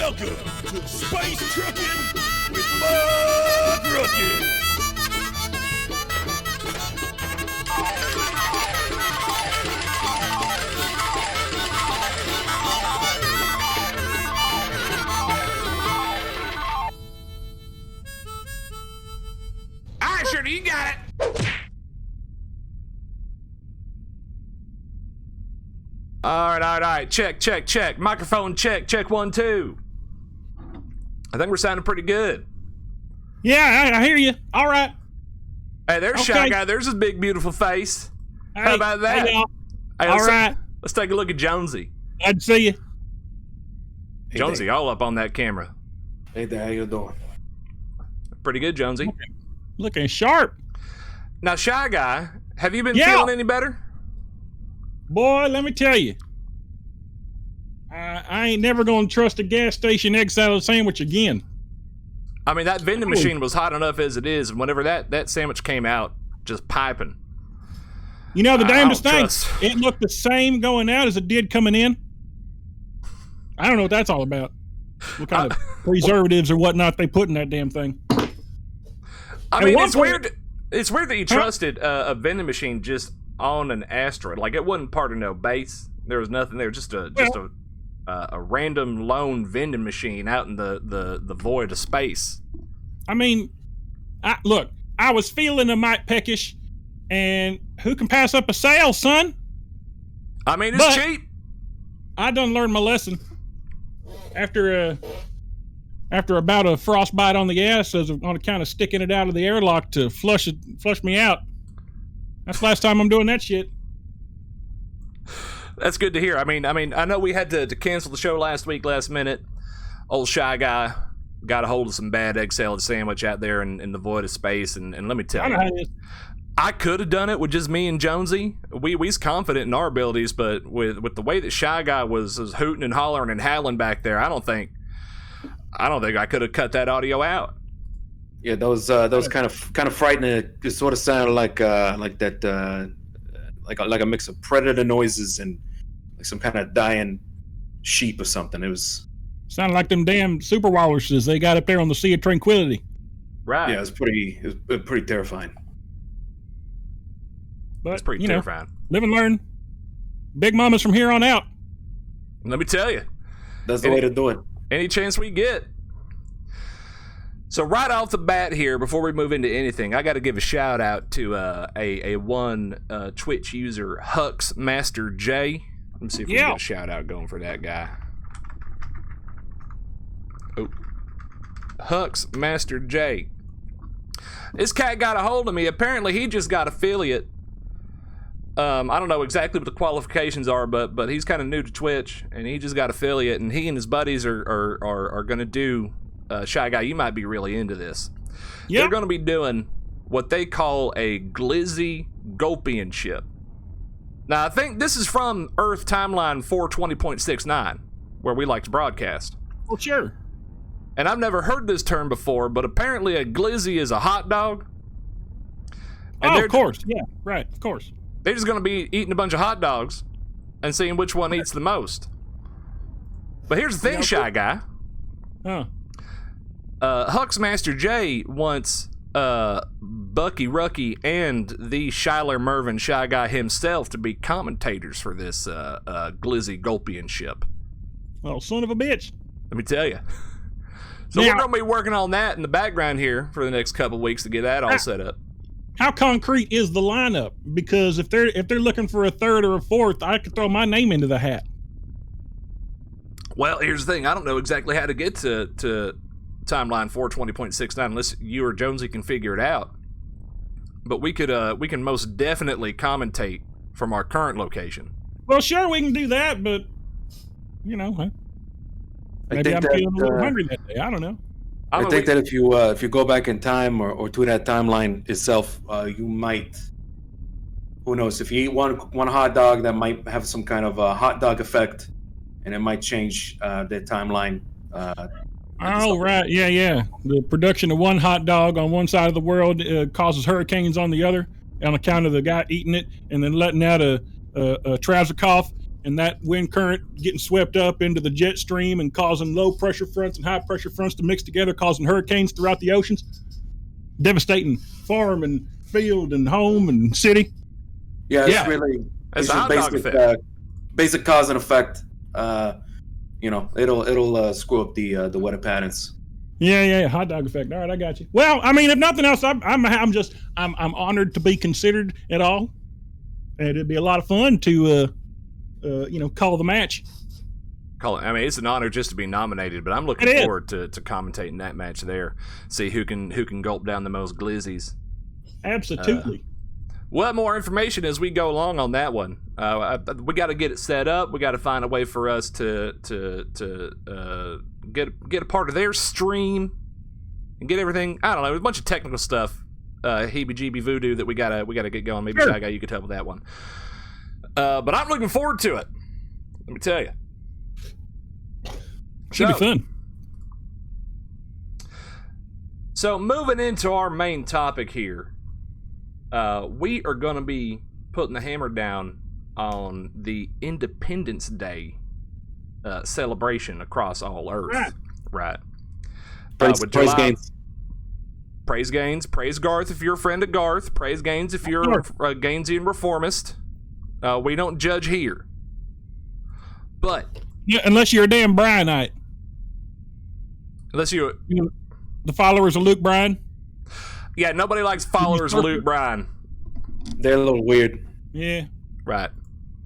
Welcome to Space Truckin' with Bud Ruckus. All right, Shirley, you got it. All right. Check. Microphone check. 1, 2. I think we're sounding pretty good. Yeah, I hear you. All right. Hey, there's Shy Guy. There's his big, beautiful face. Hey, how about that? Hey, Hey, all right. Let's take a look at Jonesy. Glad to see you. Jonesy, all up on that camera. Hey there, how you doing? Pretty good, Jonesy. Looking sharp. Now, Shy Guy, have you been Yeah. feeling any better? Boy, let me tell you. I ain't never going to trust a gas station egg salad sandwich again. I mean, that vending machine was hot enough as it is, and whenever that sandwich came out, just piping. You know, the damnedest thing, trust. it looked the same going out as it did coming in. I don't know what that's all about. What kind of preservatives or whatnot they put in that damn thing. I mean, one it's point- weird. It's weird that you trusted a vending machine just on an asteroid. Like, it wasn't part of no base. There was nothing there. Just a random lone vending machine out in the void of space. I mean, look, I was feeling a mite peckish, and who can pass up a sale, son? I mean, it's But- cheap. I done learned my lesson. After about a frostbite on the ass, as on account of sticking it out of the airlock to flush me out. That's the last time I'm doing that shit. That's good to hear. I mean, I know we had to cancel the show last minute. Old Shy Guy got a hold of some bad egg salad sandwich out there in the void of space, and let me tell I know how you, it is. I could have done it with just me and Jonesy. We's confident in our abilities, but with the way that Shy Guy was hooting and hollering and howling back there, I don't think I could have cut that audio out. Yeah, those kind of frightening. It sort of sounded like that, like a mix of predator noises and like some kind of dying sheep or something. It was Sounded like them damn super walruses they got up there on the Sea of Tranquility. Right. yeah, it was pretty terrifying. But, That's pretty you know, terrifying. live and learn. Big mamas from here on out. Let me tell you, That's the way to do it. any chance we get. So right off the bat here, before we move into anything, I got to give a shout out to a Twitch user, Hux Master J. Let me see if we can get a shout out going for that guy. Oh, Hux Master J. This cat got a hold of me. Apparently, he just got affiliate. I don't know exactly what the qualifications are, but he's kind of new to Twitch, and he just got affiliate, and he and his buddies are going to do. Shy Guy, you might be really into this. Yep. They're going to be doing what they call a glizzy gulpianship. Now, I think this is from Earth Timeline 420.69, where we like to broadcast. Well, sure. And I've never heard this term before, but apparently a glizzy is a hot dog. And Oh, of course. Yeah, right. Of course. They're just going to be eating a bunch of hot dogs and seeing which one eats the most. But here's the thing, Shy Guy. Huh. Hux Master J wants Bucky Rucky and the Shyler Mervin Shy Guy himself to be commentators for this glizzy gulpianship. Oh, son of a bitch. Let me tell you. So Now- we're going to be working on that in the background here for the next couple weeks to get that all set up. How concrete is the lineup? Because if they're looking for a third or a fourth, I could throw my name into the hat. Well, here's the thing. I don't know exactly how to get to Timeline 420.69 unless you or Jonesy can figure it out. But we can most definitely commentate from our current location. Well, sure, we can do that, but you know, maybe I'm feeling a little hungry that day. I don't know. I think that if you go back in time or to that timeline itself, you might. Who knows? If you eat one hot dog, that might have some kind of a hot dog effect, and it might change the timeline. Oh, right. Yeah. The production of one hot dog on one side of the world causes hurricanes on the other on account of the guy eating it and then letting out a trouser cough and that wind current getting swept up into the jet stream and causing low pressure fronts and high pressure fronts to mix together, causing hurricanes throughout the oceans, devastating farm and field and home and city. Yeah, it's really It's it's a just hot dog basic effect. basic cause and effect. It'll screw up the weather patterns. Yeah, hot dog effect. All right, I got you. Well, I mean, if nothing else, I'm honored to be considered at all, and it'd be a lot of fun to call the match. I mean, it's an honor just to be nominated, but I'm looking forward to commentating that match there. See who can gulp down the most glizzies. Absolutely. What more information as we go along on that one? We got to get it set up. We got to find a way for us to get a part of their stream and get everything. I don't know, a bunch of technical stuff, heebie-jeebie voodoo that we gotta get going. Maybe Shy Guy, you could help with that one. But I'm looking forward to it. Let me tell you. Should be fun. So moving into our main topic here, we are going to be putting the hammer down on the Independence Day celebration across all Earth. Right. Praise Gaines. Praise Gaines. Praise Garth if you're a friend of Garth. Praise Gaines if you're a Gainesian reformist. We don't judge here. But unless you're a damn Bryanite. Unless you the followers of Luke Bryan. Yeah, nobody likes followers of Luke Bryan. They're a little weird. Yeah. Right.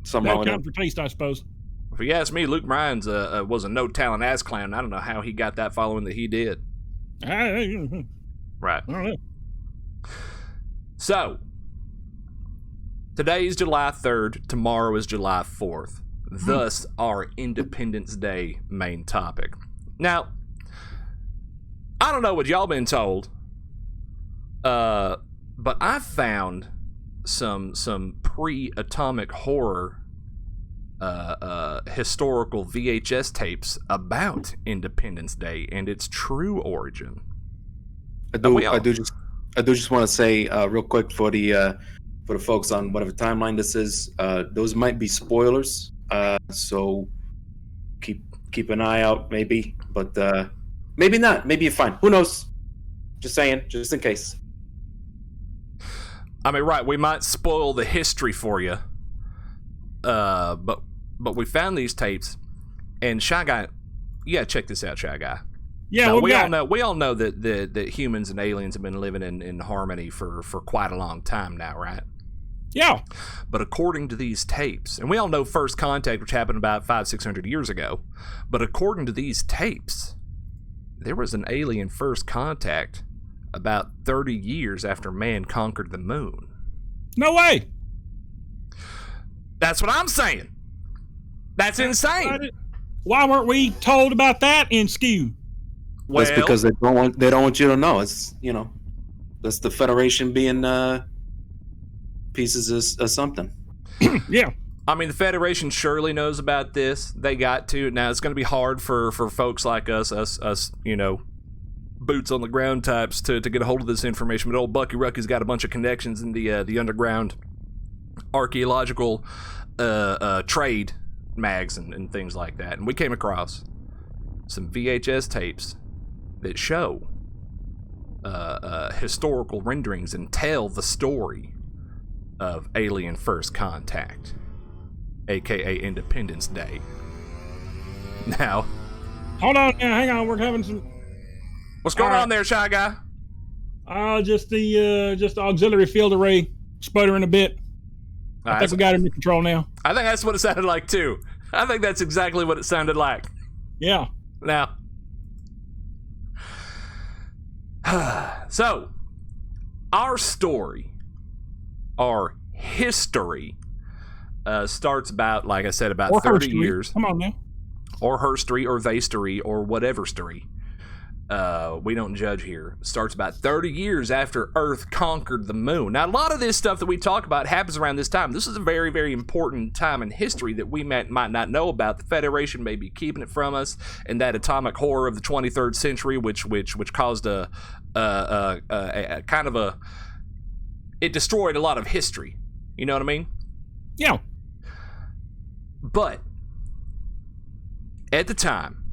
That'll count for taste, I suppose. If you ask me, Luke Bryan's was a no-talent ass clown. I don't know how he got that following that he did. Right. I don't know. So, today's July 3rd. Tomorrow is July 4th. Thus, our Independence Day main topic. Now, I don't know what y'all been told, but I found some pre-atomic horror historical VHS tapes about Independence Day and its true origin. I do just want to say real quick for the folks on whatever timeline this is, those might be spoilers, so keep an eye out, maybe, but maybe not. Maybe you're fine. Who knows? Just saying, just in case. I mean, right, we might spoil the history for you, but we found these tapes, and Shy Guy, you gotta check this out, Shy Guy. Yeah, now, we all know that humans and aliens have been living in harmony for quite a long time now, right? Yeah. But according to these tapes, and we all know first contact, which happened about 500-600 years ago, but according to these tapes, there was an alien first contact about 30 years after man conquered the moon. No way. That's what I'm saying. That's insane. Why weren't we told about that in Skew? Well, that's because they don't want you to know. It's that's the Federation being pieces of something. Yeah. I mean, the Federation surely knows about this. They got to. Now, it's going to be hard for folks like us, boots on the ground types to get a hold of this information. But old Bucky Rucky's got a bunch of connections in the underground archaeological trade mags and things like that. And we came across some VHS tapes that show historical renderings and tell the story of alien first contact, aka Independence Day. Now, hold on, now, hang on. We're having some. What's going on there, Shy Guy? Just the auxiliary field array sputtering a bit. I think we got it under control now. I think that's what it sounded like too. I think that's exactly what it sounded like. Yeah. Now, so our story, our history, starts about, like I said, about or 30 herstory. years. Come on now. Or herstory, or theystory, or whatever story. We don't judge here. Starts about 30 years after Earth conquered the moon. Now, a lot of this stuff that we talk about happens around this time. This is a very, very important time in history that we might not know about. The Federation may be keeping it from us, and that atomic horror of the 23rd century, which caused a kind of a, it destroyed a lot of history. You know what I mean? Yeah. But at the time,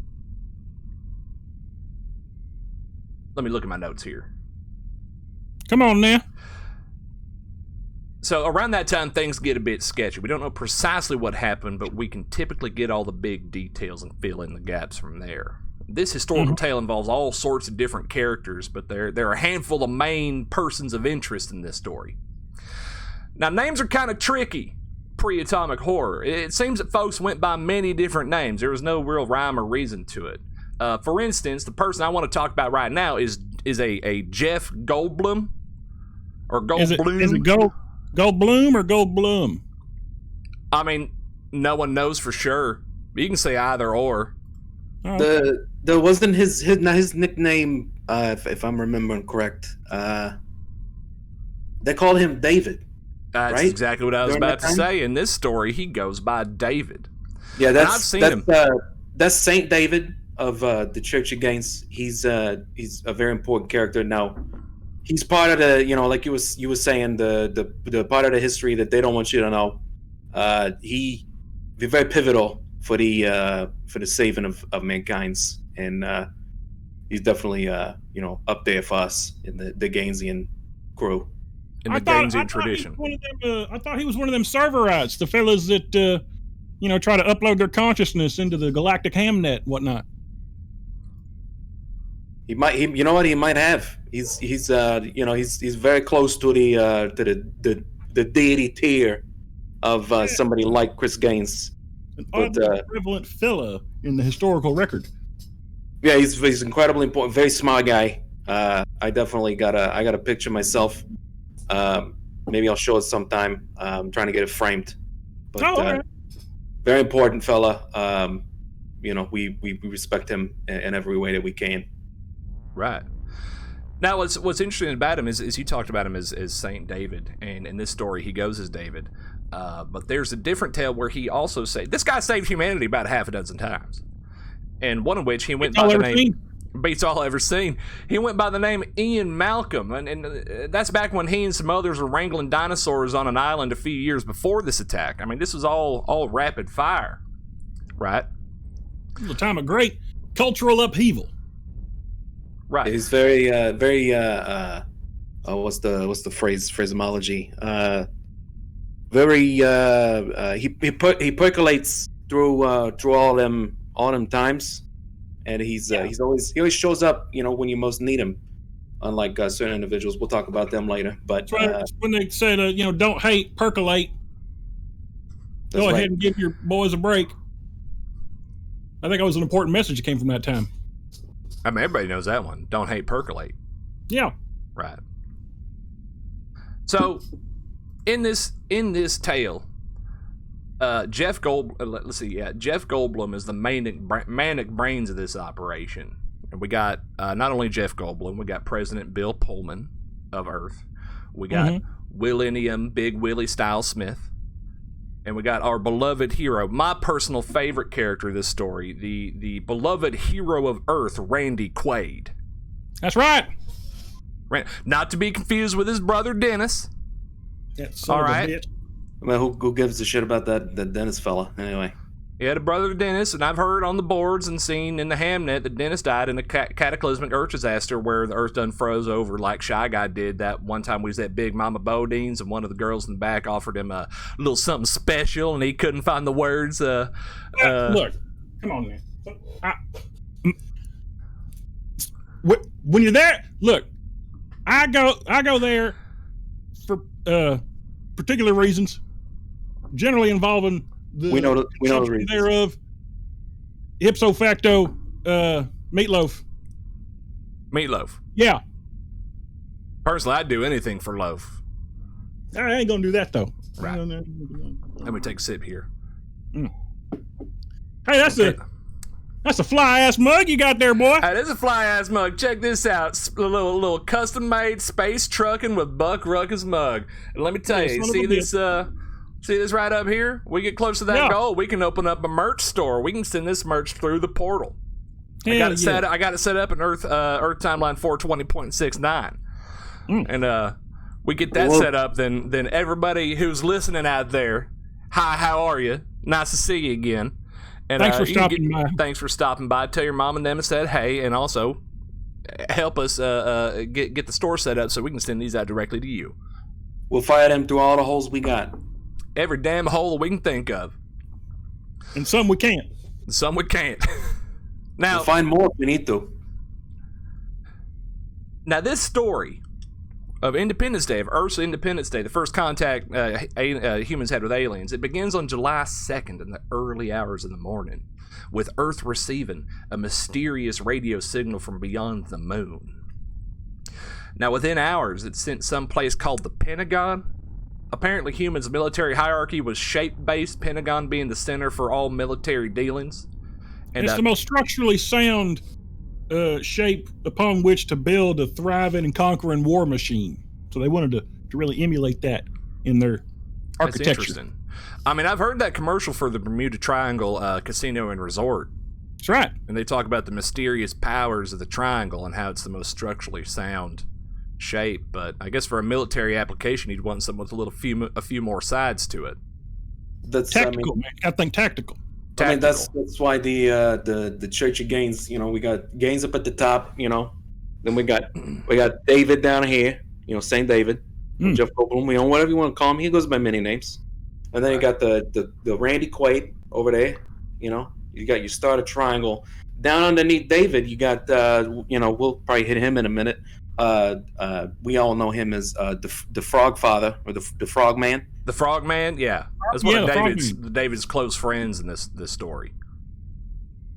let me look at my notes here. Come on now. So around that time, things get a bit sketchy. We don't know precisely what happened, but we can typically get all the big details and fill in the gaps from there. This historical tale involves all sorts of different characters, but there are a handful of main persons of interest in this story. Now, names are kind of tricky pre-atomic horror. It seems that folks went by many different names. There was no real rhyme or reason to it. For instance, the person I want to talk about right now is a Jeff Goldblum or Goldblum. Is it Goldblum or Goldblum? I mean, no one knows for sure. You can say either or. Oh. There wasn't his nickname, if I'm remembering correct. They called him David. That's right? exactly what I was about to say. In this story, he goes by David. Yeah, I've seen him. That's Saint David of the Church of Gains. He's a very important character. Now, he's part of the, like you were saying, the part of the history that they don't want you to know. He be very pivotal for the saving of mankind, and he's definitely up there for us in the Gainsian crew. In the Gainsian tradition. I thought he was one of them serverites, the fellas that try to upload their consciousness into the galactic hamnet, whatnot. He might have. He's very close to the deity tier of somebody like Chris Gaines. An oddly prevalent fella in the historical record. Yeah, he's incredibly important. Very smart guy. I definitely got a picture myself. Maybe I'll show it sometime. I'm trying to get it framed. But right. Very important fella. We respect him in every way that we can. Right. Now, what's interesting about him is you talked about him as Saint David, and in this story he goes as David. But there's a different tale where he also this guy saved humanity about half a dozen times, and one of which he went by the name. Beats all I've ever seen. He went by the name Ian Malcolm, and that's back when he and some others were wrangling dinosaurs on an island a few years before this attack. I mean, this was all rapid fire, right? It was a time of great cultural upheaval. Right. He's very what's the phraseology? He percolates through all them times. And he always shows up, when you most need him. Unlike certain individuals, we'll talk about them later. But that's when they said, don't hate, percolate. Go ahead and give your boys a break. I think that was an important message that came from that time. I mean, everybody knows that one. Don't hate, percolate. Yeah. Right. So, in this tale, Jeff Goldblum is the manic brains of this operation. And we got not only Jeff Goldblum, we got President Bill Pullman of Earth. We got Willennium Big Willie Style Smith. And we got our beloved hero, my personal favorite character of this story, the beloved hero of Earth, Randy Quaid. That's right. Not to be confused with his brother Dennis. All right. Well, who gives a shit about that Dennis fella anyway? He had a brother Dennis, and I've heard on the boards and seen in the Hamnet that Dennis died in a cataclysmic Earth disaster where the Earth done froze over like Shy Guy did that one time we was at Big Mama Bodine's, and one of the girls in the back offered him a little something special, and he couldn't find the words. Look, come on, man. When you're there, look, I go there for particular reasons, generally involving we know the reasons thereof. Ipso facto, meatloaf. Yeah. Personally, I'd do anything for loaf. I ain't gonna do that though. Right. Let me take a sip here. Hey, that's a fly ass mug you got there, boy. That is a fly ass mug. Check this out. A little custom made space trucking with Buck Ruckus mug. And let me tell you, see this right up here? We get close to that goal, we can open up a merch store. We can send this merch through the portal. I got it set up in Earth Timeline 420.69. And we get that set up, then everybody who's listening out there, hi, how are you? Nice to see you again. And Thanks for you can stopping by. Thanks for stopping by. Tell your mom and them I said hey, and also help us get the store set up so we can send these out directly to you. We'll fire them through all the holes we got. Every damn hole we can think of. And some we can't. Some we can't. Now, We'll find more if we need to. Now, this story of Independence Day, of Earth's Independence Day, the first contact humans had with aliens, it begins on July 2nd in the early hours of the morning, with Earth receiving a mysterious radio signal from beyond the moon. Now, within hours, it's sent someplace called the Pentagon. Apparently, humans' military hierarchy was shape-based, Pentagon being the center for all military dealings. And it's the most structurally sound shape upon which to build a thriving and conquering war machine. So they wanted to really emulate that in their architecture. That's interesting. I mean, I've heard that commercial for the Bermuda Triangle Casino and Resort. That's right. And they talk about the mysterious powers of the triangle and how it's the most structurally sound shape. But I guess for a military application, you'd want something with a few more sides to it. That's tactical, man. I think tactical. I mean, that's why the Church of Gaines, we got Gaines up at the top, then we got David down here, Saint David, Jeff Goldblum, whatever you want to call him. He goes by many names. And then you got the Randy Quaid over there, you got your starter triangle. Down underneath David, you got we'll probably hit him in a minute. We all know him as the Frog Father or the Frog Man. The Frog Man, yeah. That's one of David's close friends in this story.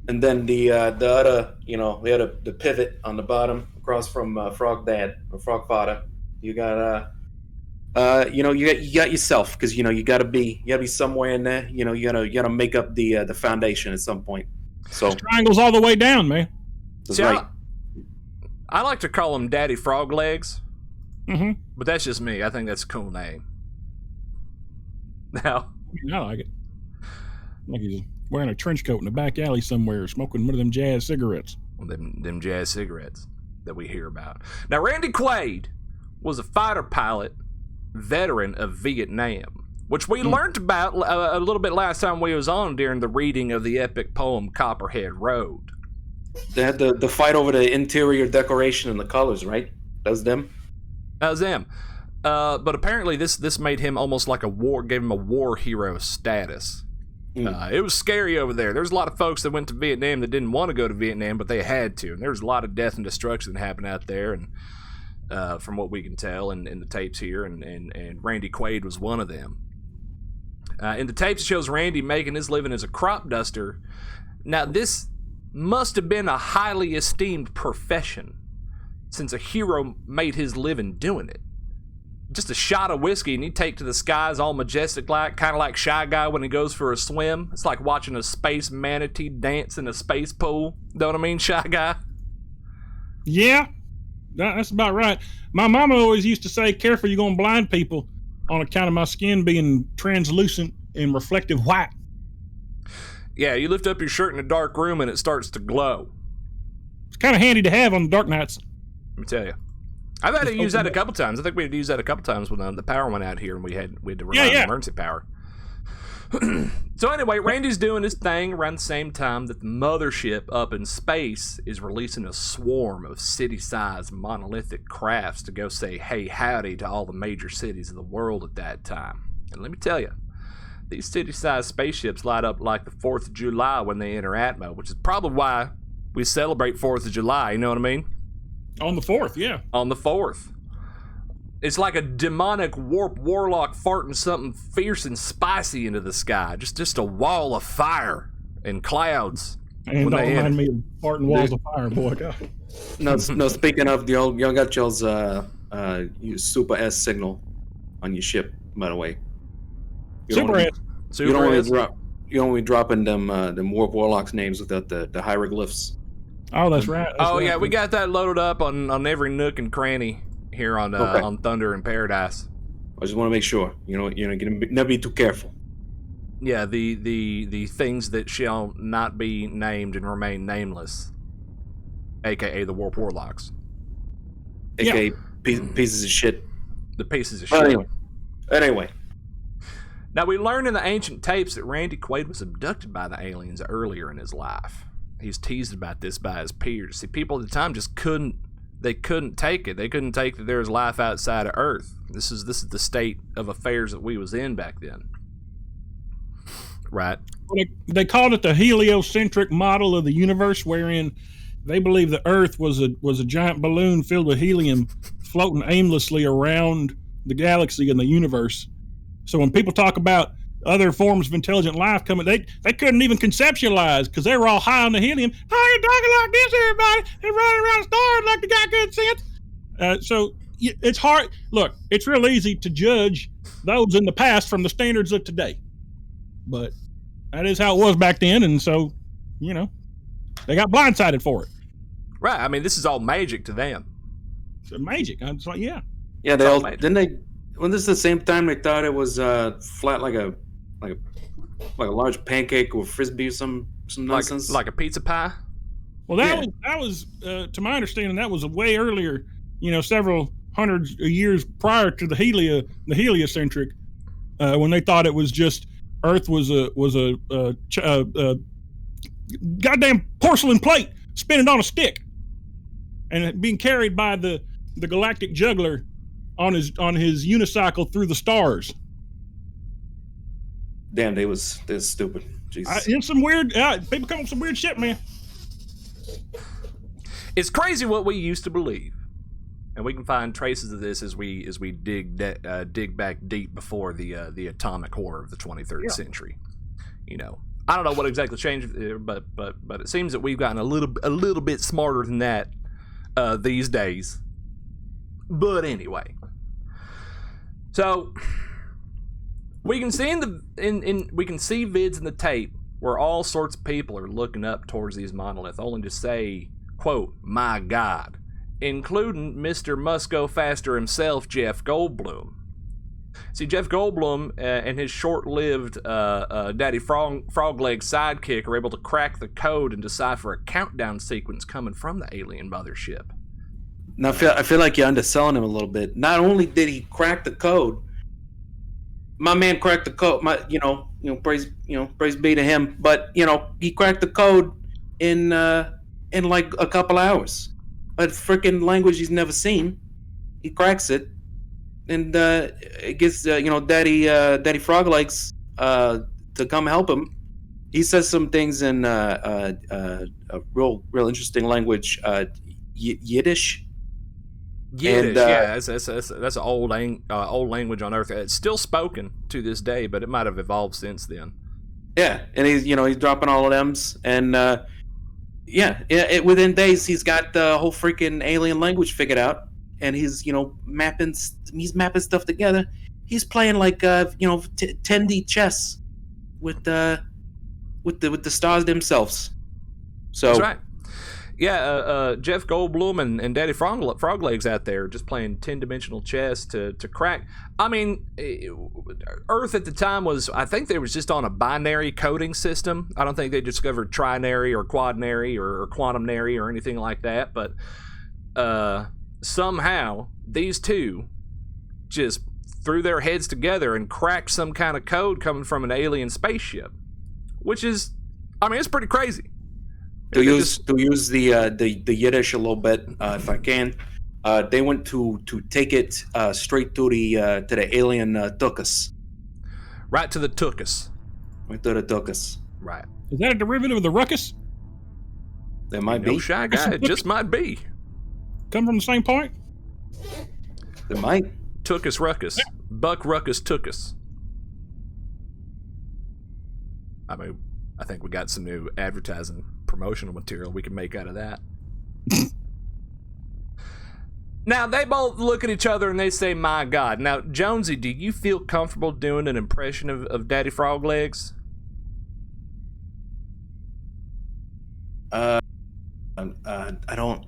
And then the other, the pivot on the bottom across from Frog Dad or Frog Father. You got you got yourself, because you gotta be somewhere in there. You gotta make up the foundation at some point. So there's triangles all the way down, man. That's right. I like to call him Daddy Frog Legs, but that's just me. I think that's a cool name. Now, I like it. Like he's wearing a trench coat in a back alley somewhere, smoking one of them jazz cigarettes. Well, them jazz cigarettes that we hear about. Now, Randy Quaid was a fighter pilot, veteran of Vietnam, which we learned about a little bit last time we was on during the reading of the epic poem Copperhead Road. They had the fight over the interior decoration and the colors, right? That was them? That was them. But apparently this made him almost like gave him a war hero status. It was scary over there. There's a lot of folks that went to Vietnam that didn't want to go to Vietnam, but they had to. And there was a lot of death and destruction that happened out there, and from what we can tell in the tapes here, and Randy Quaid was one of them. In the tapes, it shows Randy making his living as a crop duster. Now, this must have been a highly esteemed profession, since a hero made his living doing it. Just a shot of whiskey and he'd take to the skies all majestic, like kind of like Shy Guy when he goes for a swim. It's like watching a space manatee dance in a space pool. Know what I mean, Shy Guy? Yeah, that's about right. My mama always used to say, careful, you're going to blind people on account of my skin being translucent and reflective white. Yeah, you lift up your shirt in a dark room and it starts to glow. It's kind of handy to have on dark nights. Let me tell you. I've had to use that a couple times. I think we had to use that a couple times when the power went out here and we had to rely on emergency power. So anyway, Randy's doing his thing around the same time that the mothership up in space is releasing a swarm of city-sized monolithic crafts to go say hey howdy to all the major cities of the world at that time. And let me tell you, these city-sized spaceships light up like the 4th of July when they enter Atmo, which is probably why we celebrate 4th of July, you know what I mean? On the 4th, yeah. On the 4th. It's like a demonic warlock farting something fierce and spicy into the sky. Just a wall of fire and clouds. And don't remind me of farting walls of fire, boy. No, speaking of, y'all got y'all's Super S signal on your ship, by the way. Super S. You don't want to be dropping them warlocks names without the hieroglyphs. Oh, that's right. Yeah, we got that loaded up on every nook and cranny here on Thunder in Paradise. I just want to make sure. Never be too careful. Yeah, the things that shall not be named and remain nameless, aka the Warp Warlocks, aka pieces of shit. The pieces of shit. Anyway. Now, we learned in the ancient tapes that Randy Quaid was abducted by the aliens earlier in his life. He's teased about this by his peers. See, people at the time just couldn't take it. They couldn't take that there was life outside of Earth. This is the state of affairs that we was in back then. Right. They called it the heliocentric model of the universe, wherein they believe the Earth was a giant balloon filled with helium floating aimlessly around the galaxy and the universe. So when people talk about other forms of intelligent life coming, they couldn't even conceptualize because they were all high on the helium. How are you talking like this, everybody? They're running around stars like they got good sense. So it's hard. Look, it's real easy to judge those in the past from the standards of today. But that is how it was back then, and so, you know, they got blindsided for it. Right. I mean, this is all magic to them. It's magic. I'm just like, yeah. Yeah, they all didn't they. When this is the same time they thought it was flat like a large pancake or frisbee or some nonsense, like a pizza pie. Well, that was to my understanding, that was a way earlier. You know, several hundreds of years prior to the heliocentric, when they thought it was just Earth was a goddamn porcelain plate spinning on a stick, and being carried by the galactic juggler on his unicycle through the stars. Damn, they're stupid. Jesus. It's some weird people come up with some weird shit, man. It's crazy what we used to believe, and we can find traces of this as we dig back deep before the atomic horror of the 23rd century. You know, I don't know what exactly changed, but it seems that we've gotten a little bit smarter than that these days. But anyway, so we can see we can see vids in the tape where all sorts of people are looking up towards these monoliths, only to say, quote, "My God," including Mr. Musco Faster himself, Jeff Goldblum. See, Jeff Goldblum and his short-lived Daddy Frogleg sidekick are able to crack the code and decipher a countdown sequence coming from the alien mothership. Now I feel like you're underselling him a little bit. Not only did he crack the code, my man cracked the code. Praise be to him. But he cracked the code in like a couple hours. A freaking language he's never seen. He cracks it, and it gets Daddy Froglegs to come help him. He says some things in a real interesting language, Yiddish. Yiddish, that's an old language on Earth. It's still spoken to this day, but it might have evolved since then. Yeah, and he's dropping all of them's, and within days he's got the whole freaking alien language figured out, and he's mapping stuff together. He's playing like 10D chess with the stars themselves. So that's right. Yeah, Jeff Goldblum and Daddy Froglegs out there just playing 10-dimensional chess to crack. I mean, Earth at the time I think they was just on a binary coding system. I don't think they discovered trinary or quadnary or quantumnary or anything like that. But somehow these two just threw their heads together and cracked some kind of code coming from an alien spaceship, which is, I mean, it's pretty crazy. To use the Yiddish a little bit, if I can, they went to take it straight to the alien Tuckus. Right to the Tuckus. Right to the Tuckus. Right. Is that a derivative of the Ruckus? There might No be. shy guy. It just might be. Come from the same point? There might. Tuckus Ruckus. Buck Ruckus Tuckus. I mean, I think we got some new advertising promotional material we can make out of that. Now, they both look at each other and they say, "My God." Now, Jonesy, do you feel comfortable doing an impression of Daddy Froglegs? I don't.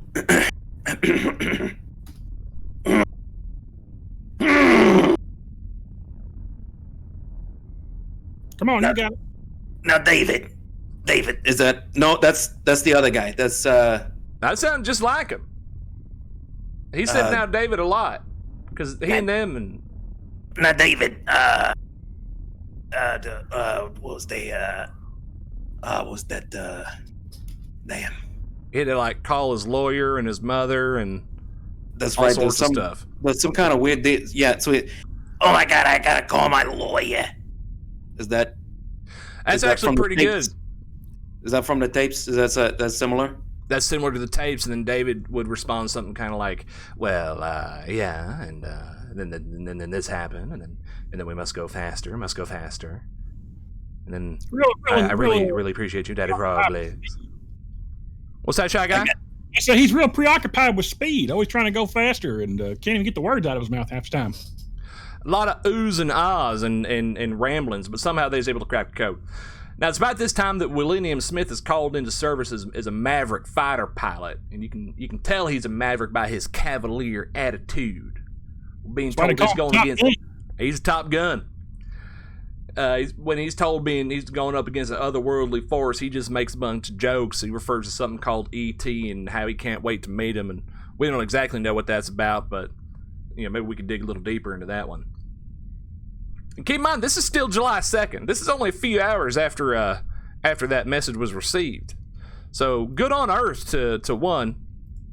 Come on, you got it. Now, David, is that no? That's the other guy. That's That sounds just like him. He said "now David" a lot because he and them and now David. what was they? What was that? Damn. He had to like call his lawyer and his mother and That's all right. sorts of stuff. There's some kind of weird. Yeah. So, oh my god, I gotta call my lawyer. Is that? That's actually pretty good. Is that from the tapes? Is that's similar? That's similar to the tapes, and then David would respond something kind of like, "Well, yeah, and then this happened, and then we must go faster, and then I really appreciate you, Daddy Froglegs." What's that, Shy Guy? So he's real preoccupied with speed, always trying to go faster, and can't even get the words out of his mouth half the time. A lot of oohs and ahs and ramblings, but somehow they was able to crack the code. Now, it's about this time that William Smith is called into service as a Maverick fighter pilot, and you can tell he's a Maverick by his cavalier attitude. Being told he's going against, he's a Top Gun. When he's told he's going up against an otherworldly force, he just makes a bunch of jokes. He refers to something called E.T. and how he can't wait to meet him, and we don't exactly know what that's about, but maybe we could dig a little deeper into that one. And keep in mind, this is still July 2nd. This is only a few hours after that message was received. So good on Earth to one,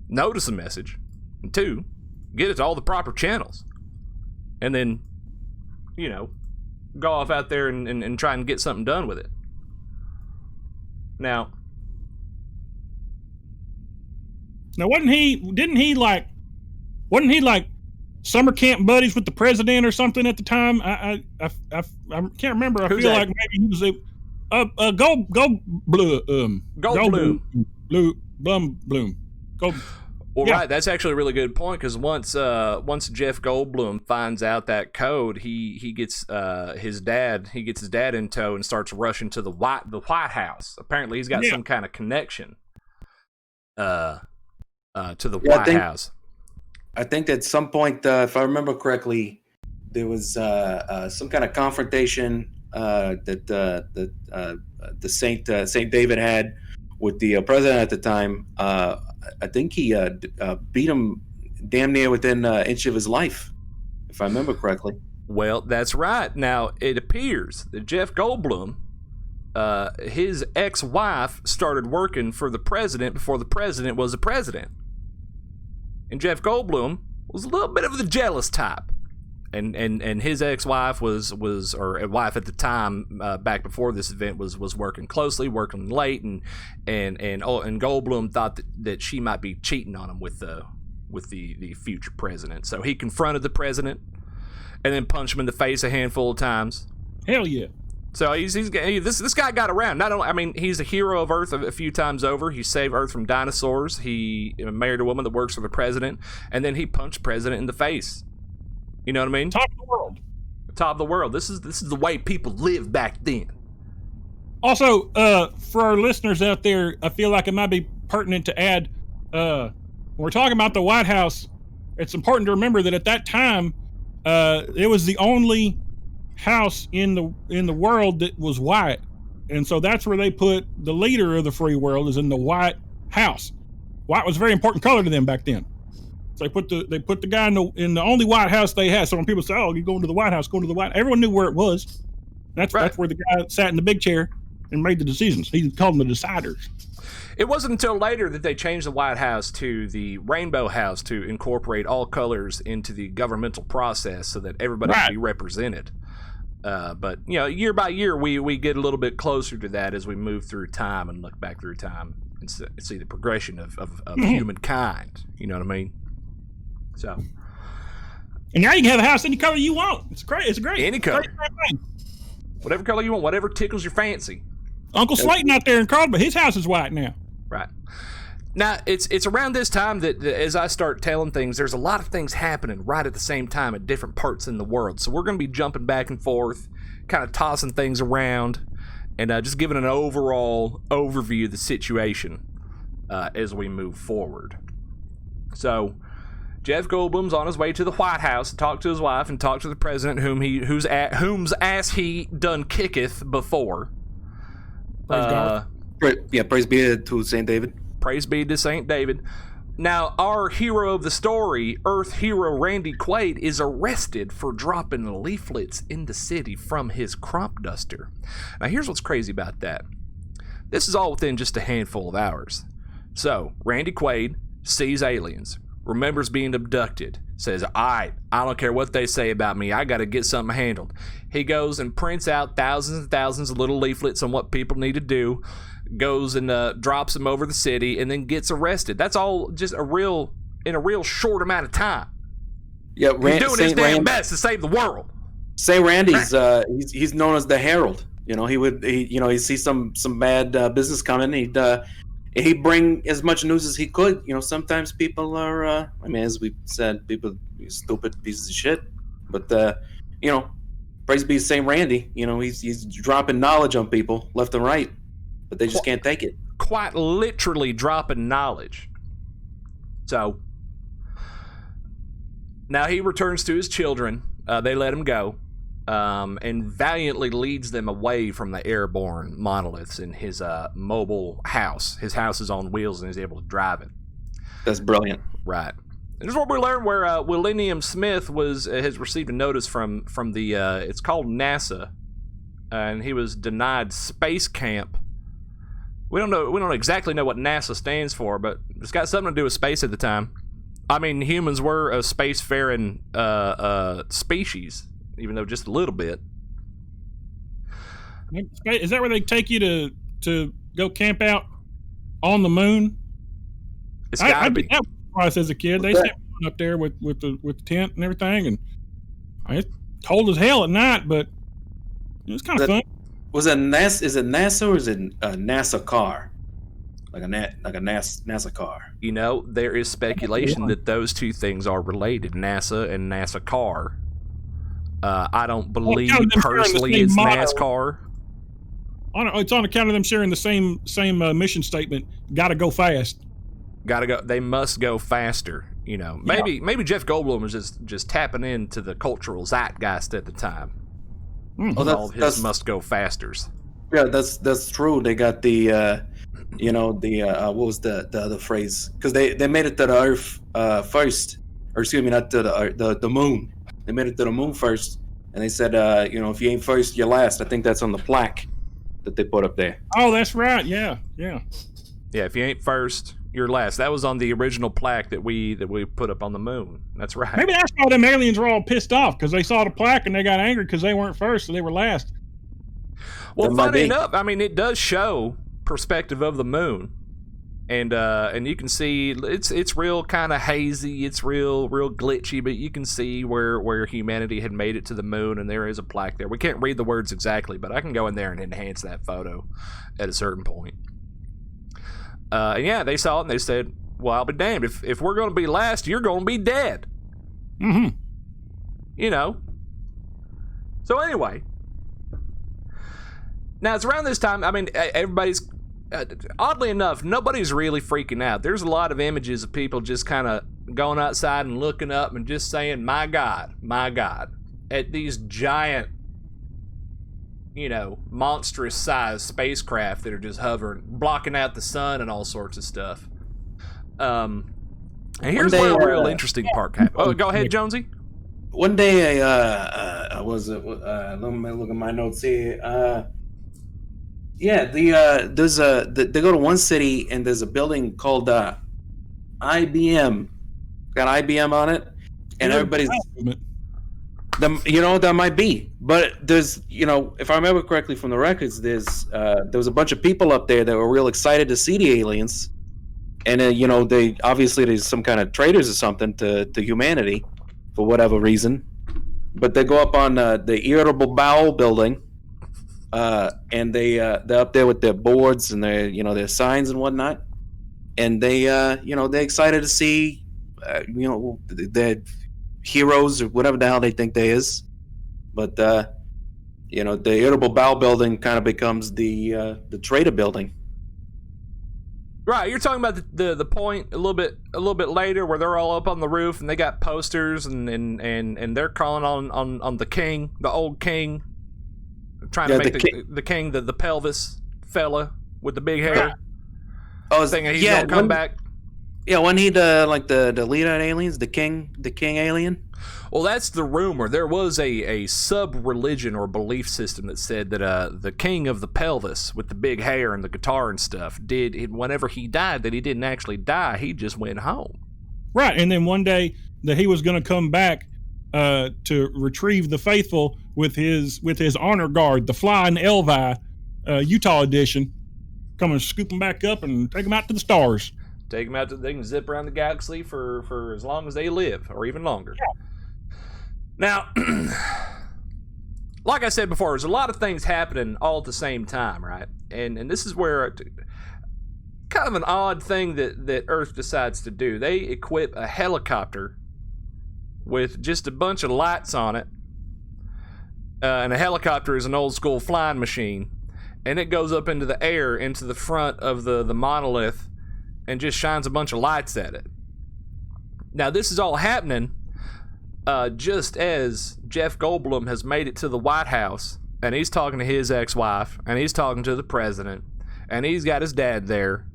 notice a message, and two, get it to all the proper channels. And then, go off out there and try and get something done with it. Now, wasn't he like summer camp buddies with the president or something at the time? I can't remember. I Who's feel that? like maybe he was a Goldblum. Well, Yeah. right, that's actually a really good point, because once Jeff Goldblum finds out that code, he gets his dad in tow and starts rushing to the White House. Apparently, he's got some kind of connection to the White House. I think at some point, if I remember correctly, there was some kind of confrontation that the Saint David had with the president at the time. I think he beat him damn near within an inch of his life, if I remember correctly. Well, that's right. Now, it appears that Jeff Goldblum, his ex-wife, started working for the president before the president was the president. And Jeff Goldblum was a little bit of the jealous type. And his ex-wife or a wife at the time, back before this event, was working closely, working late, and Goldblum thought that she might be cheating on him with the future president. So he confronted the president, and then punched him in the face a handful of times. Hell yeah! So this guy got around. Not only, he's a hero of Earth a few times over. He saved Earth from dinosaurs. He married a woman that works for the president, and then he punched the president in the face. You know what I mean? Top of the world. Top of the world. This is the way people lived back then. Also, for our listeners out there, I feel like it might be pertinent to add, when we're talking about the White House, it's important to remember that at that time, it was the only house in the world that was white, and so that's where they put the leader of the free world is in the White House. White was a very important color to them back then. So they put the guy in the only White House they had. So when people say, "Oh, you're going to the White House," everyone knew where it was. That's where the guy sat in the big chair and made the decisions. He called them the deciders. It wasn't until later that they changed the White House to the Rainbow House to incorporate all colors into the governmental process so that everybody could be represented. But year by year, we get a little bit closer to that as we move through time and look back through time and see the progression of humankind. You know what I mean? So, and now you can have a house any color you want. It's great. It's great. Any color, whatever color you want, whatever tickles your fancy. Uncle Slayton out there in Carlsbad, his house is white now. Right. Now, it's around this time that as I start telling things, there's a lot of things happening right at the same time at different parts in the world. So we're going to be jumping back and forth, kind of tossing things around, and just giving an overall overview of the situation as we move forward. So, Jeff Goldblum's on his way to the White House to talk to his wife and talk to the president, whose ass he done kicketh before. Praise God. Praise be to St. David. Praise be to St. David. Now, our hero of the story, Earth hero Randy Quaid, is arrested for dropping leaflets in the city from his crop duster. Now, here's what's crazy about that. This is all within just a handful of hours. So, Randy Quaid sees aliens, remembers being abducted, says, I don't care what they say about me, I gotta get something handled. He goes and prints out thousands and thousands of little leaflets on what people need to do, goes and drops them over the city, and then gets arrested. That's all just in a real short amount of time. Yeah, He's doing his damn best to save the world. St. Randy's he's known as the Herald. You know, he sees some bad business coming. He'd bring as much news as he could. You know, sometimes people are, as we said, people are stupid pieces of shit. But praise be St. Randy. You know, he's dropping knowledge on people left and right, but they just can't take it. Quite literally dropping knowledge. So now he returns to his children. They let him go. And valiantly leads them away from the airborne monoliths in his mobile house. His house is on wheels and he's able to drive it. That's brilliant. Right. And this is what we learned where William Smith has received a notice from the it's called NASA, and he was denied space camp. We don't exactly know what NASA stands for, but it's got something to do with space at the time. I mean, humans were a spacefaring species, even though just a little bit. Is that where they take you to go camp out on the moon? It's gotta be. That was as a kid. They sent me up there with the tent and everything, and it's cold as hell at night, but it was kind of fun. Was it NASA? Is it NASA or is it a NASA car? Like a NASA car. You know, there is speculation that those two things are related, NASA and NASA car. I don't believe personally it's NASCAR. It's on account of them sharing the same mission statement. Gotta go fast. Gotta go. They must go faster. You know, maybe Jeff Goldblum was just tapping into the cultural zeitgeist at the time. All of his must go fasters. Yeah, that's true. They got the what was the other phrase? Because they made it to the Earth first, or excuse me, not to the moon. They made it to the moon first, and they said, if you ain't first, you're last. I think that's on the plaque that they put up there. Oh, that's right. Yeah. Yeah, if you ain't first, you're last. That was on the original plaque that we put up on the moon. That's right. Maybe that's why them aliens were all pissed off, because they saw the plaque and they got angry because they weren't first, so they were last. Well, funny enough, I mean, it does show perspective of the moon. And you can see it's real kind of hazy, it's real glitchy, but you can see where humanity had made it to the moon, and there is a plaque there. We can't read the words exactly, but I can go in there and enhance that photo at a certain point. And yeah, they saw it and they said, well, I'll be damned. If we're going to be last, you're going to be dead. Mm-hmm. You know. So anyway. Now, it's around this time, I mean, everybody's... oddly enough, nobody's really freaking out. There's a lot of images of people just kind of going outside and looking up and just saying, my God, at these giant, monstrous sized spacecraft that are just hovering, blocking out the sun and all sorts of stuff. And here's where a real interesting part happened. Oh, go ahead, Jonesy. One day, let me look at my notes here. Yeah, they go to one city and there's a building called IBM. Got IBM on it, and everybody's that might be, but there's if I remember correctly from the records, there was a bunch of people up there that were real excited to see the aliens, and they obviously there's some kind of traitors or something to humanity for whatever reason, but they go up on the Irritable Bowel building. And they're up there with their boards and their signs and whatnot, and they're excited to see their heroes or whatever the hell they think they is, but the Irritable Bowel building kind of becomes the traitor building. Right, you're talking about the point a little bit later where they're all up on the roof and they got posters and they're calling on the king, the old king. Trying to make the king the pelvis fella with the big hair. Oh, thinking he's gonna come back. Yeah, wasn't he the leader of aliens, the king alien? Well, that's the rumor. There was a sub-religion or belief system that said that the king of the pelvis with the big hair and the guitar and stuff whenever he died, that he didn't actually die. He just went home. Right, and then one day that he was going to come back to retrieve the faithful with his honor guard, the Flying Elvi, Utah edition, come and scoop them back up and take them out to the stars. Take them out they can zip around the galaxy for as long as they live, or even longer. Yeah. Now, like I said before, there's a lot of things happening all at the same time, right? And this is where kind of an odd thing that Earth decides to do. They equip a helicopter with just a bunch of lights on it. And a helicopter is an old school flying machine. And it goes up into the air, into the front of the monolith, and just shines a bunch of lights at it. Now, this is all happening just as Jeff Goldblum has made it to the White House, and he's talking to his ex-wife, and he's talking to the president, and he's got his dad there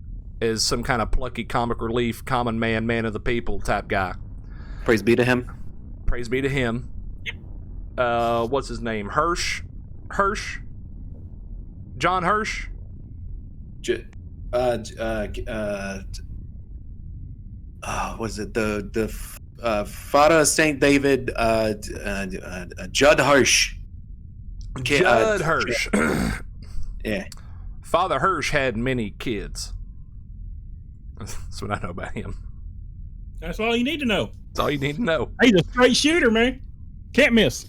as some kind of plucky comic relief, common man of the people type guy. Praise be to him. Praise be to him. What's his name? Hirsch? John Hirsch? Was it the Father Saint David, Judd Hirsch? Judd Hirsch. Yeah. Father Hirsch had many kids. That's what I know about him. That's all you need to know. That's all you need to know. He's a straight shooter, man. Can't miss.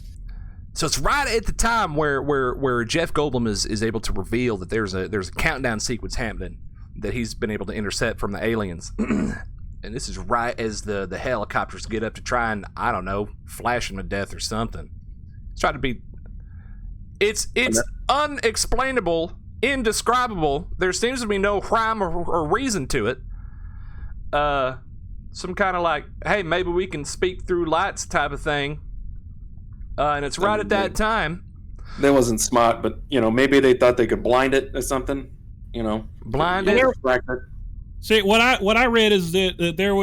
So it's right at the time where Jeff Goldblum is able to reveal that there's a countdown sequence happening that he's been able to intercept from the aliens. And this is right as the helicopters get up to try and, I don't know, flash him to death or something. It's trying to be... It's unexplainable, indescribable. There seems to be no rhyme or reason to it. Some kind of like, hey, maybe we can speak through lights type of thing. And it's right at that time. That wasn't smart, but, maybe they thought they could blind it or something. Blind it? See, what I read is that there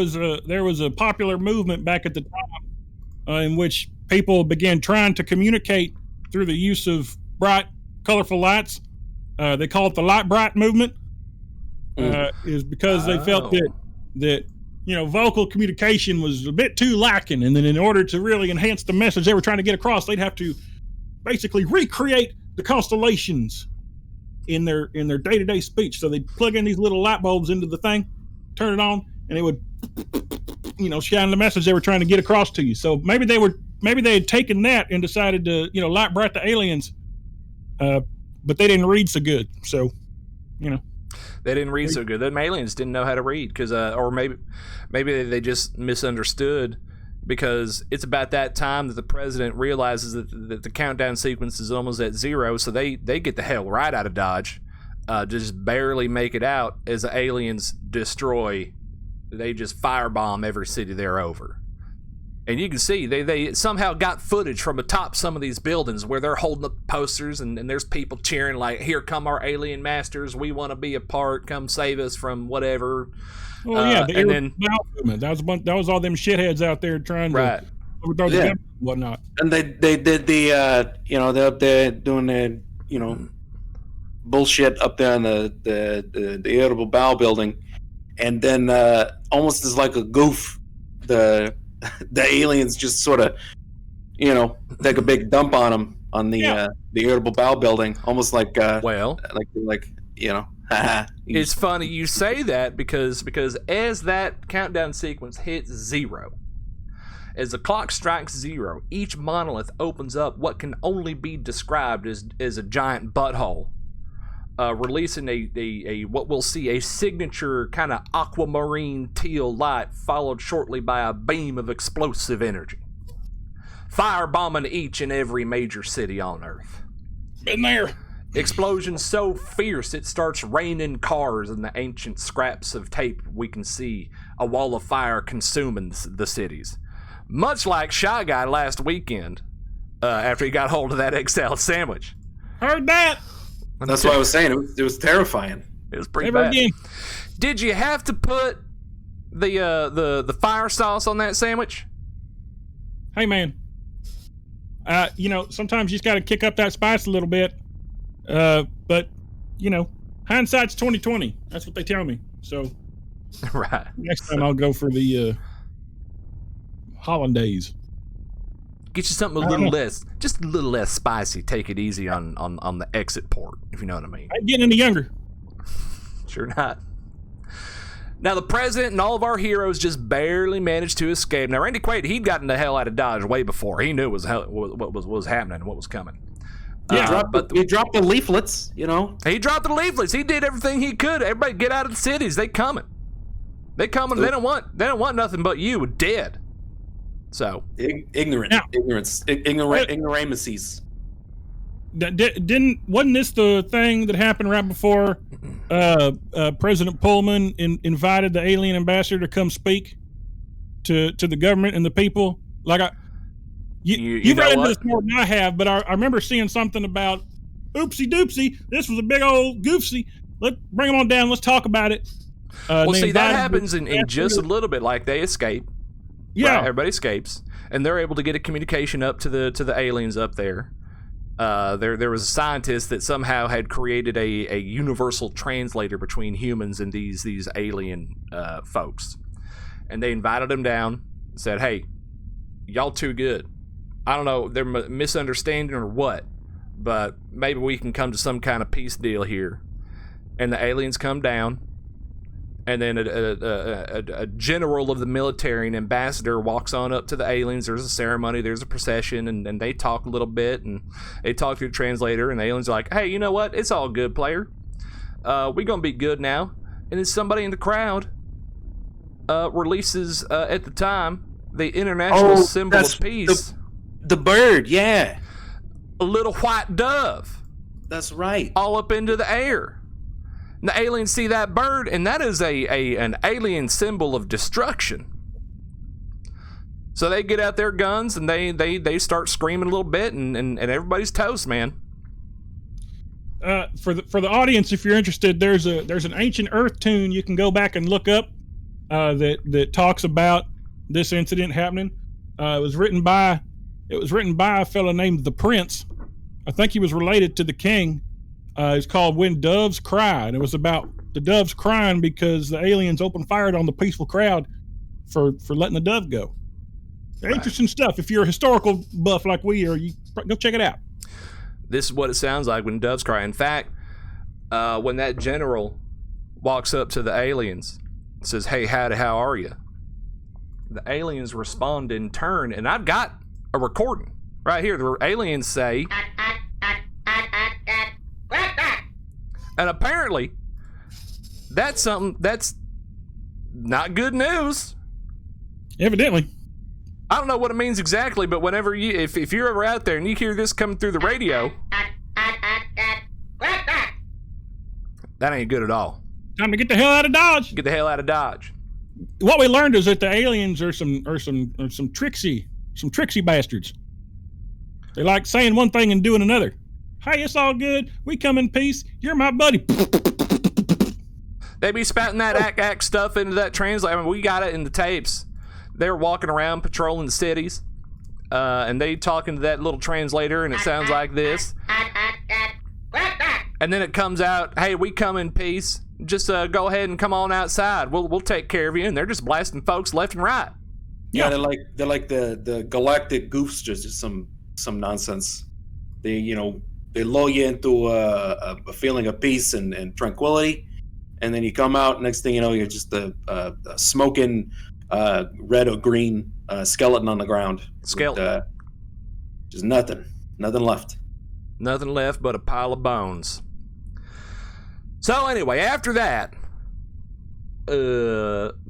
was a popular movement back at the time in which people began trying to communicate through the use of bright, colorful lights. They call it the Light Bright movement. Is because they felt that vocal communication was a bit too lacking, and then in order to really enhance the message they were trying to get across, they'd have to basically recreate the constellations in their day-to-day speech. So they'd plug in these little light bulbs into the thing, turn it on, and it would shine the message they were trying to get across to you. So maybe they had taken that and decided to light bright the aliens, but they didn't read so good. So they didn't read so good. The aliens didn't know how to read, because or maybe they just misunderstood, because it's about that time that the president realizes that the countdown sequence is almost at zero, so they get the hell right out of Dodge, just barely make it out as the aliens destroy. They just firebomb every city they're over. And you can see they somehow got footage from atop some of these buildings where they're holding up posters, and there's people cheering like, here come our alien masters, we want to be a part, come save us from whatever. Well, yeah, and then movement. That was all them shitheads out there trying to overthrow the government and whatnot. And they did the they're up there doing their bullshit up there in the irritable bowel building, and then almost as like a goof, the aliens just sort of take a big dump on them on the irritable bowel building, almost like It's funny you say that because as that countdown sequence hits zero, as the clock strikes zero, each monolith opens up what can only be described as a giant butthole, releasing a what we'll see a signature kind of aquamarine teal light, followed shortly by a beam of explosive energy, firebombing each and every major city on Earth. Been there. Explosion so fierce it starts raining cars, and the ancient scraps of tape we can see a wall of fire consuming the cities. Much like Shy Guy last weekend, after he got hold of that egg salad sandwich. Heard that. That's what I was saying. It was terrifying. It was pretty bad. Did you have to put the fire sauce on that sandwich? Hey, man. Sometimes you just got to kick up that spice a little bit. But hindsight's 20/20. That's what they tell me. So Right. next time I'll go for the hollandaise. Get you something just a little less spicy. Take it easy on the exit port, if you know what I mean. I ain't getting any younger. Sure not. Now, the president and all of our heroes just barely managed to escape. Now, Randy Quaid, he'd gotten the hell out of Dodge way before. He knew what was happening, what was coming. Yeah, he dropped the leaflets, He dropped the leaflets. He did everything he could. Everybody get out of the cities. They coming. They coming. They don't want nothing but you dead. So ignoramuses. Wasn't this the thing that happened right before President Pullman invited the alien ambassador to come speak to the government and the people? Like you've read into this more than I have, but I remember seeing something about oopsie doopsie. This was a big old goofsie. Let's bring them on down. Let's talk about it. Well, see, that happens in just a little bit. Like they escape. Yeah, right? Everybody escapes, and they're able to get a communication up to the aliens up there. There was a scientist that somehow had created a universal translator between humans and these alien folks, and they invited them down and said, "Hey, y'all too good. I don't know, they're misunderstanding or what, but maybe we can come to some kind of peace deal here." And the aliens come down, and then a general of the military, an ambassador, walks on up to the aliens. There's a ceremony, there's a procession, and they talk a little bit, and they talk through the translator, and the aliens are like, "Hey, you know what? It's all good, player. We're going to be good now." And then somebody in the crowd releases, at the time, the international symbol of peace. The bird, yeah. A little white dove. That's right. All up into the air. And the aliens see that bird, and that is an alien symbol of destruction. So they get out their guns, and they start screaming a little bit, and everybody's toast, man. For the audience, if you're interested, there's an ancient Earth tune you can go back and look up that talks about this incident happening. It was written by a fellow named the Prince. I think he was related to the king. It's called "When Doves Cry," and it was about the doves crying because the aliens opened fire on the peaceful crowd for letting the dove go. Right. Interesting stuff. If you're a historical buff like we are, you go check it out. This is what it sounds like when doves cry. In fact, when that general walks up to the aliens and says, "Hey, howdy, how are you?" The aliens respond in turn, and I've got a recording right here. The aliens say, and apparently that's something that's not good news. Evidently. I don't know what it means exactly, but whenever if you're ever out there and you hear this coming through the radio, that ain't good at all. Time to get the hell out of Dodge. Get the hell out of Dodge. What we learned is that the aliens are some tricksy bastards. They like saying one thing and doing another. "Hey, it's all good. We come in peace. You're my buddy." They be spouting that ack stuff into that translator. I mean, we got it in the tapes. They're walking around patrolling the cities, and they talking to that little translator, and it sounds like this. And then it comes out, "Hey, we come in peace. Just go ahead and come on outside. We'll take care of you." And they're just blasting folks left and right. Yeah, they're like the galactic goofsters, just some nonsense. They lull you into a feeling of peace and tranquility, and then you come out. Next thing you know, you're just a smoking red or green skeleton on the ground. Skeleton. Just nothing left. Nothing left but a pile of bones. So anyway, after that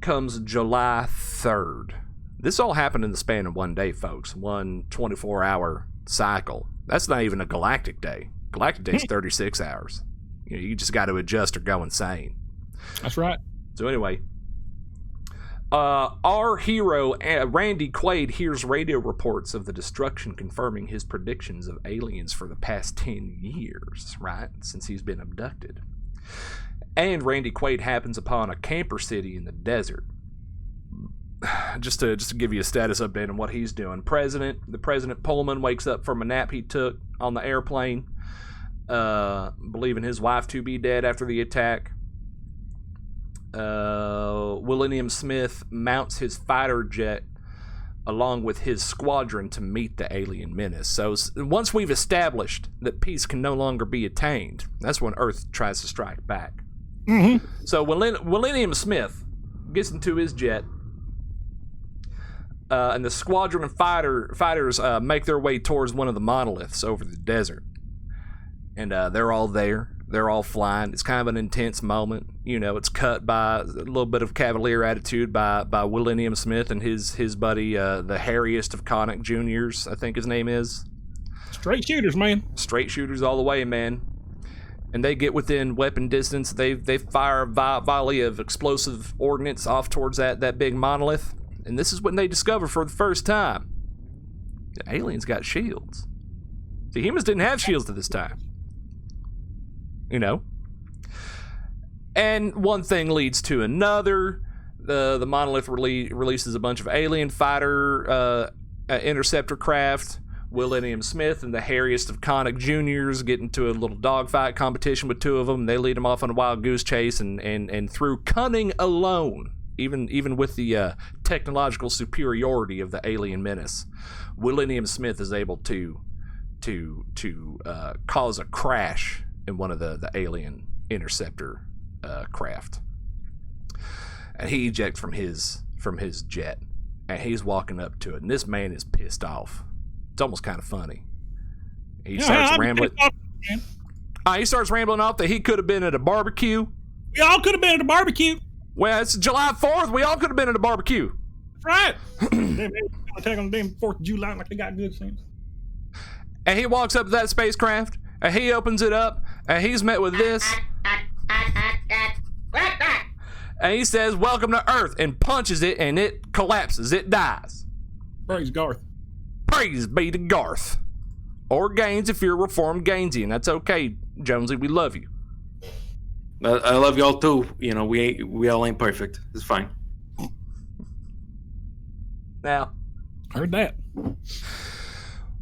comes July 3rd. This all happened in the span of one day, folks. One 24-hour cycle. That's not even a galactic day. Galactic day is 36 hours. You just got to adjust or go insane. That's right. So anyway, our hero, Randy Quaid, hears radio reports of the destruction, confirming his predictions of aliens for the past 10 years, right? Since he's been abducted. And Randy Quaid happens upon a camper city in the desert. just to give you a status update on what he's doing. The President Pullman wakes up from a nap he took on the airplane, believing his wife to be dead after the attack. William Smith mounts his fighter jet along with his squadron to meet the alien menace. So once we've established that peace can no longer be attained, that's when Earth tries to strike back. Mm-hmm. So William Smith gets into his jet, and the squadron of fighters make their way towards one of the monoliths over the desert. And they're all there. They're all flying. It's kind of an intense moment. You know, it's cut by a little bit of cavalier attitude by William Smith and his buddy, the hairiest of Connick Juniors, I think his name is. Straight shooters, man. Straight shooters all the way, man. And they get within weapon distance. They fire a volley of explosive ordnance off towards that big monolith. And this is when they discover for the first time the aliens got shields. The humans didn't have shields at this time. You know? And one thing leads to another. The monolith releases a bunch of alien fighter interceptor craft. William Smith and the hairiest of Connick Juniors get into a little dogfight competition with two of them. They lead them off on a wild goose chase, and through cunning alone, even with the technological superiority of the alien menace, William Smith is able to cause a crash in one of the alien interceptor craft, and he ejects from his jet, and he's walking up to it, and this man is pissed off. It's almost kind of funny. He starts rambling. He starts rambling off that he could have been at a barbecue. We all could have been at a barbecue. Well, it's July 4th. We all could have been at a barbecue. That's right. They attack on the damn 4th of July like they got good sense. And he walks up to that spacecraft, and he opens it up, and he's met with this. And he says, "Welcome to Earth," and punches it, and it collapses. It dies. Praise Garth. Praise be to Garth. Or Gaines if you're a reformed Gainesian. That's okay, Jonesy. We love you. I love y'all too. You know, we all ain't perfect. It's fine. Now, heard that.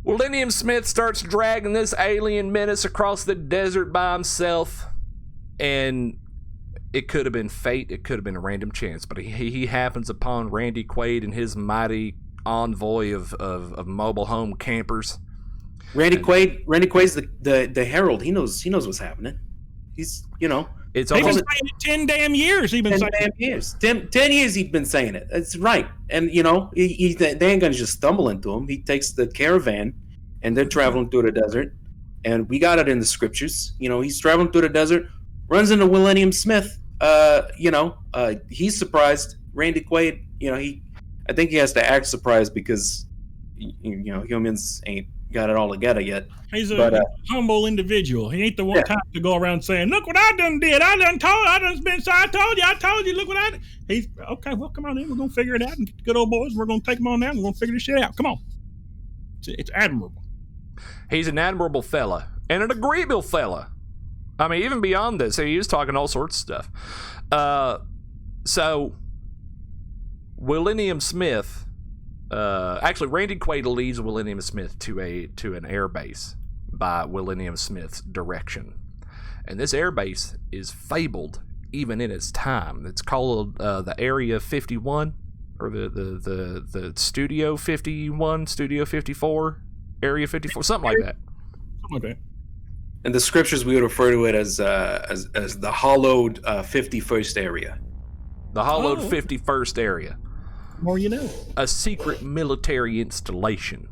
William Smith starts dragging this alien menace across the desert by himself, and it could have been fate. It could have been a random chance, but he happens upon Randy Quaid and his mighty envoy of mobile home campers. Randy Quaid's the herald. He knows what's happening. He's, you know, It's They've been almost saying it 10 damn years. 10 damn years. 10 years he's been saying it. That's right. And, you know, they ain't going to just stumble into him. He takes the caravan, and they're traveling through the desert. And we got it in the scriptures. You know, he's traveling through the desert, runs into William Smith. He's surprised. Randy Quaid, you know, I think he has to act surprised because, you know, humans ain't got it all together yet. He's a humble individual. He ain't the one type to go around saying, "Look what I done did. I done been so I told you, look what I did." He's okay. Well, come on in. We're gonna figure it out. And good old boys, we're gonna take them on down. We're gonna figure this shit out. Come on. It's admirable. He's an admirable fella and an agreeable fella. I mean, even beyond this, he was talking all sorts of stuff. So William Smith. Actually, Randy Quaid leads William Smith to an air base by William Smith's direction, and this air base is fabled even in its time. It's called the Area 51, or the Studio 51, Studio 54, Area 54, something like that. Something like that. In the scriptures, we would refer to it as the hallowed 51st area. The hallowed 51st area. More you know. A secret military installation.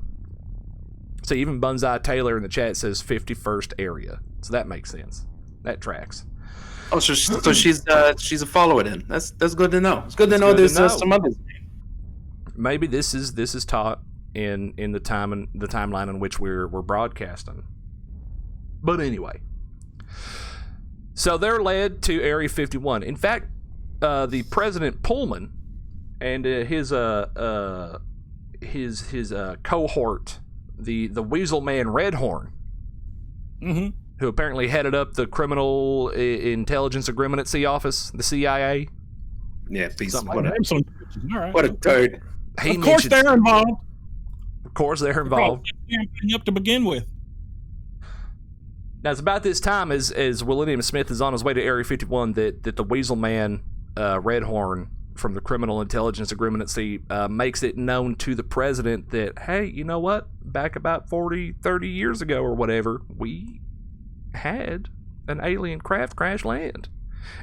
So even Bunzai Taylor in the chat says 51st area. So that makes sense. That tracks. Oh, so she's a follower then. That's good to know. It's good to know there's some others. Maybe this is taught in the timeline in which we're broadcasting. But anyway, so they're led to Area 51. In fact, the President Pullman and his cohort, the Weasel Man Redhorn, who apparently headed up the Criminal Intelligence Agreement Office, the CIA. Yeah, piece. Something What like a All right. what a turd. He Of course, mentions- they're involved. Of course, they're involved. Up to begin with. Now, it's about this time as William Smith is on his way to Area 51 that the Weasel Man, Redhorn, from the Criminal Intelligence Agreement at Sea, makes it known to the president that, hey, you know what? Back about 40, 30 years ago or whatever, we had an alien craft crash land.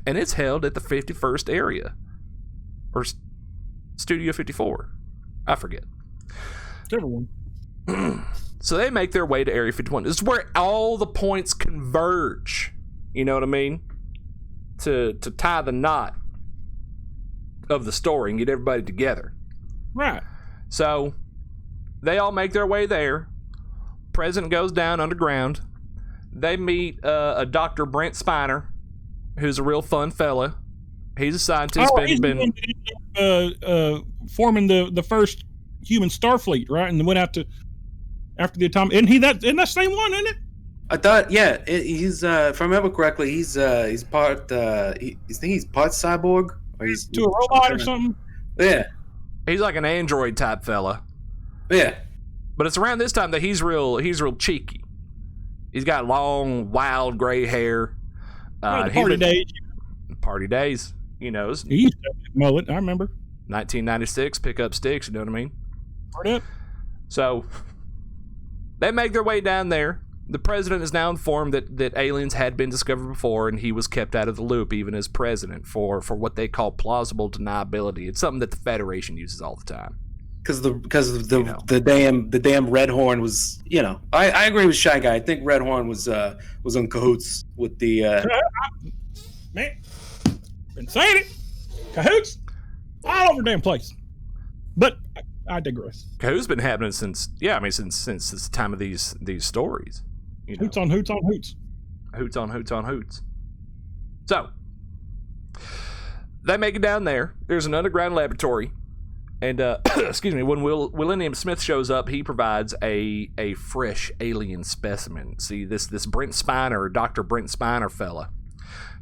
And it's held at the 51st area. Or Studio 54. I forget. Everyone. So they make their way to Area 51. This is where all the points converge. You know what I mean? To tie the knot of the story and get everybody together. Right. So they all make their way there. President goes down underground. They meet a Dr. Brent Spiner, who's a real fun fella. He's a scientist. He's the one that forming the first human Starfleet, right? And went out to after the atomic. Isn't that the same one? Isn't it? I thought, yeah, he's if I remember correctly, he's part. He's part cyborg, or he's To a robot or something. Yeah, He's like an android type fella. yeah. But it's around this time that he's real cheeky. He's got long, wild gray hair. The party days. Party days. You know, it's He used to have a mullet. I remember. 1996, pick up sticks, you know what I mean? Part up. So they make their way down there. The president is now informed that aliens had been discovered before, and he was kept out of the loop, even as president, for what they call plausible deniability. It's something that the Federation uses all the time. Because the damn Red Horn was, you know, I agree with Shy Guy. I think Red Horn was in cahoots with the Man, been saying it. Cahoots all over the damn place. But I digress. Who's been happening since the time of these stories. You know? Hoots on hoots on hoots. Hoots on hoots on hoots. So they make it down there. There's an underground laboratory, and excuse me. When William Smith shows up, he provides a fresh alien specimen. See, this Brent Spiner, Dr. Brent Spiner fella,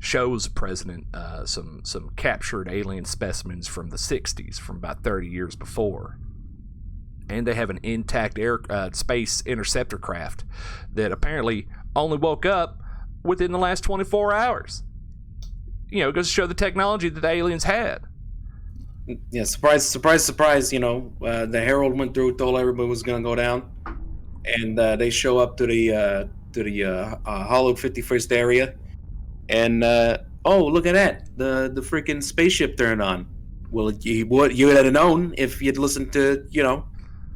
shows the president some captured alien specimens from the 60s, from about 30 years before. And they have an intact space interceptor craft that apparently only woke up within the last 24 hours. You know, it goes to show the technology that the aliens had. Yeah, surprise, surprise, surprise. You know, the Herald went through, told everybody was going to go down, and they show up to the hollowed 51st area, and oh, look at that, the freaking spaceship turned on. Well, you would have known if you'd listened to, you know,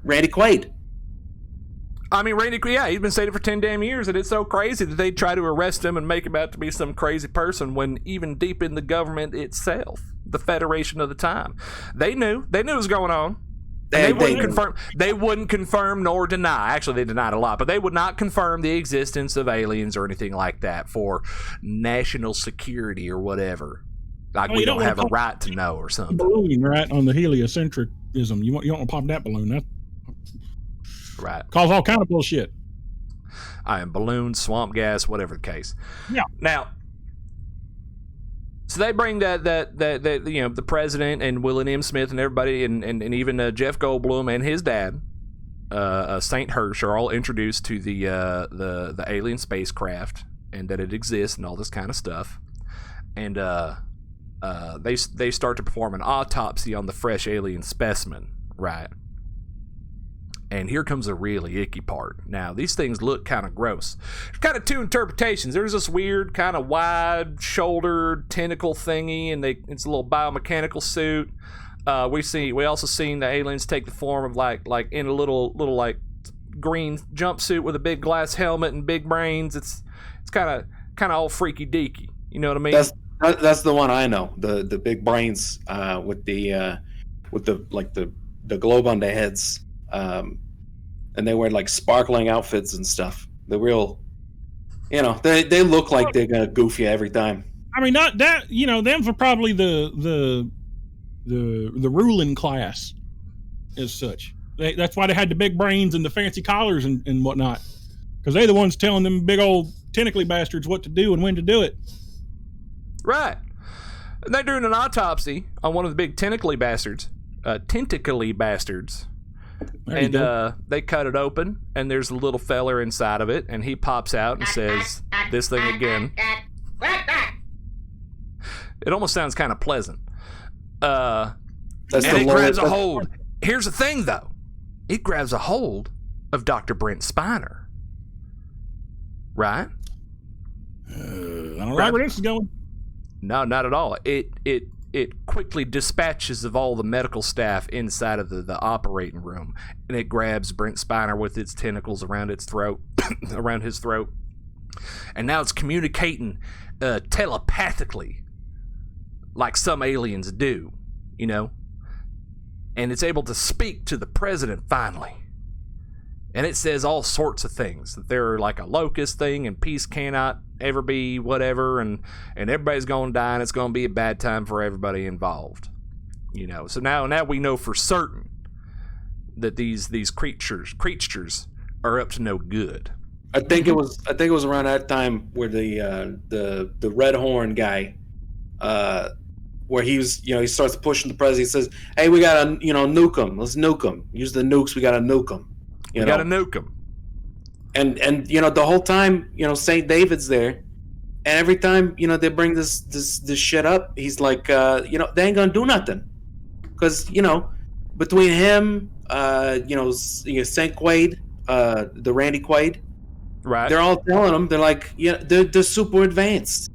Randy Quaid. I mean, Randy, yeah, he's been saying it for 10 damn years, and it's so crazy that they try to arrest him and make him out to be some crazy person when even deep in the government itself, the Federation of the time, they knew what was going on. They wouldn't confirm nor deny. Actually, they denied a lot, but they would not confirm the existence of aliens or anything like that for national security or whatever. Like, we don't have a right to know or something. Balloon, right, on the heliocentricism. You want to pop that balloon. That right. Cause all kind of bullshit. I am balloons, swamp gas, whatever the case. Yeah. Now, so they bring that you know, the president and William Smith and everybody and even Jeff Goldblum and his dad, Saint Hirsch, are all introduced to the alien spacecraft and that it exists and all this kind of stuff. And they start to perform an autopsy on the fresh alien specimen, right? And here comes a really icky part. Now, these things look kind of gross. There's kind of two interpretations. There's this weird kind of wide-shouldered tentacle thingy, and it's a little biomechanical suit. We also seen the aliens take the form of like in a little like green jumpsuit with a big glass helmet and big brains. It's kind of all freaky deaky. You know what I mean? That's the one I know. The big brains with the globe on their heads. And they wear like sparkling outfits and stuff. The real, you know, they look like they're gonna goof you every time. I mean, not that, you know, them for probably the ruling class as such. That's why they had the big brains and the fancy collars and whatnot, because they're the ones telling them big old tentacly bastards what to do and when to do it. Right. And they're doing an autopsy on one of the big tentacly bastards. And they cut it open, and there's a little feller inside of it, and he pops out and says this thing again. It almost sounds kind of pleasant. And it grabs a hold. Here's the thing, though. It grabs a hold of Dr. Brent Spiner. Right? I don't know where this is going. No, not at all. It quickly dispatches of all the medical staff inside of the operating room, and it grabs Brent Spiner with its tentacles around its throat, around his throat, and now it's communicating telepathically, like some aliens do, you know. And it's able to speak to the president finally. And it says all sorts of things, that they're like a locust thing and peace cannot ever be whatever, and everybody's going to die, and it's going to be a bad time for everybody involved. You know, so now we know for certain that these creatures are up to no good. I think it was around that time where the red horn guy, where he was, you know, he starts pushing the president. He says, "Hey, we gotta, you know, nuke them. Let's nuke them. Use the nukes. We gotta nuke them. We gotta nuke them." And you know, the whole time, you know, St. David's there, and every time, you know, they bring this shit up, he's like, you know, they ain't gonna do nothing, because, you know, between him, you know, St. Quaid, the Randy Quaid, right? They're all telling him, they're like, yeah, they're super advanced.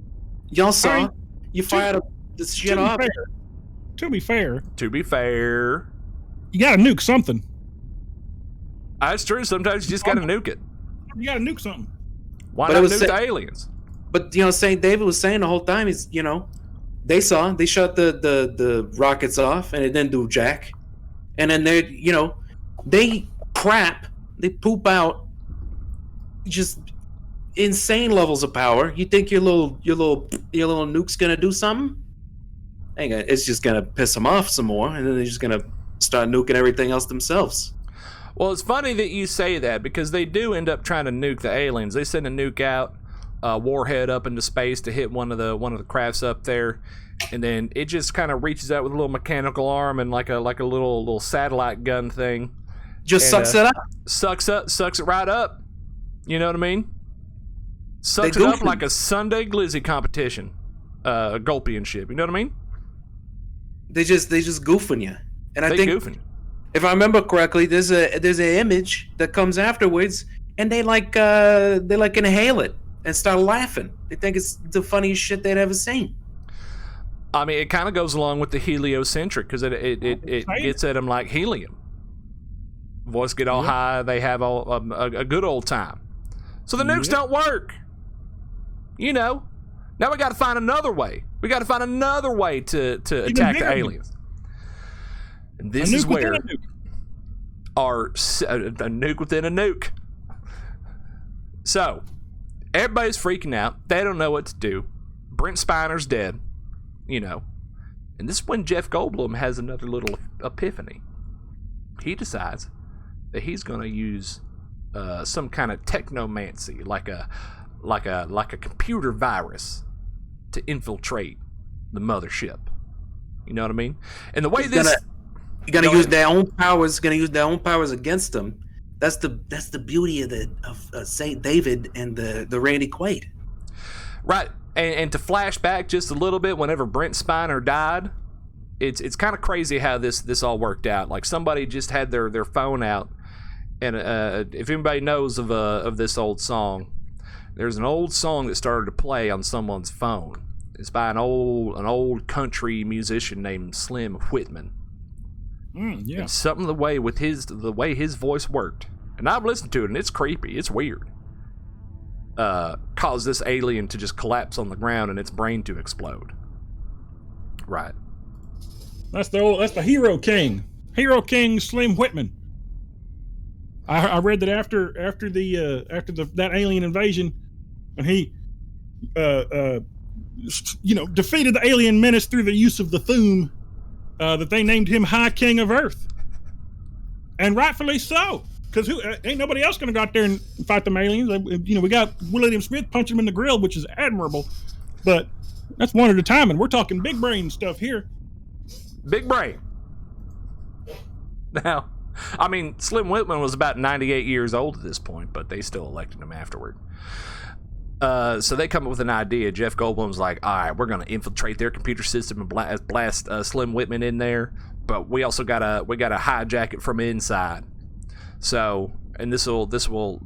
Y'all saw, you fired this shit off. To be fair, you gotta nuke something. That's true. Sometimes you just gotta nuke it. You gotta nuke something. Why not nuke the aliens? But, you know, St. David was saying the whole time, is, you know, they shot the rockets off, and it didn't do jack. And then they, you know, they poop out just insane levels of power. You think your little nuke's gonna do something? It's just gonna piss them off some more, and then they're just gonna start nuking everything else themselves. Well, it's funny that you say that, because they do end up trying to nuke the aliens. They send a nuke out, warhead up into space to hit one of the crafts up there, and then it just kind of reaches out with a little mechanical arm and like a little satellite gun thing. Just sucks it up. Sucks it right up. You know what I mean? Sucks it up like a Sunday glizzy competition, gulpianship. You know what I mean? They just goofing you, and I think goofing. If I remember correctly, there's an image that comes afterwards, and they inhale it and start laughing. They think it's the funniest shit they'd ever seen. I mean, it kind of goes along with the heliocentric, because it gets at them like helium. Voice get all high, they have a good old time. So the nukes don't work. You know, now we got to find another way. We got to find another way to attack the aliens. And this is where a nuke within a nuke. So, everybody's freaking out. They don't know what to do. Brent Spiner's dead, you know. And this is when Jeff Goldblum has another little epiphany. He decides that he's going to use some kind of technomancy, like a computer virus, to infiltrate the mothership. You know what I mean? And the way You're gonna use their own powers. Gonna use their own powers against them. That's the beauty of Saint David and the Randy Quaid. Right, and to flash back just a little bit, whenever Brent Spiner died, it's kind of crazy how this all worked out. Like, somebody just had their phone out, and if anybody knows of this old song, there's an old song that started to play on someone's phone. It's by an old country musician named Slim Whitman. Yeah. And something the way his voice worked, and I've listened to it, and it's creepy, it's weird. Caused this alien to just collapse on the ground and its brain to explode. Right. That's the Hero King Slim Whitman. I read that after that alien invasion, and he defeated the alien menace through the use of the Thum, that they named him High King of Earth, and rightfully so, because ain't nobody else gonna go out there and fight them aliens. You know, we got William Smith punching him in the grill, which is admirable, but That's one at a time, and we're talking big brain stuff here. Big brain. Now, I mean, Slim Whitman was about 98 years old at this point, but they still elected him afterward. So they come up with an idea. Jeff Goldblum's like, all right, we're going to infiltrate their computer system and blast Slim Whitman in there, but we also gotta hijack it from inside. So, and this will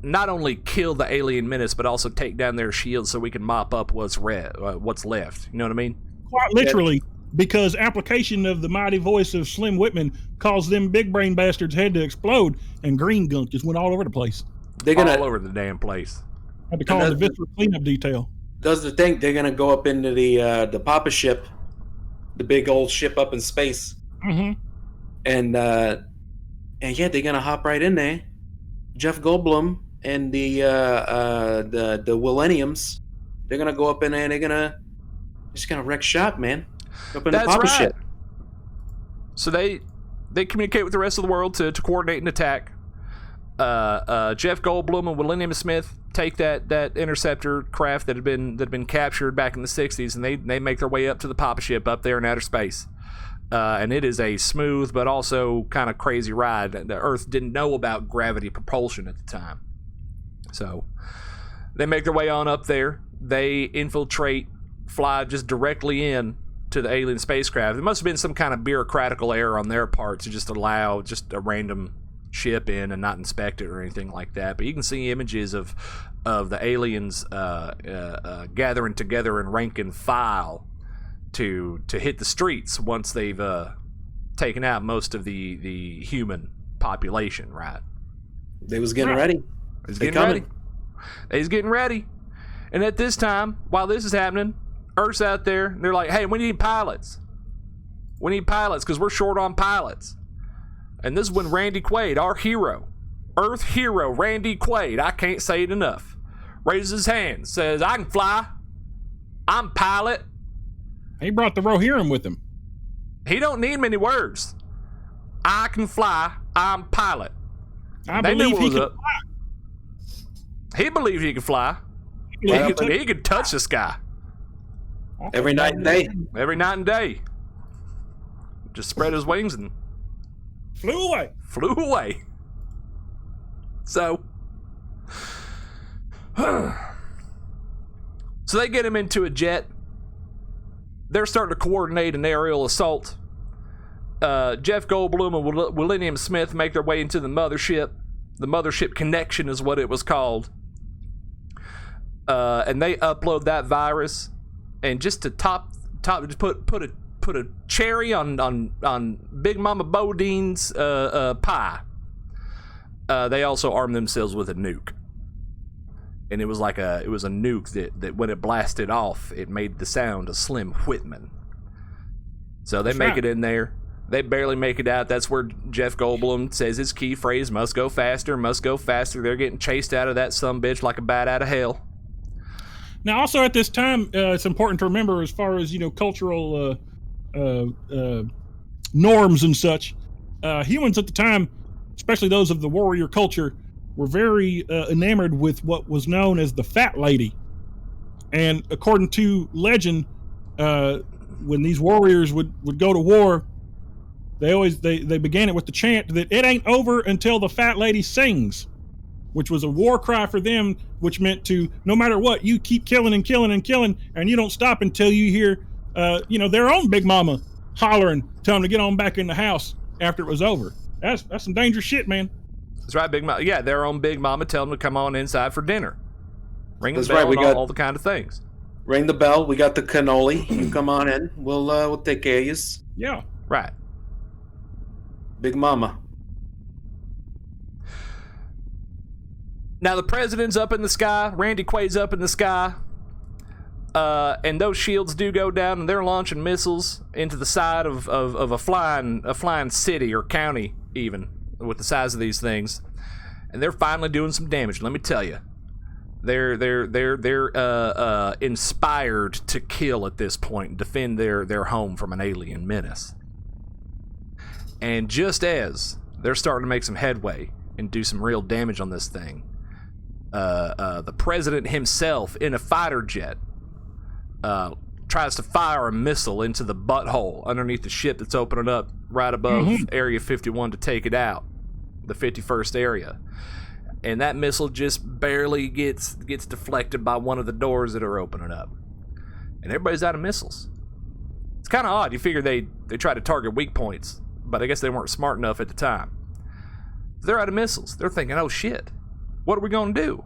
not only kill the alien menace, but also take down their shields so we can mop up what's left. You know what I mean? Quite literally, because application of the mighty voice of Slim Whitman caused them big brain bastards' head to explode, and green gunk just went all over the place. They're gonna all over the damn place. Had to call the visceral cleanup detail. Does the thing? They're gonna go up into the Papa ship, the big old ship up in space, and yeah, they're gonna hop right in there. Jeff Goldblum and the Millenniums, they're gonna go up in there and they're just gonna wreck shop, man. Up in the Papa ship. So they communicate with the rest of the world to coordinate an attack. Jeff Goldblum and Millennium Smith take that interceptor craft that had been captured back in the 60s, and they make their way up to the Papa ship up there in outer space. And it is a smooth but also kind of crazy ride. The Earth didn't know about gravity propulsion at the time. So they make their way on up there. They infiltrate, fly just directly in to the alien spacecraft. There must have been some kind of bureaucratical error on their part to just allow just a random ship in and not inspect it or anything like that. But you can see images of the aliens gathering together in rank and file to hit the streets once they've taken out most of the human population, right? They was getting ready. He's getting ready. And at this time, while this is happening, Earth's out there, and they're like, hey, we need pilots. We need pilots because we're short on pilots. And this is when Randy Quaid, our hero, Earth hero Randy Quaid, I can't say it enough, raises his hand, says, I can fly. I'm pilot. He brought the Rohirrim with him. He don't need many words. I can fly. I'm pilot. I believe he can fly. He believed he could fly. He could touch the sky. Every night and day. Every night and day. Just spread his wings and flew away. So they get him into a jet. They're starting to coordinate an aerial assault. Jeff Goldblum and Millennium Smith make their way into the mothership. The mothership connection is what it was called. And they upload that virus. And just to just put a cherry on Big Mama Bodine's pie. They also armed themselves with a nuke. And it was a nuke that when it blasted off, it made the sound of Slim Whitman. So they make it in there. They barely make it out. That's where Jeff Goldblum says his key phrase, must go faster, must go faster. They're getting chased out of that sumbitch like a bat out of hell. Now, also at this time, it's important to remember as far as, cultural norms and such, humans at the time, especially those of the warrior culture, were very enamored with what was known as the fat lady. And according to legend, when these warriors would go to war, they began it with the chant that it ain't over until the fat lady sings, which was a war cry for them, which meant to, no matter what, you keep killing and killing and killing, and you don't stop until you hear, their own big mama hollering, telling them to get on back in the house after it was over. That's some dangerous shit, man. That's right, Big Mama. Yeah, their own Big Mama telling them to come on inside for dinner. Ring the That's bell right, we and got- all the kind of things. Ring the bell. We got the cannoli. You come on in. We'll take care of you. Yeah. Right. Big Mama. Now the president's up in the sky. Randy Quaid's up in the sky. And those shields do go down, and they're launching missiles into the side of a flying city or county, even with the size of these things. And they're finally doing some damage. Let me tell you, they're inspired to kill at this point and defend their home from an alien menace. And just as they're starting to make some headway and do some real damage on this thing, the president himself in a fighter jet tries to fire a missile into the butthole underneath the ship that's opening up right above Area 51 to take it out, the 51st area. And that missile just barely gets deflected by one of the doors that are opening up. And everybody's out of missiles. It's kind of odd. You figure they try to target weak points, but I guess they weren't smart enough at the time. They're out of missiles. They're thinking, oh shit, what are we going to do?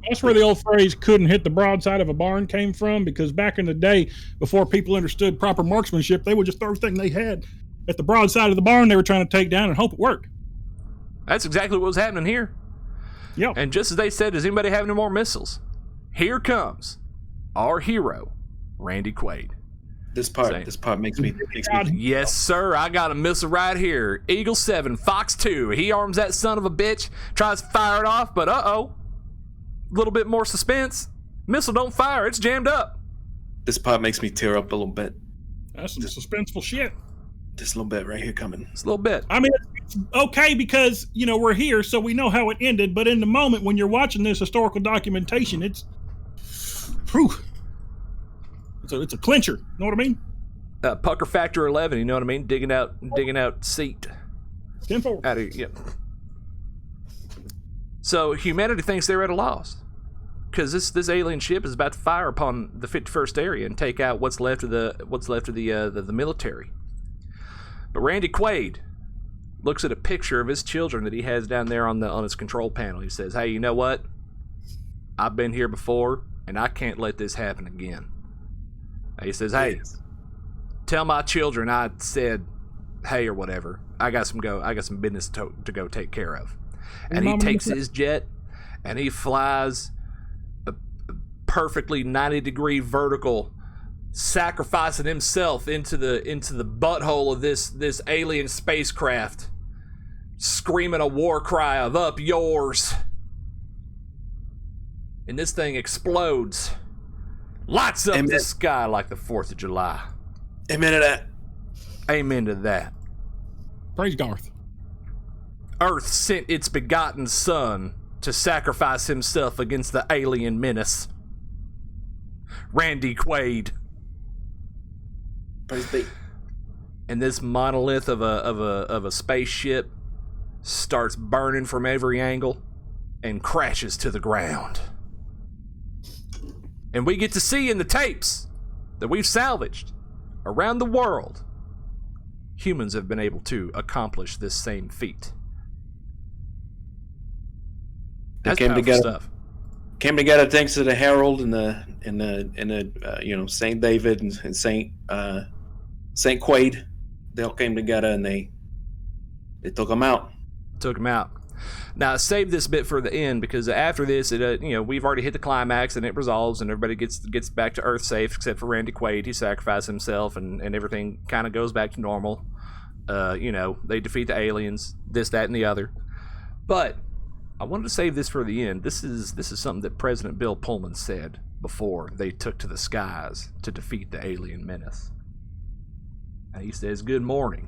That's where the old phrase "couldn't hit the broadside of a barn" came from, because back in the day, before people understood proper marksmanship, they would just throw everything they had at the broadside of the barn they were trying to take down and hope it worked. That's exactly what was happening here. Yeah. And just as they said, does anybody have any more missiles? Here comes our hero, Randy Quaid. This part makes me. Yes, sir. I got a missile right here. Eagle 7, Fox 2. He arms that son of a bitch, tries to fire it off, but a little bit more suspense. Missile don't fire. It's jammed up. This part makes me tear up a little bit. That's some suspenseful shit. Just a little bit right here coming. Just a little bit. I mean, it's okay because, we're here, so we know how it ended. But in the moment when you're watching this historical documentation, it's a clincher. You know what I mean? Pucker Factor 11. You know what I mean? Digging out seat. 10-4. Out of yep. So humanity thinks they're at a loss because this alien ship is about to fire upon the 51st area and take out what's left of the military. But Randy Quaid looks at a picture of his children that he has down there on his control panel. He says, "Hey, you know what? I've been here before, and I can't let this happen again." He says, "Hey, tell my children I said, hey, or whatever. I got some business to go take care of." And he takes his jet and he flies a perfectly 90-degree vertical, sacrificing himself into the butthole of this alien spacecraft, screaming a war cry of "up yours." And this thing explodes, lights up the sky like the 4th of July. Amen to that. Amen to that. Praise Garth. Earth sent its begotten son to sacrifice himself against the alien menace. Randy Quaid. Praise be. And this monolith of a spaceship starts burning from every angle and crashes to the ground. And we get to see in the tapes that we've salvaged around the world, humans have been able to accomplish this same feat. That's came powerful together. stuff. Came together thanks to the Herald and the Saint David and Saint Quaid. They all came together and they took him out. Took him out. Now, save this bit for the end because after this, we've already hit the climax and it resolves and everybody gets back to Earth safe except for Randy Quaid. He sacrificed himself and everything kind of goes back to normal. They defeat the aliens, this, that, and the other. But I wanted to save this for the end. This is something that President Bill Pullman said before they took to the skies to defeat the alien menace. And he says, "Good morning.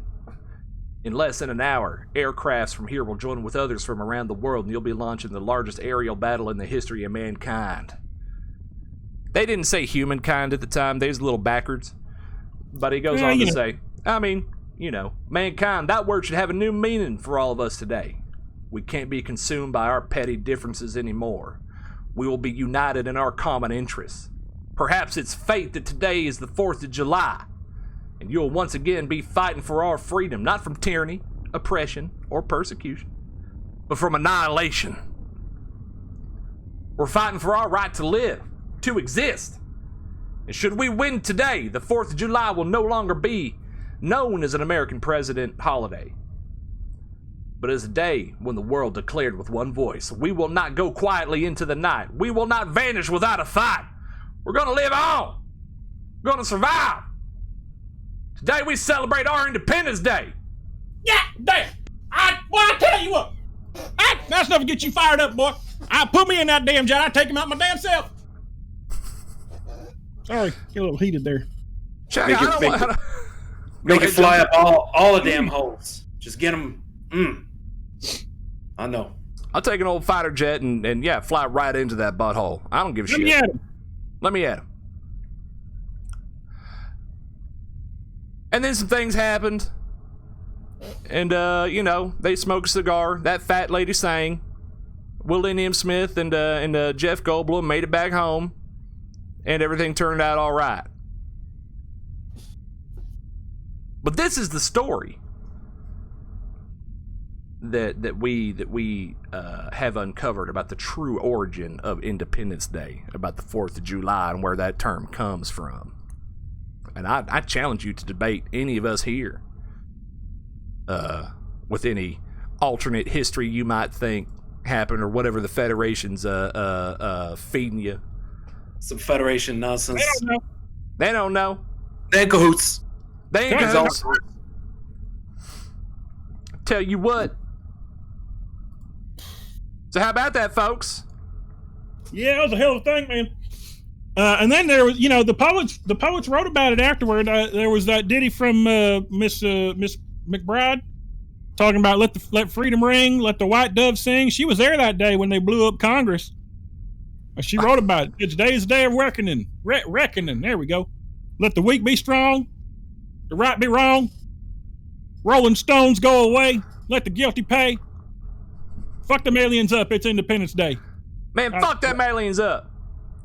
In less than an hour, aircrafts from here will join with others from around the world, and you'll be launching the largest aerial battle in the history of mankind." They didn't say humankind at the time. They was a little backwards. But he goes on to say, mankind, that word should have a new meaning for all of us today. We can't be consumed by our petty differences anymore. We will be united in our common interests. Perhaps it's fate that today is the 4th of July, and you'll once again be fighting for our freedom, not from tyranny, oppression, or persecution, but from annihilation. We're fighting for our right to live, to exist. And should we win today, the 4th of July will no longer be known as an American president holiday, but as a day when the world declared with one voice, we will not go quietly into the night. We will not vanish without a fight. We're going to live on. We're going to survive. Today we celebrate our Independence Day. Yeah, damn. I tell you what. That's enough to get you fired up, boy. I put me in that damn jet. I take him out my damn self. Sorry, get a little heated there. Make it fly up all the damn holes. Just get them. I know. I'll take an old fighter jet and fly right into that butthole. I don't give a shit. Let me at him. Let me at him. And then some things happened. And, they smoked a cigar. That fat lady sang. Willie M. Smith and Jeff Goldblum made it back home. And everything turned out all right. But this is the story that we have uncovered about the true origin of Independence Day, about the 4th of July and where that term comes from. And I challenge you to debate any of us here with any alternate history you might think happened or whatever the Federation's feeding you. Some Federation nonsense. They don't know. They're in cahoots. They ain't cahoots. Tell you what. So how about that, folks? Yeah, it was a hell of a thing, man. And then there was, the poets wrote about it afterward. There was that ditty from Miss McBride talking about let freedom ring, let the white dove sing. She was there that day when they blew up Congress. She wrote about it. Today is the day of reckoning. Reckoning. There we go. Let the weak be strong, the right be wrong. Rolling stones go away. Let the guilty pay. Fuck them aliens up. It's Independence Day. Man, fuck them aliens up.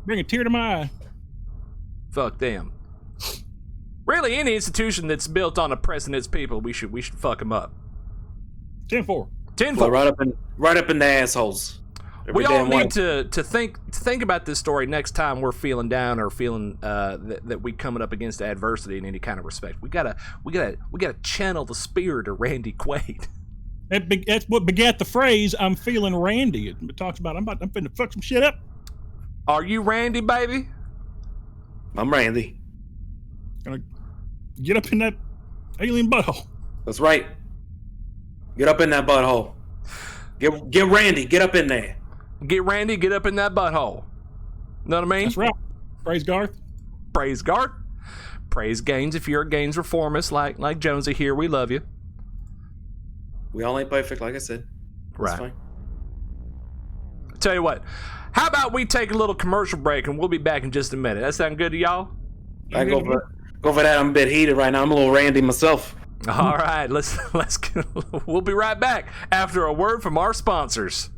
Bring a tear to my eye. Fuck them. Really, any institution that's built on oppressing its people, we should fuck them up. 10-4. 10-4. Right up in the assholes. We all need to think about this story next time we're feeling down or feeling that we coming up against adversity in any kind of respect. We gotta channel the spirit of Randy Quaid. That's what begat the phrase "I'm feeling Randy." It talks about I'm finna fuck some shit up. Are you Randy, baby? I'm Randy. Gonna get up in that alien butthole. That's right. Get up in that butthole. Get Randy. Get up in there. Get Randy. Get up in that butthole. Know what I mean? That's right. Praise Garth. Praise Garth. Praise Gaines. If you're a Gaines reformist like Jonesy here, we love you. We all ain't perfect, like I said. That's right. Fine. Tell you what. How about we take a little commercial break and we'll be back in just a minute. That sound good to y'all? I go for that. I'm a bit heated right now. I'm a little Randy myself. All right, we'll be right back after a word from our sponsors.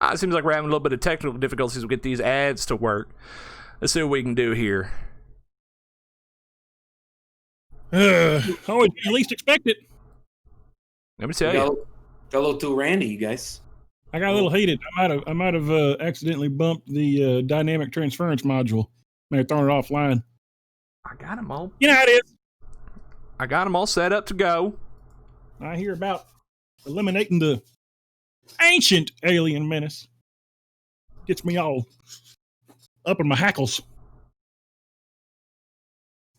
It seems like we're having a little bit of technical difficulties to get these ads to work. Let's see what we can do here. Always you least expect it. Let me tell you. Got a little too Randy, you guys. I got a little heated. I might have accidentally bumped the dynamic transference module. May have thrown it offline. I got them all. You know how it is. I got them all set up to go. I hear about eliminating the ancient alien menace. Gets me all up in my hackles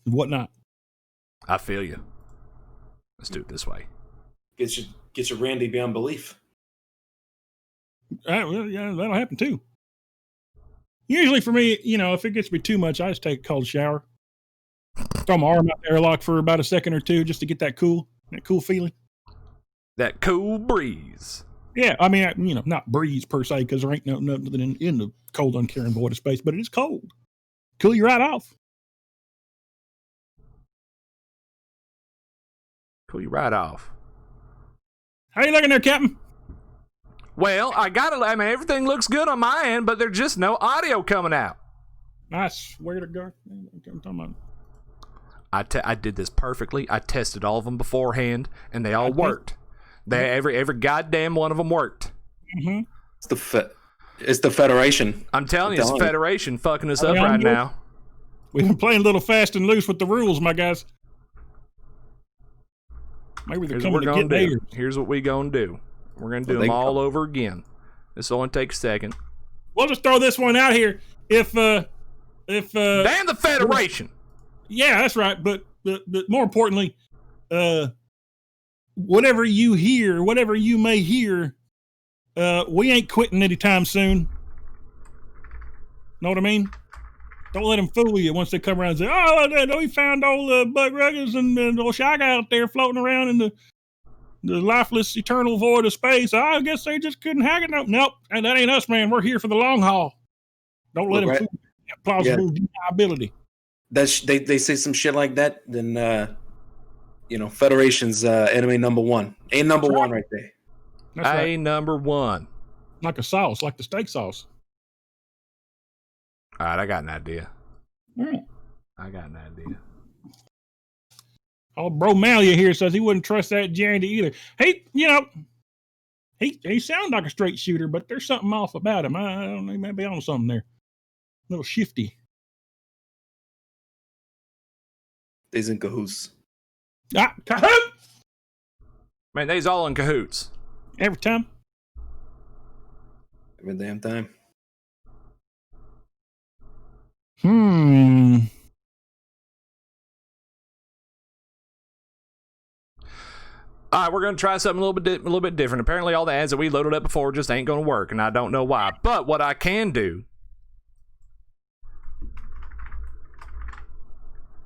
and whatnot. I feel you. Let's do it this way. Get your Randy beyond belief. Well, yeah, that'll happen too. Usually for me, if it gets me too much, I just take a cold shower. Throw my arm out the airlock for about a second or two just to get that cool feeling. That cool breeze. Yeah, I mean, not breeze per se, because there ain't nothing in the cold, uncaring void of space, but it is cold. Cool you right off. Cool you right off. How you looking there, Captain? Well, everything looks good on my end, but there's just no audio coming out. I swear to God. I'm talking about. I did this perfectly. I tested all of them beforehand, and they all worked. Every goddamn one of them worked. Mm-hmm. It's the It's the Federation. I'm telling you, it's the Federation fucking us up I'm right good. now. We've been playing a little fast and loose with the rules, my guys. Maybe they're Here's what coming we're to gonna get do. theirs. Here's what we gonna do. We're gonna do them all over again. This will only take a second. We'll just throw this one out here. If damn the Federation. Yeah, that's right. But more importantly, whatever you hear, whatever you may hear, we ain't quitting anytime soon. Know what I mean? Don't let them fool you once they come around and say, "Oh, we found old Buck Ruckus and old Shy Guy out there floating around in the lifeless, eternal void of space. I guess they just couldn't hack it." Nope, and that ain't us, man. We're here for the long haul. Don't let them fool you. Plausible deniability. That's they say some shit like that, then Federation's enemy number one. A number one right there. That's right. A number one. Like a sauce, like the steak sauce. All right, I got an idea. Mm. I got an idea. Oh, Bro Malia here says he wouldn't trust that Jandy either. He sounds like a straight shooter, but there's something off about him. I don't know, he may be on something there. A little shifty. They's in cahoots. Ah, cahoot! Man, they's all in cahoots. Every time. Every damn time. All right, we're going to try something a little bit different. Apparently, all the ads that we loaded up before just ain't going to work, and I don't know why. But what I can do...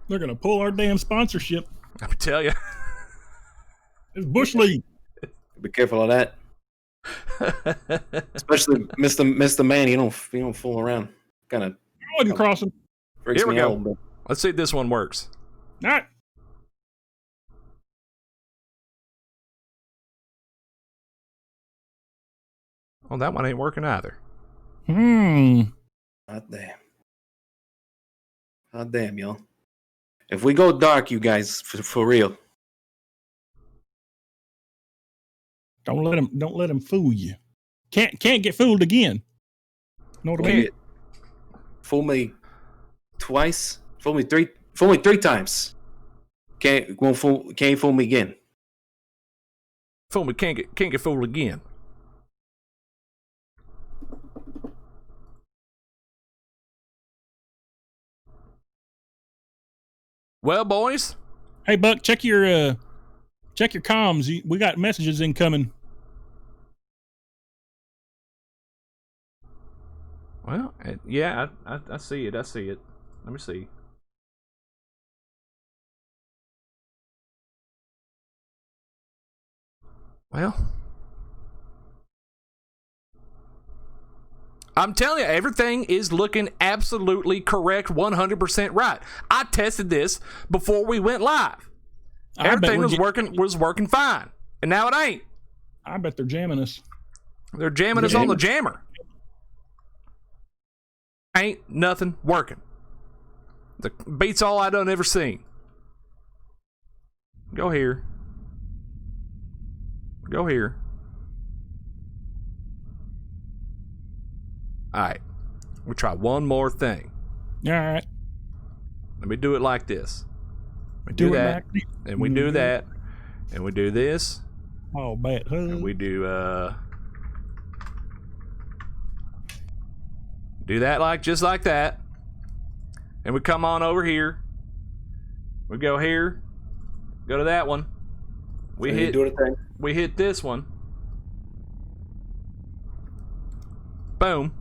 They're going to pull our damn sponsorship. I tell you. It's Bush League. Be careful of that. Especially Mr. Man, you don't fool around. Kind of. I wasn't crossing. Here we go. Let's see if this one works. All right. Oh, that one ain't working either. Hot damn, y'all. If we go dark, you guys, for real. Don't let them fool you. Can't get fooled again. Know what I mean? Fool me twice. Fool me three times. Can't fool me again. Fool me can't get fooled again. Well, boys. Hey, Buck, check your comms. We got messages incoming. Well, yeah, I see it. I see it. Let me see. Well, I'm telling you, everything is looking absolutely correct, 100% right. I tested this before we went live. Everything was working fine, and now it ain't. I bet they're jamming us. They're jamming us on the jammer. Ain't nothing working. The beats all I done ever seen. Go here. Go here. All right. We'll try one more thing. All right. Let me do it like this. We do that, and we do that, and we do this. Oh, bet. And we do that just like that. And we come on over here. We go here. Go to that one. We hit this one. Boom.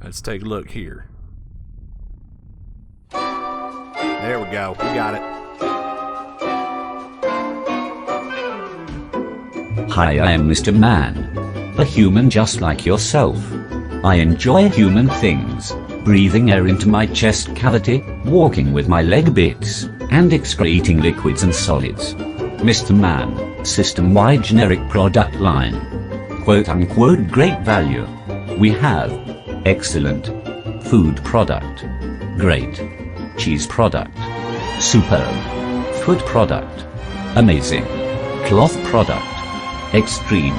Let's take a look here. There we go. We got it. Hi, I am Mr. Man. A human just like yourself. I enjoy human things, breathing air into my chest cavity, walking with my leg bits, and excreting liquids and solids. Mr. Man, system-wide generic product line. Quote-unquote great value. We have excellent food product, great cheese product, superb food product, amazing cloth product, extreme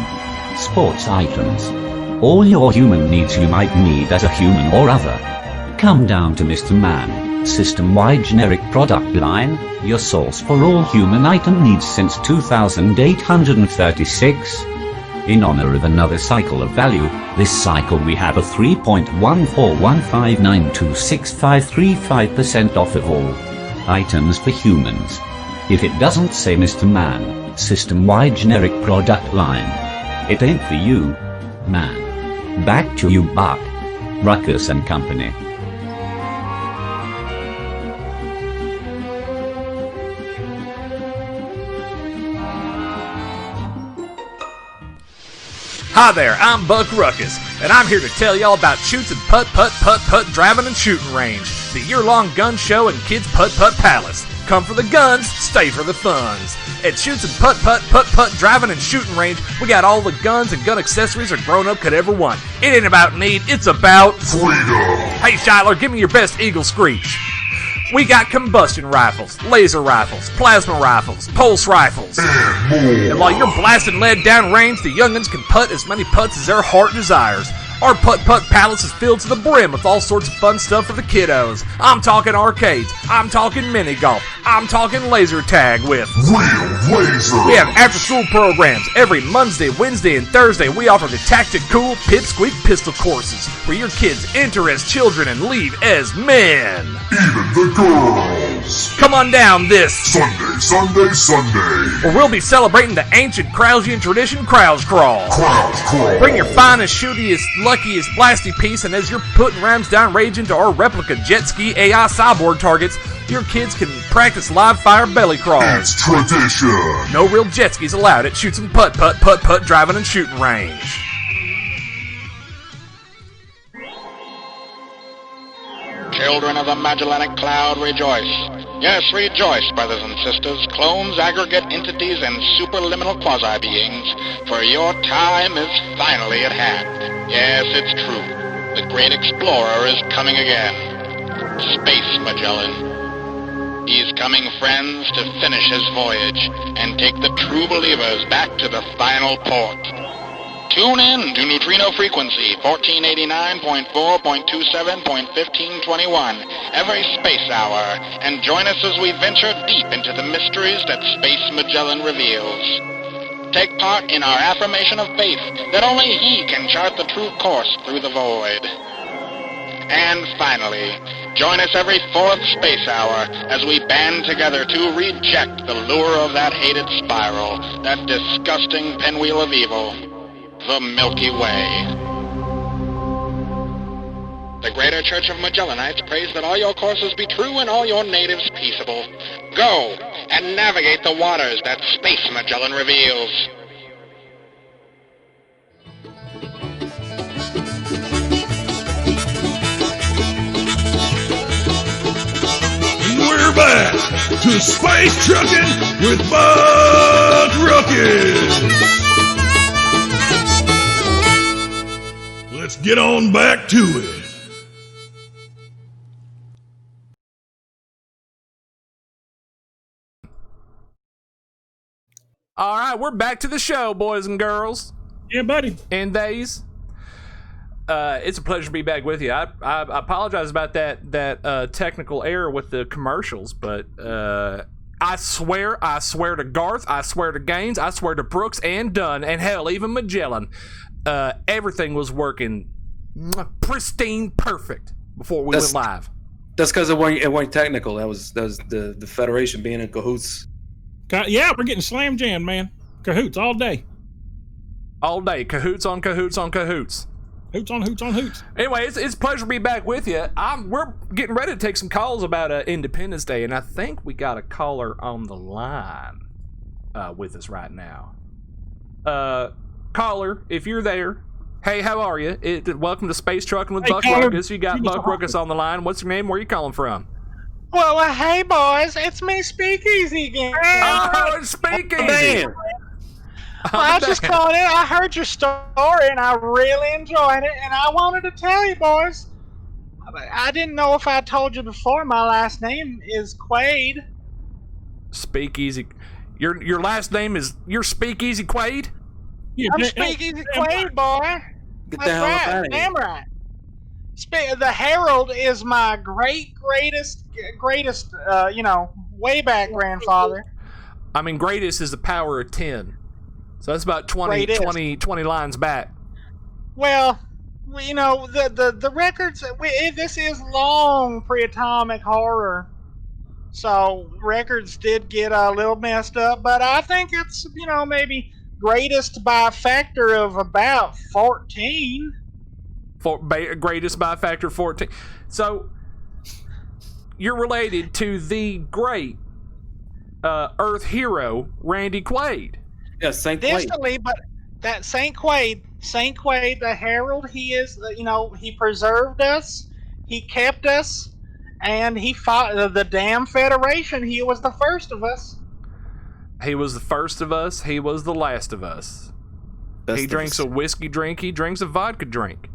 sports items. All your human needs you might need as a human or other. Come down to Mr. Man, system-wide generic product line, your source for all human item needs since 2836. In honor of another cycle of value, this cycle we have a 3.141592653% off of all items for humans. If it doesn't say Mr. Man, system-wide generic product line, it ain't for you, man. Back to you, Buck. Ruckus and Company. Hi there, I'm Buck Ruckus, and I'm here to tell y'all about Shoots and Putt Driving and Shooting Range, the year-long gun show and kids putt palace. Come for the guns, stay for the funds. At Shoots and Putt Driving and Shooting Range, we got all the guns and gun accessories a grown-up could ever want. It ain't about need, it's about freedom. Hey Shiler, give me your best eagle screech. We got combustion rifles, laser rifles, plasma rifles, pulse rifles. And while you're blasting lead down range, the young'uns can putt as many putts as their heart desires. Our putt palace is filled to the brim with all sorts of fun stuff for the kiddos. I'm talking arcades, I'm talking mini golf, I'm talking laser tag with Real laser. We have after-school programs every Monday, Wednesday, and Thursday. We offer the Tactical Pipsqueak pistol courses where your kids enter as children and leave as men. Even the girls. Come on down this Sunday. where we'll be celebrating the ancient Krausian tradition, Kraus Crawl. Kraus Crawl. Bring your finest, shootiest, luckiest, blasty piece, and as you're putting rams down rage into our replica jet ski AI cyborg targets, your kids can practice live fire belly crawls. It's tradition. No real jet skis allowed at Shoots and Putt Driving and Shooting Range. Children of the Magellanic Cloud, rejoice. Yes, rejoice, brothers and sisters, clones, aggregate entities, and superliminal quasi-beings, for your time is finally at hand. Yes, it's true. The great explorer is coming again. Space Magellan. He's coming, friends, to finish his voyage and take the true believers back to the final port. Tune in to Neutrino Frequency 1489.4.27.1521 every space hour and join us as we venture deep into the mysteries that Space Magellan reveals. Take part in our affirmation of faith that only he can chart the true course through the void. And finally, join us every fourth space hour as we band together to reject the lure of that hated spiral, that disgusting pinwheel of evil, the Milky Way. The Greater Church of Magellanites prays that all your courses be true and all your natives peaceable. Go and navigate the waters that Space Magellan reveals. We're back to Space Truckin' with Buck Ruckus. Let's get on back to it. All right, we're back to the show, boys and girls. Yeah, buddy. And theys. It's a pleasure to be back with you. I apologize about that technical error with the commercials, but I swear to Garth, I swear to Gaines, I swear to Brooks and Dunn, and hell, even Magellan, everything was working pristine, perfect before we went live. That's because it weren't technical. That was the Federation being in cahoots. Yeah, we're getting slam jammed, man. Cahoots all day. All day, cahoots on cahoots on cahoots. Hoots on hoots on hoots. Anyway, it's a pleasure to be back with you. We're getting ready to take some calls about Independence Day, and I think we got a caller on the line with us right now. Caller, if you're there, hey, how are you? Welcome to Space Truckin' with Buck Ruckus. You got Buck Ruckus on the line. What's your name? Where are you calling from? Well, hey, boys, it's me, Speakeasy again. Oh, it's Speakeasy. Damn. Well, I was just calling in. I heard your story, and I really enjoyed it, and I wanted to tell you, boys. I didn't know if I told you before. My last name is Quaid. Speakeasy. Your last name is Speakeasy Quaid? I'm Speakeasy Quaid, boy. Get the That's hell up right. out of here. Damn right. The Herald is my greatest, way back grandfather. I mean, greatest is the power of 10. So that's about 20 lines back. Well, the records. This is long pre-atomic horror, so records did get a little messed up. But I think it's maybe greatest by a factor of about 14. Greatest by a factor of 14. So you're related to the great Earth hero Randy Quaid. Yes, Saint Quaid. Distantly, but that Saint Quaid, the Herald, he is, he preserved us, he kept us, and he fought the damn Federation. He was the first of us. He was the first of us. He was the last of us. He drinks a whiskey drink. He drinks a vodka drink.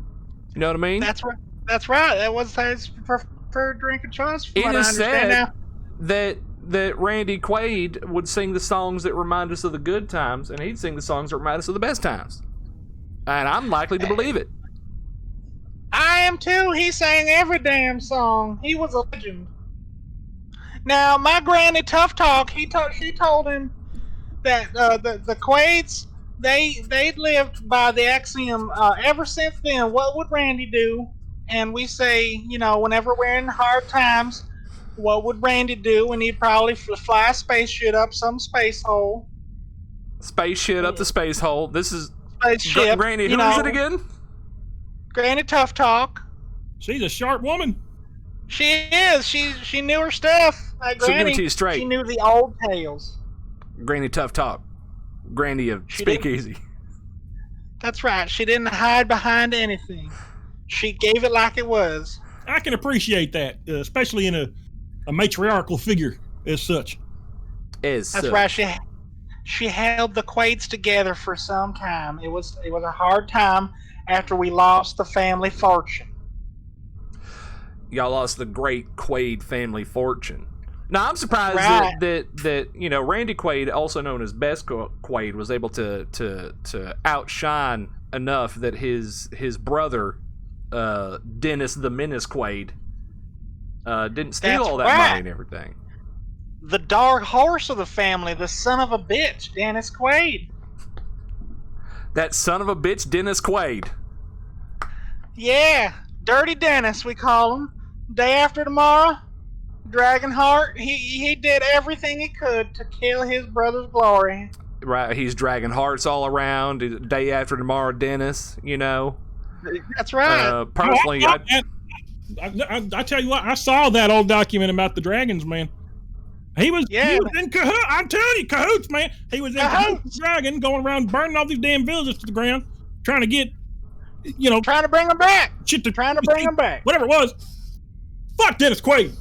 You know what I mean? That's right. That's right. That was his preferred drink of choice. It is said that Randy Quaid would sing the songs that remind us of the good times, and he'd sing the songs that remind us of the best times. And I'm likely to believe it. I am too. He sang every damn song. He was a legend. Now, my granny Tough Talk, she told him that the Quaids, they'd lived by the axiom, ever since then, what would Randy do? And we say, whenever we're in hard times, what would Randy do? And he'd probably fly a spaceship up some space hole. Spaceship up the space hole. This is spaceship. Granny, who is it again? Granny Tough Talk. She's a sharp woman. She is. She knew her stuff. So Granny, give it to you straight. She knew the old tales. Granny Tough Talk. Granny of Speakeasy. That's right. She didn't hide behind anything. She gave it like it was. I can appreciate that, especially in a matriarchal figure as such. That's right. She held the Quaids together for some time. It was a hard time after we lost the family fortune. Y'all lost the great Quaid family fortune. Now, I'm surprised that Randy Quaid, also known as Best Quaid, was able to outshine enough that his brother, Dennis the Menace Quaid, didn't steal all that money and everything. The dark horse of the family, the son of a bitch, Dennis Quaid. That son of a bitch, Dennis Quaid. Yeah, Dirty Dennis, we call him. Day after tomorrow, Dragonheart, he did everything he could to kill his brother's glory. Right, he's dragging hearts all around. Day after tomorrow, Dennis, That's right. Personally, I tell you what, I saw that old document about the dragons, man. He was in cahoots. I'm telling you, cahoots, man. He was in cahoots with the dragon, going around burning all these damn villages to the ground, trying to get, trying to bring them back. Trying to bring them back. Whatever it was. Fuck Dennis Quaid.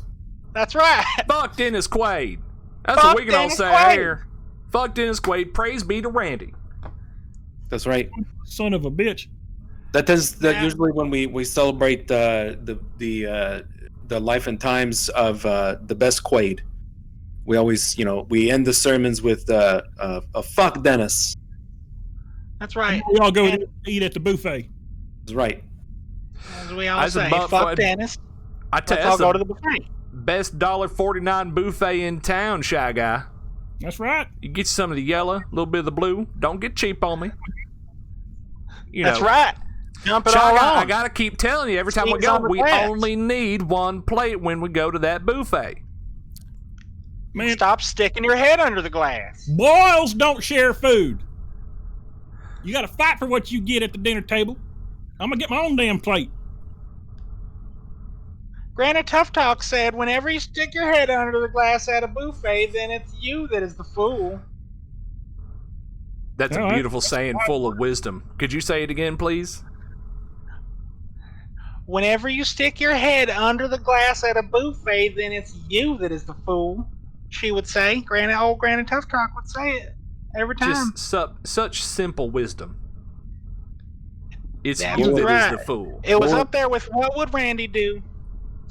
That's right. Fuck Dennis Quaid. That's what we can all say here. Fuck Dennis Quaid. Praise be to Randy. That's right. Son of a bitch. That usually when we celebrate the life and times of the best Quaid, we always we end the sermons with a fuck Dennis. That's right. We all go eat at the buffet. That's right. As we all say, fuck Dennis. Let's all go to the buffet. Best $1.49 buffet in town, Shy Guy. That's right. You get some of the yellow, a little bit of the blue. Don't get cheap on me. That's right. Jump it all on. I gotta keep telling you every time we go, we only need one plate when we go to that buffet. Man, stop sticking your head under the glass. Boils don't share food. You gotta fight for what you get at the dinner table. I'm gonna get my own damn plate. Granny Tough Talk said, whenever you stick your head under the glass at a buffet, then it's you that is the fool. That's a beautiful saying full of wisdom. Could you say it again, please? Whenever you stick your head under the glass at a buffet, then it's you that is the fool. She would say. Old Granny Tough Talk would say it every time. Just such simple wisdom. It's That's you that right. is the fool. It was up there with what would Randy do?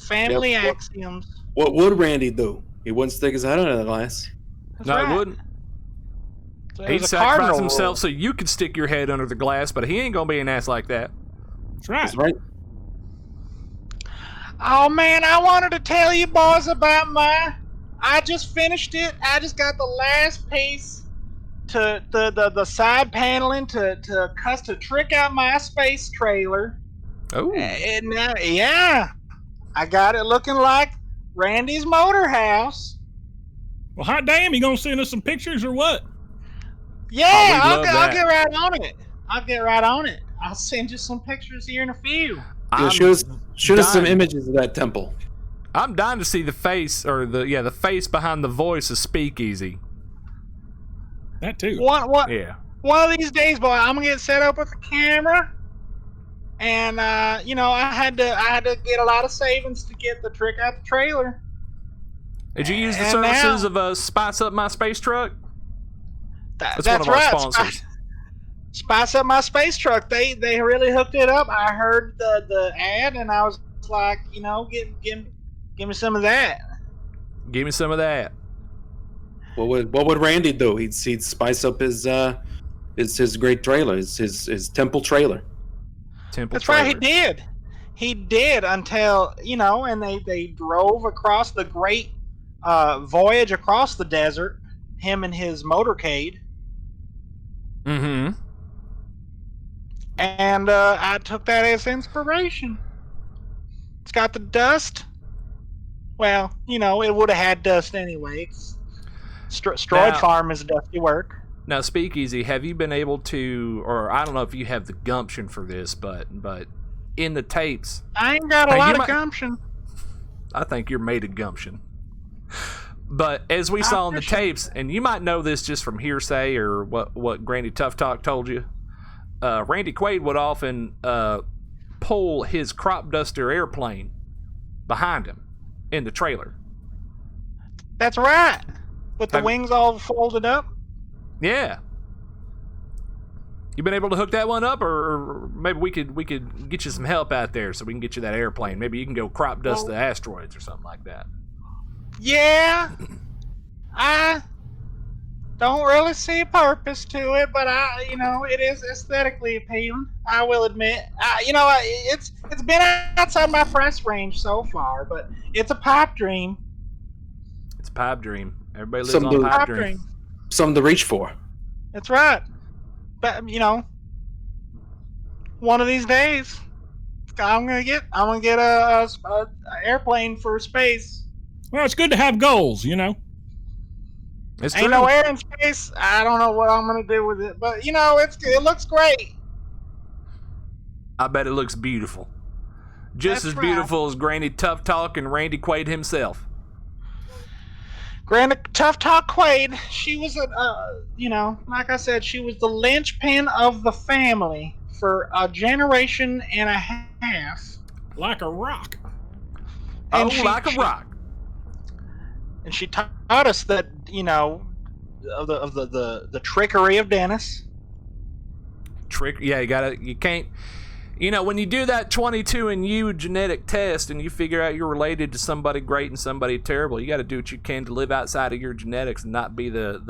Family axioms. What would Randy do? He wouldn't stick his head under the glass. That's No, right. he wouldn't. So it He'd was a sacrifice cardinal himself rule. so you could stick your head under the glass, but he ain't gonna be an ass like that. That's right. That's right. Oh man, I wanted to tell you boys about I just finished it. I just got the last piece to the side paneling to trick out my space trailer. Oh, And yeah, I got it looking like Randy's motor house. Well, hot damn, you gonna send us some pictures or what? Yeah, Oh, we'd I'll love get that. right on it. I'll get right on it. I'll send you some pictures here in a few. Yeah, I'm shoot us some dying. images of that temple. I'm dying to see the face or the face behind the voice of Speakeasy. That too. One Yeah. of these days, boy, I'm gonna get set up with a camera. And I had to get a lot of savings to get the trick out the trailer. Did you use the And services now- of Spice Up My Space Truck? That's one of our right. sponsors. Spice Up My Space Truck. They really hooked it up. I heard the ad and I was like, give me some of that. Give me some of that. What would Randy do? He'd spice up his great trailer, his temple trailer. Temple That's right, he trailer. did. He did until, and they drove across the great voyage across the desert, him and his motorcade. Mm-hmm. And I took that as inspiration. It's got the dust. Well, it would have had dust anyway. Stroid Now- Farm is dusty work. Now, Speakeasy, have you been able to, or I don't know if you have the gumption for this, but in the tapes, I ain't got a Hey, lot you of might- gumption. I think you're made of gumption. But as we saw in the appreciate tapes, and you might know this just from hearsay or what Granny Tough Talk told you, Randy Quaid would often pull his crop duster airplane behind him in the trailer. That's right. With the Have- wings all folded up. Yeah. You been able to hook that one up, or maybe we could get you some help out there so we can get you that airplane. Maybe you can go crop dust the asteroids or something like that. Yeah. I don't really see a purpose to it, but it is aesthetically appealing. I will admit. It's been outside my price range so far, but it's a pipe dream. It's a pipe dream. Everybody lives Some on do. pipe Pipe dream. dream. Something to reach for. That's right. But one of these days, I'm gonna get a airplane for space. Well, it's good to have goals, It's Ain't true. no air in space. I don't know what I'm gonna do with it, but it looks great. I bet it looks beautiful. Just That's as beautiful as Granny Tough Talk and Randy Quaid himself. Granda Tough Talk Quaid, she was like I said, she was the linchpin of the family for a generation and a half. Like a rock. Oh, she- like a she- rock. And she taught us that, of the trickery of Dennis. Yeah, you can't. When you do that 22andU genetic test and you figure out you're related to somebody great and somebody terrible, you got to do what you can to live outside of your genetics and not be the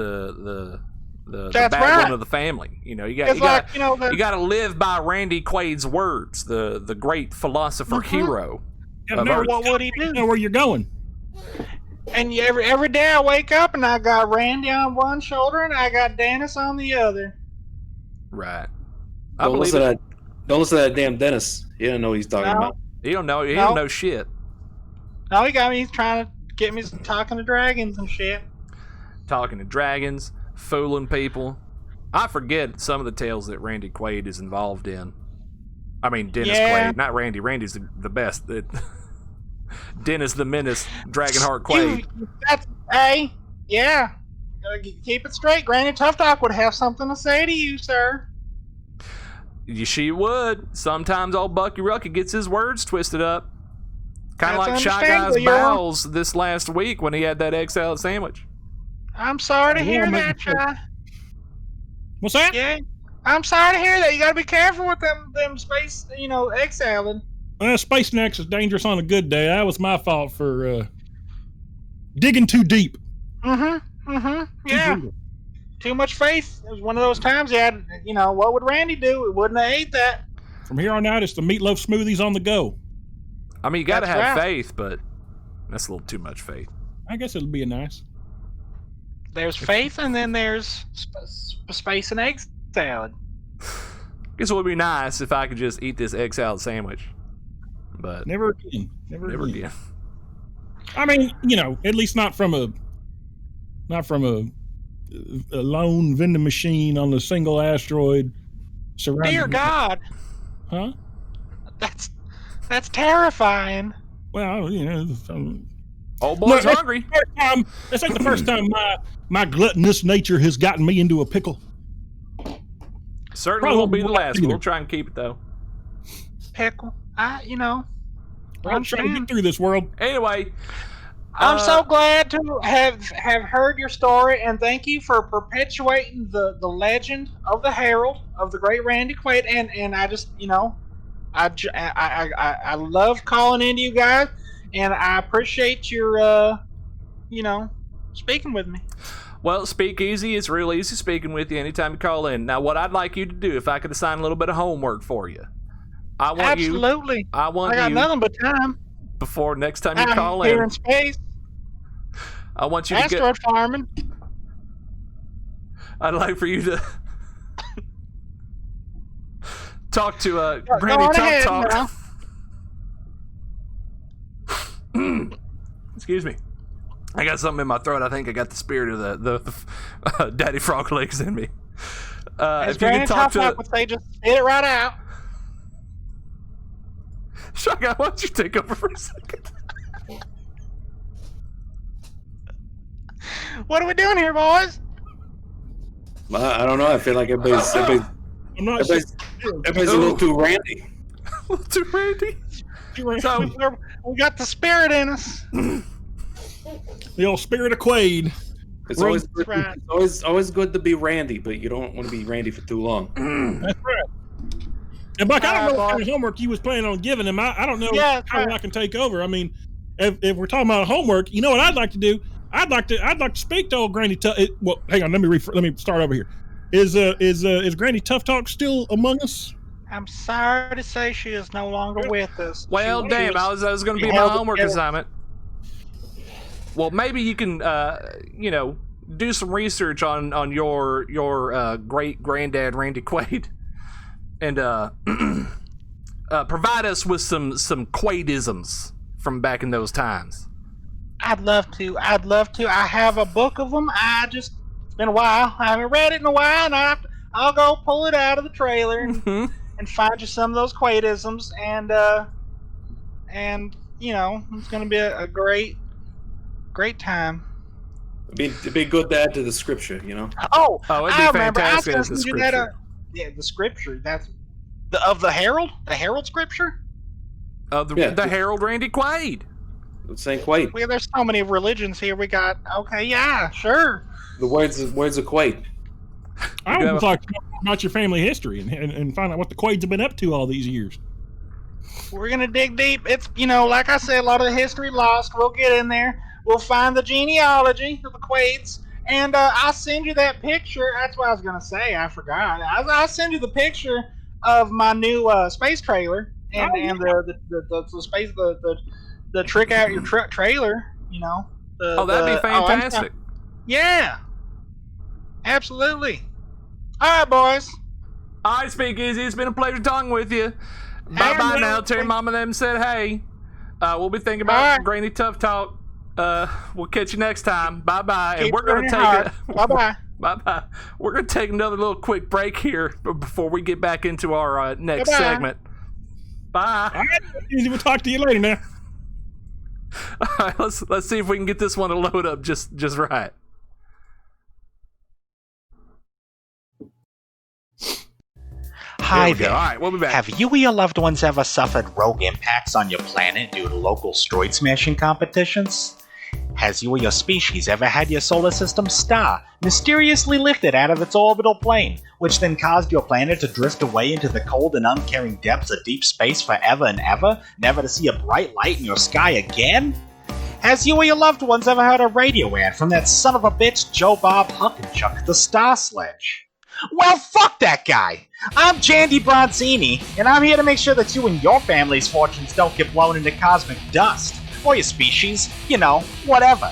That's bad right. one of the family. You It's got to live by Randy Quaid's words, the great philosopher hero. Gotta Of know Earth. what would he do? know where you're going. And every day I wake up and I got Randy on one shoulder and I got Dennis on the other. Right. I Don't believe listen, it. to that, don't listen to that damn Dennis. He don't know what he's talking No. about. He don't know. He No. don't know shit. No, he got me trying to get me talking to dragons and shit. Talking to dragons, fooling people. I forget some of the tales that Randy Quaid is involved in. I mean, Dennis Yeah. Quaid, not Randy. Randy's the best. Dennis the Menace, Dragonheart Quaid. Yeah. Keep it straight. Granny Tough Talk would have something to say to you, sir. She would. Sometimes old Bucky Ruckus gets his words twisted up. Kind of That's like Shy Guy's understandable, you're- bowels this last week when he had that egg salad sandwich. I'm sorry to I hear will make that, a joke. Shy. What's that? Yeah. I'm sorry to hear that. You gotta be careful with them space, egg salad. Space Next is dangerous on a good day. That was my fault for digging too deep. Mm-hmm. Mm-hmm. Too Yeah. brutal. too much faith. It was one of those times. What would Randy do? It wouldn't have ate that. From here on out, it's the meatloaf smoothies on the go. I mean, you got to That's have right. faith, but that's a little too much faith. I guess it'll be nice. There's faith, and then there's space and egg salad. Guess it would be nice if I could just eat this egg salad sandwich, but Never again. Never again. I mean, at least not from a lone vending machine on a single asteroid. Surrounded. Dear God, Huh? that's terrifying. Well, Old boy's Look, hungry. That's like the first time my gluttonous nature has gotten me into a pickle. Certainly won't be the last one. We'll try and keep it though. Pickle. I'm trying to get through this world. Anyway, I'm so glad to have heard your story, and thank you for perpetuating the legend of the Herald of the great Randy Quaid. And I just, I love calling into you guys, and I appreciate your, speaking with me. well, speak easy. It's real easy speaking with you anytime you call in. Now, what I'd like you to do, if I could assign a little bit of homework for you, I want Absolutely. I want I got you nothing but time. before next time you I'm call here in. in space. I want you to get. Asteroid farming. I'd like for you to talk to Go Granny on Tough ahead Talk. now. Excuse me. I got something in my throat. I think I got the spirit of the Daddy Frog Legs in me. As If you Granny can talk Tough Talk to would say, just spit it right out. Shotgun, why don't you take over for a second? What are we doing here, boys? I don't know. I feel like everybody's I'm not a little too randy. A little too randy. So, We got the spirit in us. the old spirit of Quaid. It's always That's right. it's always good to be randy, but you don't want to be randy for too long. That's right. And Buck, I don't know what boy. kind of homework you was planning on giving him. I don't know Yeah, that's how right. I can take over. I mean, if we're talking about homework, you know what I'd like to do? I'd like to speak to old Granny Tough. Well, hang on, let me start over here. Is Granny Tough Talk still among us? I'm sorry to say she is no longer with us. well, She damn, that was going to be my held homework together. assignment. Well, maybe you can, do some research on your great granddad Randy Quaid, and provide us with some Quaidisms from back in those times. I'd love to. I have a book of them. It's been a while. I haven't read it in a while, and I'll go pull it out of the trailer and find you some of those Quaidisms, and it's gonna be a great time. It'd be good to add to the scripture, Oh, Oh, it'd be I remember. I was fantastic gonna as the send you that. scripture. The scripture. That's the Herald. The Herald scripture. The Herald Randy Quaid. Saint Quaid. Well, there's so many religions here. We got. Okay, yeah, sure. The words of Quaid. I would like to know about your family history and find out what the Quaids have been up to all these years. We're gonna dig deep. It's like I said, a lot of the history lost. We'll get in there. We'll find the genealogy of the Quaids, and I'll send you that picture. That's what I was gonna say. I forgot. I'll send you the picture of my new space trailer and the space the trick out your truck trailer. That'd be fantastic. Yeah, absolutely. All right, boys. All right, Speak Easy. It's been a pleasure talking with you. Bye bye now. Tell Mama them said hey. We'll be thinking about All right. Granny Tough Talk. We'll catch you next time. Bye bye. And Keep we're gonna burning take hard. Bye-bye. Bye bye. We're gonna take another little quick break here before we get back into our next Bye-bye. segment. Bye. All right, easy. We'll talk to you later now. All right, let's see if we can get this one to load up just right. Hi There we go. there. All right, we'll be back. Have you or your loved ones ever suffered rogue impacts on your planet due to local asteroid smashing competitions? Has you or your species ever had your solar system star mysteriously lifted out of its orbital plane, which then caused your planet to drift away into the cold and uncaring depths of deep space forever and ever, never to see a bright light in your sky again? Has you or your loved ones ever heard a radio ad from that son of a bitch Joe Bob Huckenchuck, the Star Sledge? Well, fuck that guy! I'm Jandy Bronzini, and I'm here to make sure that you and your family's fortunes don't get blown into cosmic dust. Or your species, you know, whatever.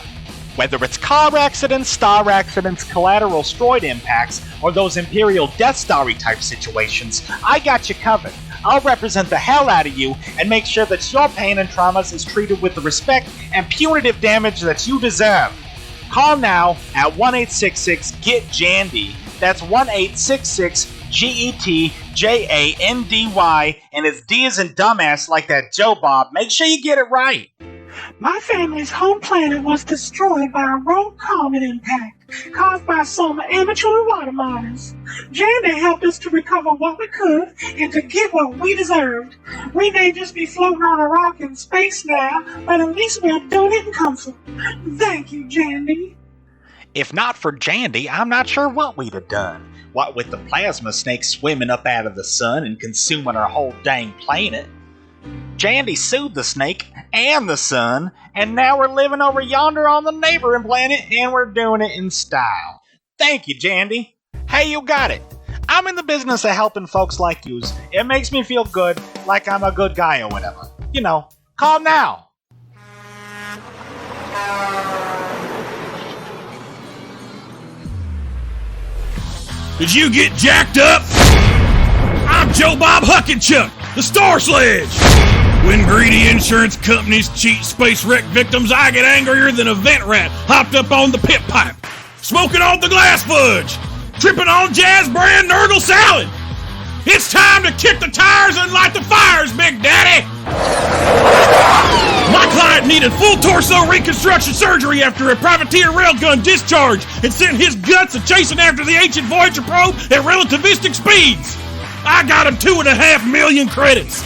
Whether it's car accidents, star accidents, collateral asteroid impacts, or those Imperial Death Star-y type situations, I got you covered. I'll represent the hell out of you and make sure that your pain and traumas is treated with the respect and punitive damage that you deserve. Call now at 1-866-GET-JANDY. That's 1-866-GETJANDY, and it's D as in dumbass like that Joe Bob. Make sure you get it right. My family's home planet was destroyed by a rogue comet impact caused by some amateur water miners. Jandy helped us to recover what we could and to get what we deserved. We may just be floating on a rock in space now, but at least we're doing it in comfort. Thank you, Jandy. If not for Jandy, I'm not sure what we'd have done. What with the plasma snake swimming up out of the sun and consuming our whole dang planet. Jandy sued the snake and the sun, and now we're living over yonder on the neighboring planet, and we're doing it in style. Thank you, Jandy. Hey, you got it. I'm in the business of helping folks like yous. It makes me feel good, like I'm a good guy or whatever. You know, call now. Did you get jacked up? I'm Joe Bob Huckenchuck, the Star Sledge. When greedy insurance companies cheat space wreck victims, I get angrier than a vent rat hopped up on the pit pipe, smoking on the glass fudge, tripping on Jazz brand Nurgle salad. It's time to kick the tires and light the fires, Big Daddy. My client needed full torso reconstruction surgery after a privateer railgun discharge and sent his guts a-chasing after the ancient Voyager probe at relativistic speeds. I got him 2.5 million credits.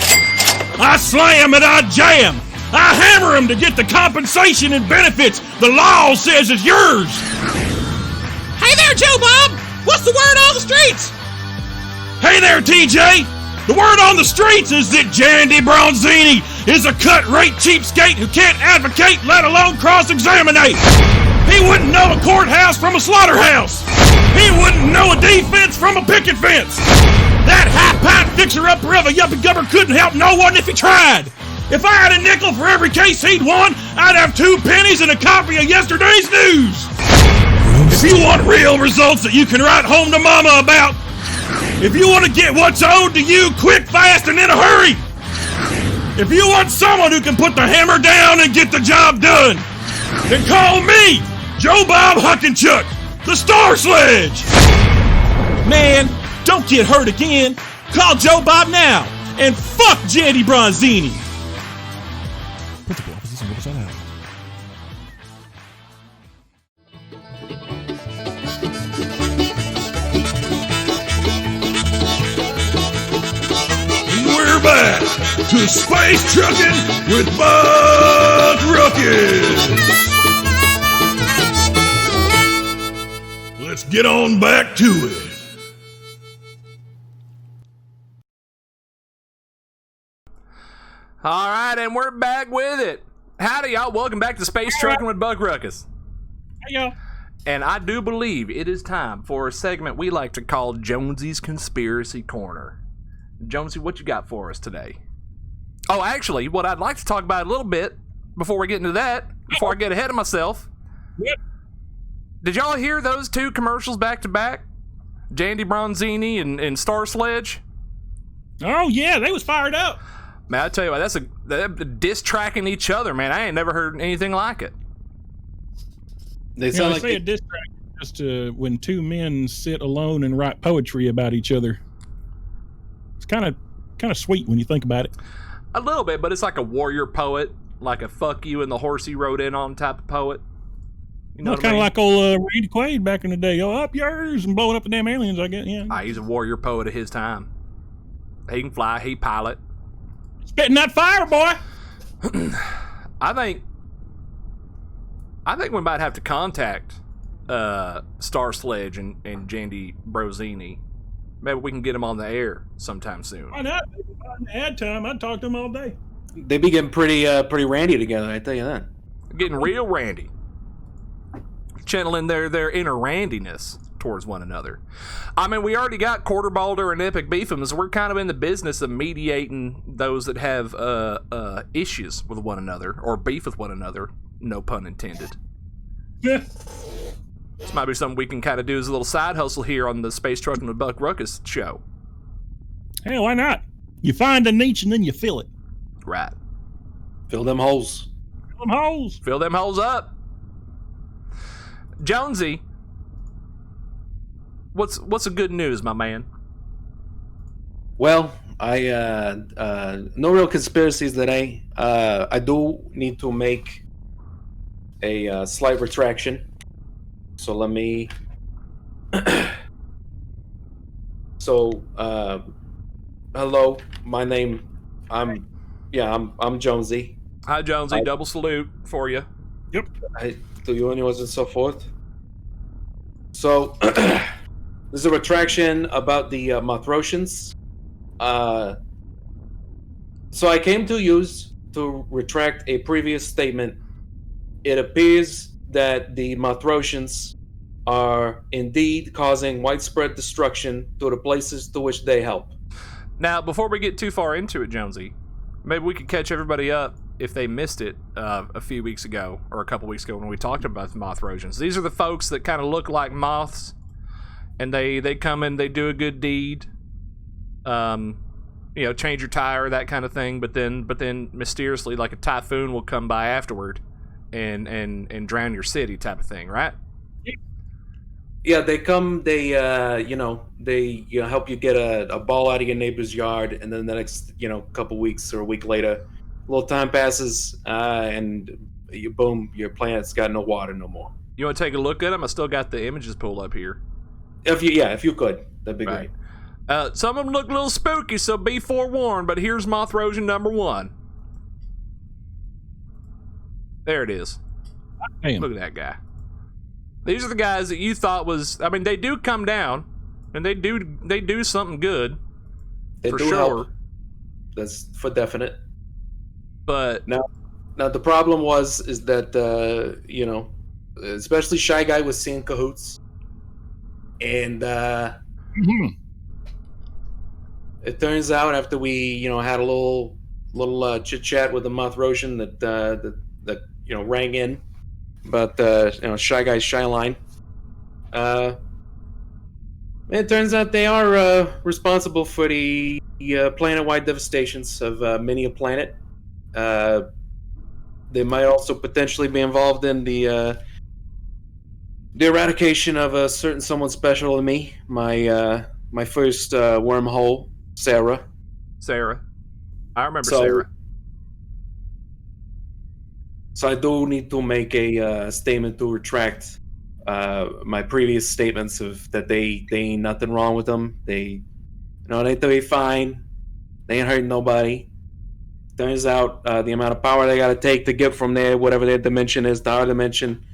I slam and I jam. I hammer him to get the compensation and benefits the law says is yours. Hey there, Joe Bob. What's the word on the streets? Hey there, TJ. The word on the streets is that Jandy Bronzini is a cut-rate cheapskate who can't advocate, let alone cross-examinate. He wouldn't know a courthouse from a slaughterhouse. He wouldn't know a defense from a picket fence. That high-pint fixer-upper of a yuppie-gubber couldn't help no one if he tried. If I had a nickel for every case he'd won, I'd have 2 pennies and a copy of yesterday's news. If you want real results that you can write home to mama about, if you want to get what's owed to you quick, fast, and in a hurry, if you want someone who can put the hammer down and get the job done, then call me, Joe Bob Huckenchuck, the Star Sledge. Man, don't get hurt again. Call Joe Bob now. And fuck Jandy Bronzini. Principal offices on Riverside Island. We're back to Space Truckin' with Buck Ruckus. Let's get on back to it. All right, and we're back with it. Howdy, y'all. Welcome back to Space Truckin' with Buck Ruckus. Hey, y'all. And I do believe it is time for a segment we like to call Jonesy's Conspiracy Corner. Jonesy, what you got for us today? Oh, actually, what I'd like to talk about a little bit before we get into that, before I get ahead of myself. Yep. Did y'all hear those 2 commercials back to back? Jandy Bronzini and Star Sledge? Oh, yeah, they was fired up. Man, I tell you what, they're diss tracking each other, man. I ain't never heard anything like it. They sound like a diss track just when 2 men sit alone and write poetry about each other. It's kind of sweet when you think about it. A little bit, but it's like a warrior poet, like a fuck you and the horse he rode in on type of poet. You know what I kind mean? of like old Randy Quaid back in the day. Oh, up yours and blowing up the damn aliens, I guess. Yeah. He's a warrior poet of his time. He can fly, he pilot. Spitting that fire, boy. I think we might have to contact Star Sledge and Jandy Brozini. Maybe we can get him on the air sometime soon. Why not? Ad time. I'd talk to him all day. They be getting pretty randy together, I tell you that. Getting real randy. Channeling their inner randiness towards one another. I mean, we already got Quarter Boulder and Epic Beefums. We're kind of in the business of mediating those that have issues with one another, or beef with one another, no pun intended. Yeah. This might be something we can kind of do as a little side hustle here on the Space Truckin' with Buck Ruckus show. Hey, why not? You find a niche and then you fill it. Right. Fill them holes. Fill them holes. Fill them holes up. Jonesy, what's the good news, my man? Well, no real conspiracies today. I do need to make a slight retraction. So let me. Hello, my name. I'm Jonesy. Hi, Jonesy. Double salute for you. Yep. To you and yours and so forth. So, there's a retraction about the Mothrosians. So I came to use to retract a previous statement. It appears that the Mothrosians are indeed causing widespread destruction to the places to which they help. Now, before we get too far into it, Jonesy, maybe we could catch everybody up if they missed it a few weeks ago or a couple weeks ago when we talked about the Mothrosians. These are the folks that kind of look like moths, and they come in, they do a good deed, change your tire, that kind of thing. But then mysteriously, like a typhoon will come by afterward, and drown your city, type of thing, right? Yeah, they come. They help you get a ball out of your neighbor's yard, and then the next couple weeks or a week later, a little time passes, and boom, your plant's got no water no more. You want to take a look at them? I still got the images pulled up here. If you could, that'd be great. Some of them look a little spooky, so be forewarned. But here's Mothrosian number 1. There it is. Damn. Look at that guy. These are the guys that you thought was. I mean, they do come down, and they do something good. They for do sure. help. That's for definite. But now the problem is that especially Shy Guy was seeing cahoots, and it turns out after we had a little chit chat with the Mothrosian that rang in. But Shy Guy's Shy Line. It turns out they are responsible for the planet-wide devastations of many a planet. They might also potentially be involved in the eradication of a certain someone special to me. My first wormhole, Sarah. I remember Sarah. So I do need to make a statement to retract my previous statements of that they ain't nothing wrong with them. They be fine. They ain't hurting nobody. Turns out the amount of power they got to take to get from there, whatever their dimension is, to our dimension,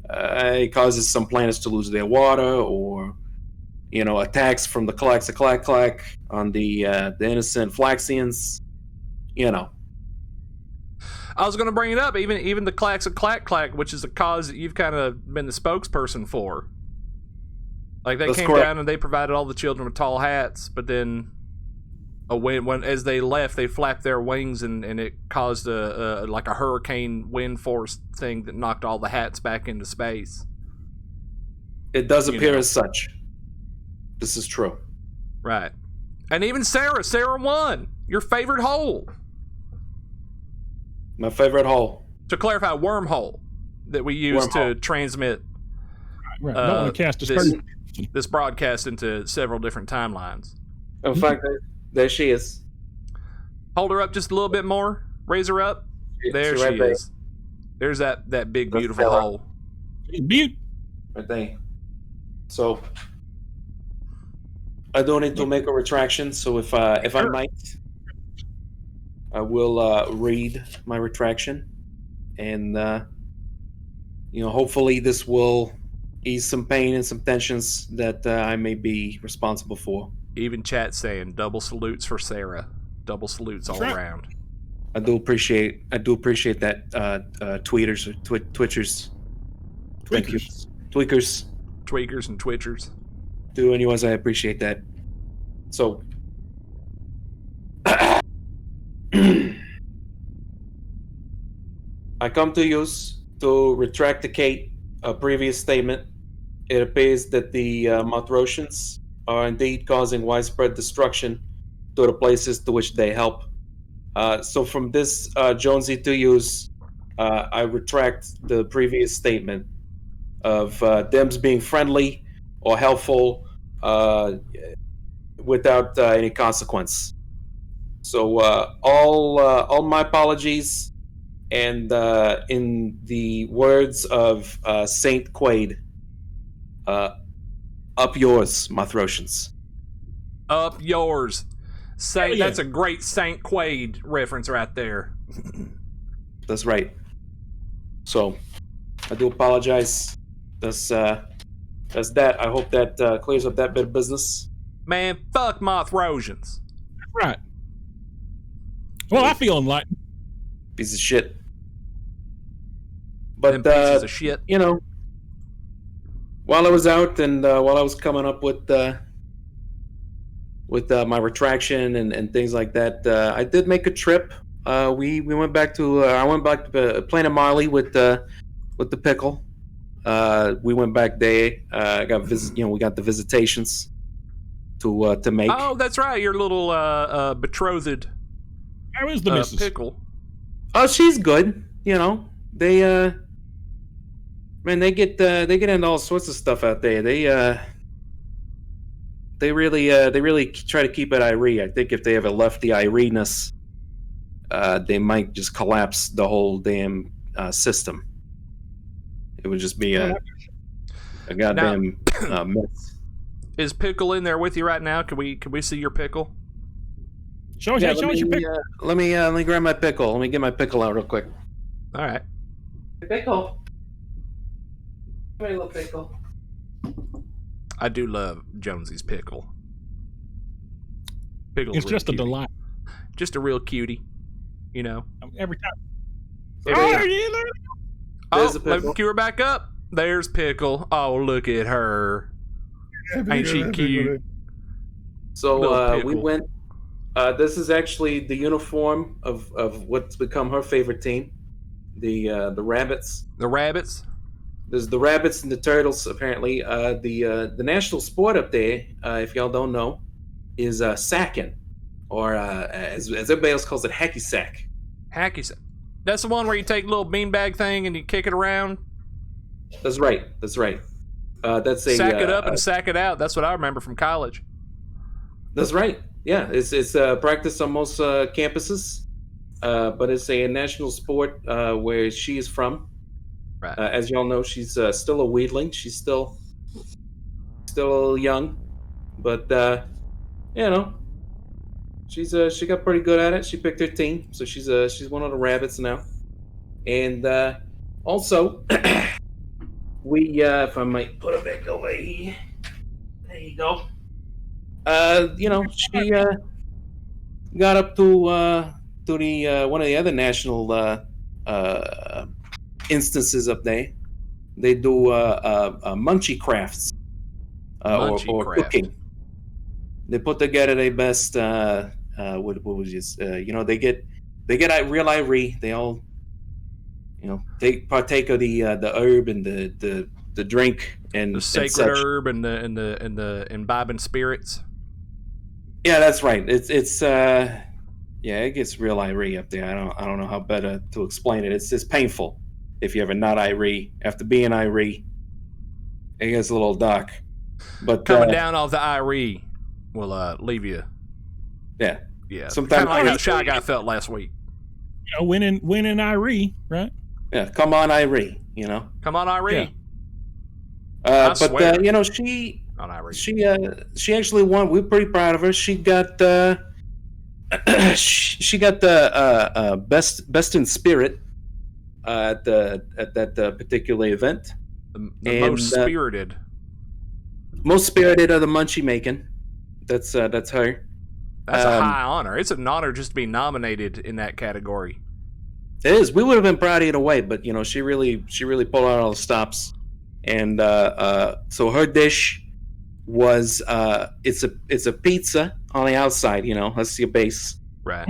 it causes some planets to lose their water, or attacks from the clack on the innocent Flaxians. I was going to bring it up. Even the clacks of clack, which is a cause that you've kind of been the spokesperson for. Like they came down and they provided all the children with tall hats, but then when as they left, they flapped their wings and it caused a hurricane wind force thing that knocked all the hats back into space. It does appear as such. This is true. Right. And even Sarah won. Your favorite hole. My favorite hole. To clarify, wormhole that we use to transmit Right. Don't want to cast this broadcast into several different timelines. In fact, there she is. Hold her up just a little bit more. Raise her up. There she is. There's that big, beautiful hole. Beaut. Right there. So, I do need to make a retraction, so if I might, I will read my retraction, and hopefully this will ease some pain and some tensions that I may be responsible for. Even chat saying double salutes for Sarah. Double salutes all around. I do appreciate that, tweeters or twitchers. Thank you. Tweakers. Tweakers and twitchers. To anyone, I appreciate that. So, I come to use to retracticate a previous statement. It appears that the Mothrotians are indeed causing widespread destruction to the places to which they help. So from this Jonesy to use, I retract the previous statement of them being friendly or helpful without any consequence. So all my apologies, and in the words of Saint Quaid, up yours, Mothrotians. Up yours. Saint, yeah. That's a great Saint Quaid reference right there. That's right. So, I do apologize. That's that. I hope that clears up that bit of business. Man, fuck Mothrotians. Right. Well, I feel enlightened. Piece of shit. But Them pieces of shit. you know, while I was out and while I was coming up with my retraction and things like that, I did make a trip. We went back to I went back to Planet Marley with the pickle. We went back there. We got the visitations to make. Oh, that's right. Your little betrothed How is the missus? pickle. Oh, she's good. You know, they man, they get into all sorts of stuff out there. They really try to keep it Irie. I think if they ever left the Irie-ness, they might just collapse the whole damn system. It would just be a goddamn mess. Is Pickle in there with you right now? Can we see your pickle? Show us your picture. Let me grab my pickle. Let me get my pickle out real quick. All right. Pickle. Come here, little pickle. I do love Jonesy's pickle. Pickle's It's just a delight. Just a real cutie, you know. Every time. So Oh, the let me pickle. cue her back up. There's Pickle. Oh, look at her. Ain't she cute? So Little we pickle. went. This is actually the uniform of what's become her favorite team, the Rabbits. The rabbits. There's the Rabbits and the Turtles. Apparently, the national sport up there, if y'all don't know, is sacking, or as everybody else calls it, hacky sack. Hacky sack. That's the one where you take a little beanbag thing and you kick it around. That's right. That's right. That's a Sack it up and sack it out. That's what I remember from college. That's right. Yeah, it's practiced on most campuses, but it's a national sport where she is from. Right. As y'all know, she's still a weedling. She's still a little young, but you know, she got pretty good at it. She picked her team, so she's one of the Rabbits now. And also, we if I might put it back away, there you go. You know, she got up to the one of the other national instances up there. They do munchie crafts or cooking. They put together their best. What was this? You know, they get real Irie. They all, you know, they partake of the herb and the drink and The sacred such. herb and the imbibing spirits. Yeah, that's right. It's yeah, it gets real Irie up there. I don't know how better to explain it. It's painful if you're ever not Irie. After being Irie, it gets a little dark. But Coming down off the Irie will leave you. yeah, Yeah. Sometimes- Kind of like how Shy Guy felt last week. You know, winning Irie, right? yeah. Come on, Irie. You know. Come on, Irie. But swear. you know, she On Irie. she actually won. We're pretty proud of her. She got she got the best in spirit at that particular event. The most spirited. Most spirited of the munchie making. That's her. That's a high honor. It's an honor just to be nominated in that category. It is. We would have been proud either way, but she really pulled out all the stops, and so her dish was it's a pizza on the outside. That's your base, Right.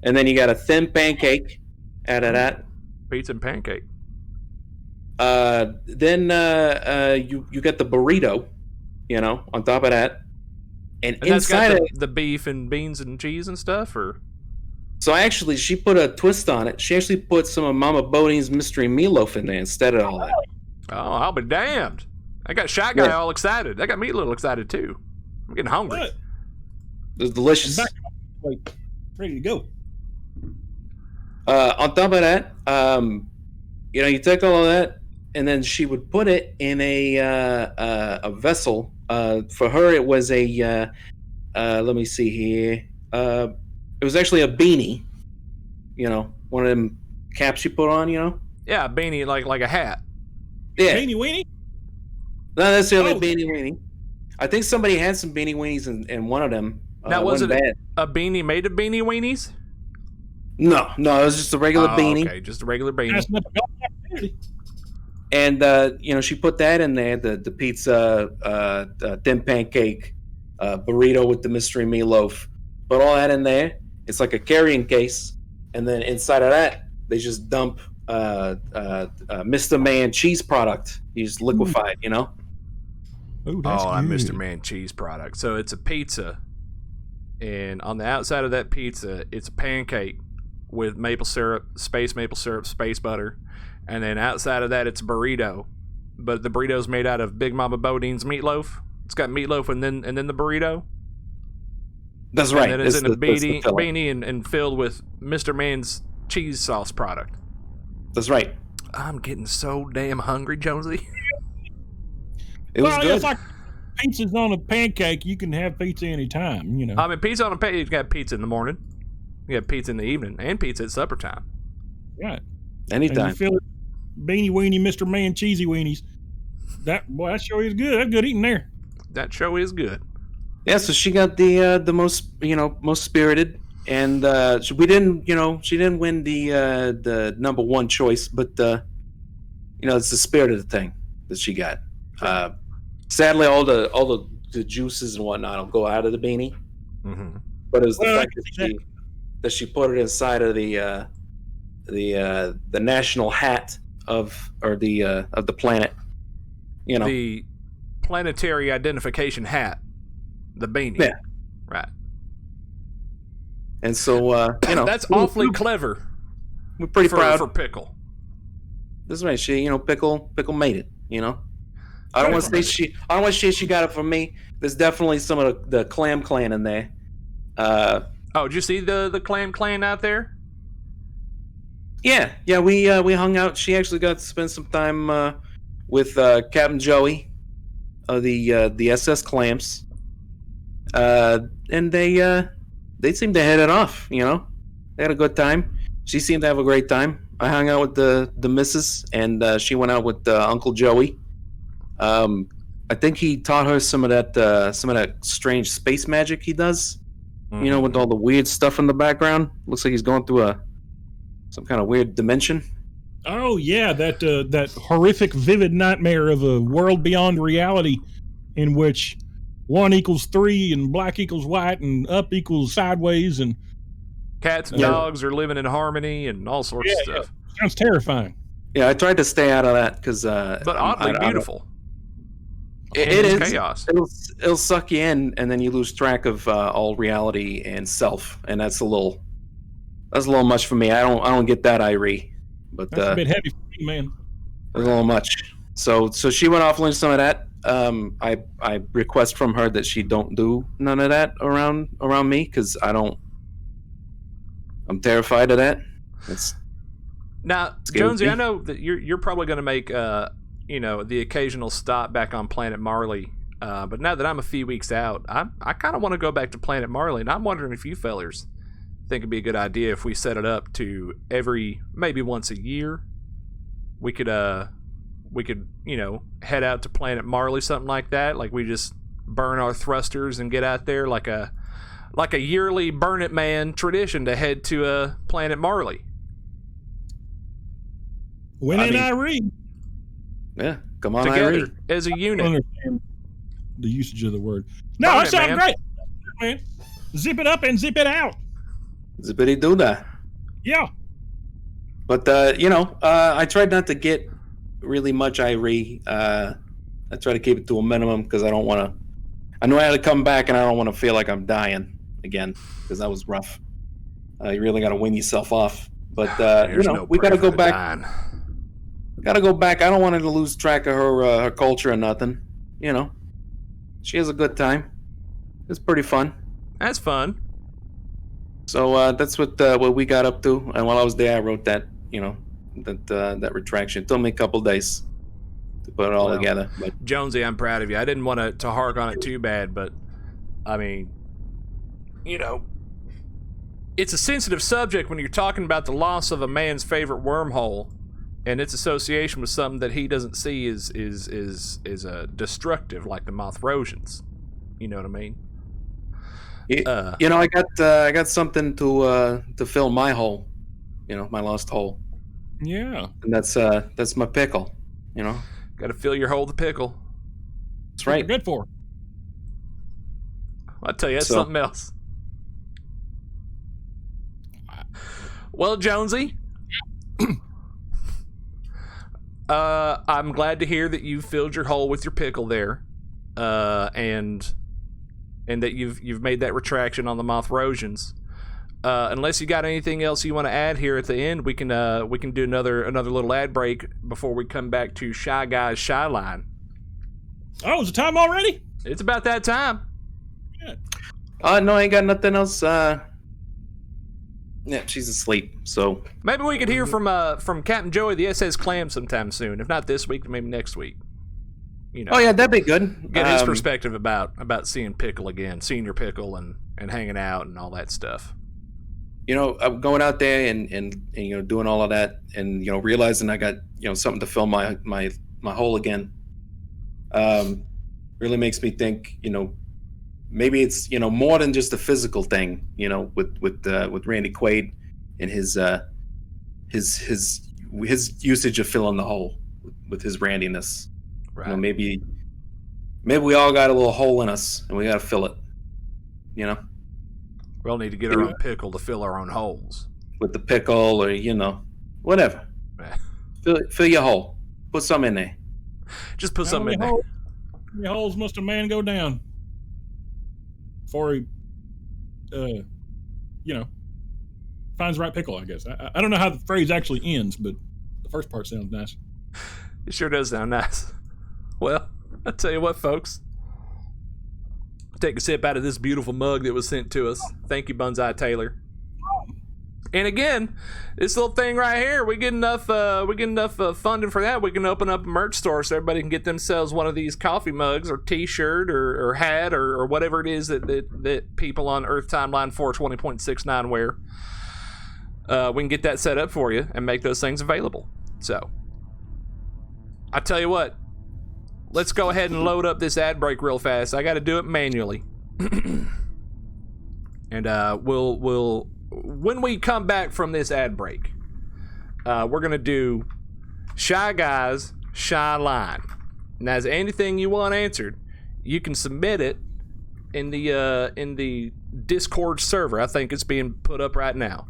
and then you got a thin pancake out of that. Pizza and pancake. Then you get the burrito, on top of that, and that's inside got it, the beef and beans and cheese and stuff, or. So actually, she put a twist on it. She actually put some of Mama Bodine's mystery meatloaf in there instead of all that. Oh, I'll be damned. I got Shy Guy all excited. I got me a little excited, too. I'm getting hungry. What? It was delicious. Ready to go. On top of that, you take all of that, and then she would put it in a vessel. For her, it was a, let me see here. It was actually a beanie, one of them caps you put on, Yeah, a beanie, like a hat. Yeah. Beanie weenie? Not necessarily beanie weenie. I think somebody had some beanie weenies in one of them. Now, was it bad. a beanie made of beanie weenies? No, it was just a regular beanie. Okay, just a regular beanie. And she put that in there, the pizza, thin pancake, burrito with the mystery meatloaf. Put all that in there. It's like a carrying case, and then inside of that, they just dump Mr. Man cheese product. He's liquefied, Oh, that's I'm good. Mr. Man cheese product. So it's a pizza, and on the outside of that pizza, it's a pancake with maple syrup, space butter, and then outside of that, it's a burrito. But the burrito's made out of Big Mama Bodine's meatloaf. It's got meatloaf and then the burrito. That's right. And then it's in a beanie and filled with Mr. Man's cheese sauce product. That's right. I'm getting so damn hungry, Jonesy. It was good. It's like pizza's on a pancake. You can have pizza anytime, I mean, pizza on a pancake. You can have pizza in the morning. You have pizza in the evening, and pizza at supper time. Right. Anytime. And you fill it beanie weenie, Mr. Man cheesy weenies. That sure is good. That's good eating there. That show is good. Yeah, so she got the most spirited, and we didn't, she didn't win the number one choice, but it's the spirit of the thing that she got. Sadly, all the juices and whatnot will go out of the beanie, but it was the fact that she put it inside of the national hat of the planet, the planetary identification hat. The beanie. Yeah. Right. And so, that's awfully clever. We're pretty proud. For Pickle. That's right. She, Pickle made it, I don't want to say she got it from me. There's definitely some of the Clam Clan in there. Did you see the Clam Clan out there? Yeah, we hung out. She actually got to spend some time with Captain Joey of the SS Clams. And they seemed to hit it off, They had a good time. She seemed to have a great time. I hung out with the missus, and she went out with Uncle Joey. I think he taught her some of that strange space magic he does. With all the weird stuff in the background. Looks like he's going through some kind of weird dimension. Oh yeah, that horrific, vivid nightmare of a world beyond reality, in which 1 equals 3 and black equals white and up equals sideways and cats and dogs are living in harmony and all sorts of stuff. Yeah. Sounds terrifying. Yeah, I tried to stay out of that because but oddly beautiful. It is chaos. It'll suck you in, and then you lose track of all reality and self, and that's a little much for me. I don't get that irate, but that's a bit heavy for me, man. A little much. So she went off learning some of that. I request from her that she don't do none of that around me because I'm terrified of that. Now, Jonesy, I know that you're probably going to make the occasional stop back on Planet Marley. But now that I'm a few weeks out, I kind of want to go back to Planet Marley, and I'm wondering if you fellers think it'd be a good idea if we set it up to maybe once a year. We could head out to Planet Marley, something like that. Like we just burn our thrusters and get out there like a like a yearly Burn It Man tradition to head to Planet Marley. When in Irene. Yeah, come on, Together Irene. as a I unit. understand the usage of the word. No, Burn that it, sounds man. great. Man. Zip it up and zip it out. Zippity do that. Yeah. But I tried not to get really much Irie. I try to keep it to a minimum because I don't want to. I know I had to come back, and I don't want to feel like I'm dying again because that was rough. You really got to win yourself off. But we got to go back. Got to go back. I don't want her to lose track of her culture or nothing. She has a good time. It's pretty fun. That's fun. So that's what we got up to. And while I was there, I wrote that that retraction. It took me a couple days to put it all together. But Jonesy, I'm proud of you. I didn't want to hark on it too bad, but I mean, it's a sensitive subject when you're talking about the loss of a man's favorite wormhole and its association with something that he doesn't see is destructive, like the Moth-Rosians. You know what I mean? I got something to fill my hole. My lost hole. Yeah. And that's my pickle. Got to fill your hole with pickle. That's right. What you're good for. I'll tell you, that's something else. Well, Jonesy, I'm glad to hear that you filled your hole with your pickle there, and that you've made that retraction on the Moth-Rosians. Unless you got anything else you want to add here at the end, we can do another little ad break before we come back to Shy Guy's Shy Line. Oh, is the time already? It's about that time. Yeah. No, I ain't got nothing else. Yeah, she's asleep. So maybe we could hear from Captain Joey, the SS Clam, sometime soon. If not this week, maybe next week. Oh yeah, that'd be good. Get his perspective about seeing Pickle again, seeing your Pickle and hanging out and all that stuff. I'm going out there and doing all of that and realizing I got something to fill my hole again. Really makes me think maybe it's more than just a physical thing with Randy Quaid and his usage of filling the hole with his randiness. Right. Maybe we all got a little hole in us and we got to fill it. We all need to get our own pickle to fill our own holes. With the pickle or, whatever. Fill your hole. Put some in there. Just put some in there. How many holes must a man go down before he, finds the right pickle, I guess. I don't know how the phrase actually ends, but the first part sounds nice. It sure does sound nice. Well, I'll tell you what, folks. Take a sip out of this beautiful mug that was sent to us. Thank you, Bunzai Taylor. And again, this little thing right here, we get enough funding for that. We can open up a merch store so everybody can get themselves one of these coffee mugs or T-shirt or hat or whatever it is that people on Earth Timeline 420.69 wear. We can get that set up for you and make those things available. So, I tell you what. Let's go ahead and load up this ad break real fast. I got to do it manually. And we'll when we come back from this ad break, we're going to do Shy Guy's Shy Line. Now, is anything you want answered, you can submit it in the Discord server. I think it's being put up right now.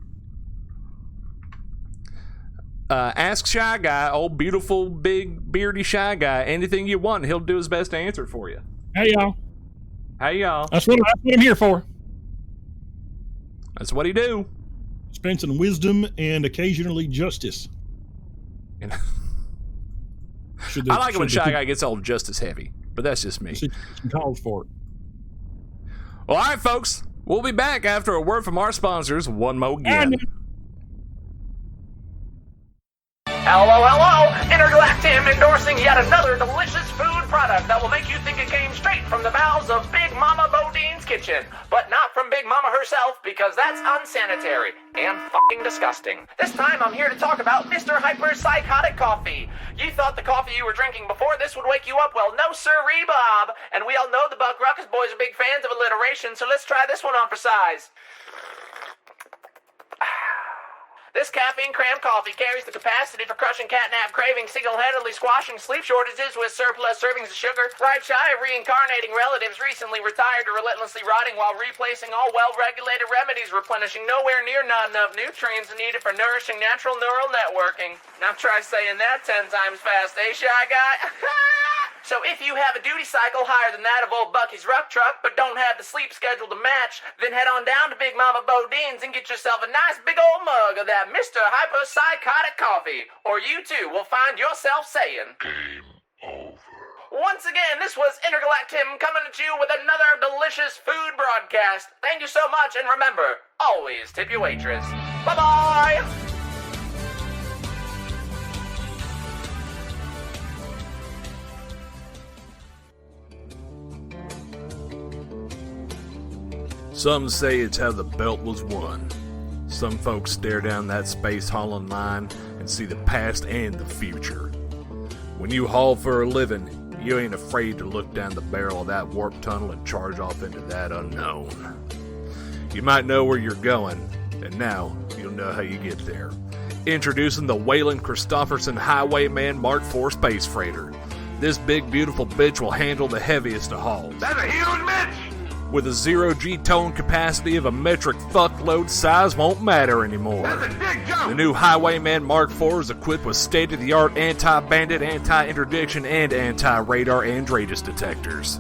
Ask Shy Guy, old beautiful big beardy Shy Guy, anything you want, and he'll do his best to answer it for you. Hey y'all. Hey y'all. That's what I'm here for. That's what he do. Dispensing wisdom and occasionally justice. I like it when Shy Guy gets all justice heavy, but that's just me. Some calls for it. Well, all right, folks. We'll be back after a word from our sponsors. One more again. Hello, hello! Intergalactim endorsing yet another delicious food product that will make you think it came straight from the bowels of Big Mama Bodine's kitchen, but not from Big Mama herself because that's unsanitary and fucking disgusting. This time I'm here to talk about Mr. Hyperpsychotic Coffee. You thought the coffee you were drinking before this would wake you up? Well, no sirree, Bob. And we all know the Buck Ruckus boys are big fans of alliteration, so let's try this one on for size. This caffeine-crammed coffee carries the capacity for crushing catnap cravings, single-handedly squashing sleep shortages with surplus servings of sugar, right shy of reincarnating relatives recently retired or relentlessly rotting while replacing all well-regulated remedies, replenishing nowhere near not enough nutrients needed for nourishing natural neural networking. Now try saying that 10 times fast, eh, shy guy? So if you have a duty cycle higher than that of old Bucky's Ruck Truck, but don't have the sleep schedule to match, then head on down to Big Mama Bodine's and get yourself a nice big old mug of that Mr. Hyperpsychotic Coffee, or you too will find yourself saying, Game over. Once again, this was Intergalactim coming at you with another delicious food broadcast. Thank you so much, and remember, always tip your waitress. Bye-bye! Some say it's how the belt was won. Some folks stare down that space hauling line and see the past and the future. When you haul for a living, you ain't afraid to look down the barrel of that warp tunnel and charge off into that unknown. You might know where you're going, and now you'll know how you get there. Introducing the Wayland Christofferson Highwayman Mark IV Space Freighter. This big beautiful bitch will handle the heaviest of hauls. That's a huge bitch! With a 0G tone capacity of a metric fuckload, size won't matter anymore. That's a big jump! The new Highwayman Mark IV is equipped with state-of-the-art anti-bandit, anti-interdiction, and anti-radar Andreas detectors.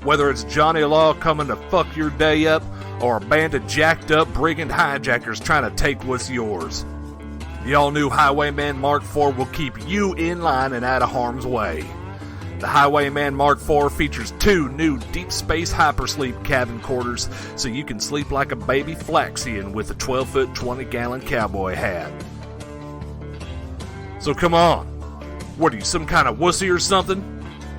Whether it's Johnny Law coming to fuck your day up, or a band of jacked-up brigand hijackers trying to take what's yours, the all-new Highwayman Mark IV will keep you in line and out of harm's way. The Highwayman Mark IV features 2 new deep space hypersleep cabin quarters so you can sleep like a baby Flaxian with a 12-foot, 20-gallon cowboy hat. So come on, what are you, some kind of wussy or something?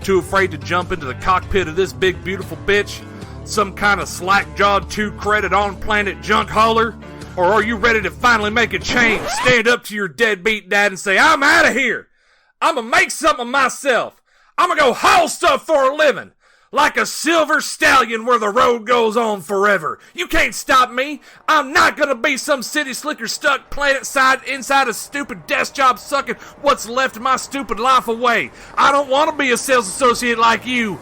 Too afraid to jump into the cockpit of this big beautiful bitch? Some kind of slack-jawed 2-credit on-planet junk hauler? Or are you ready to finally make a change, stand up to your deadbeat dad and say, I'm out of here, I'ma make something of myself, I'm gonna go haul stuff for a living, like a silver stallion where the road goes on forever. You can't stop me. I'm not gonna be some city slicker stuck planet side inside a stupid desk job sucking what's left of my stupid life away. I don't want to be a sales associate like you.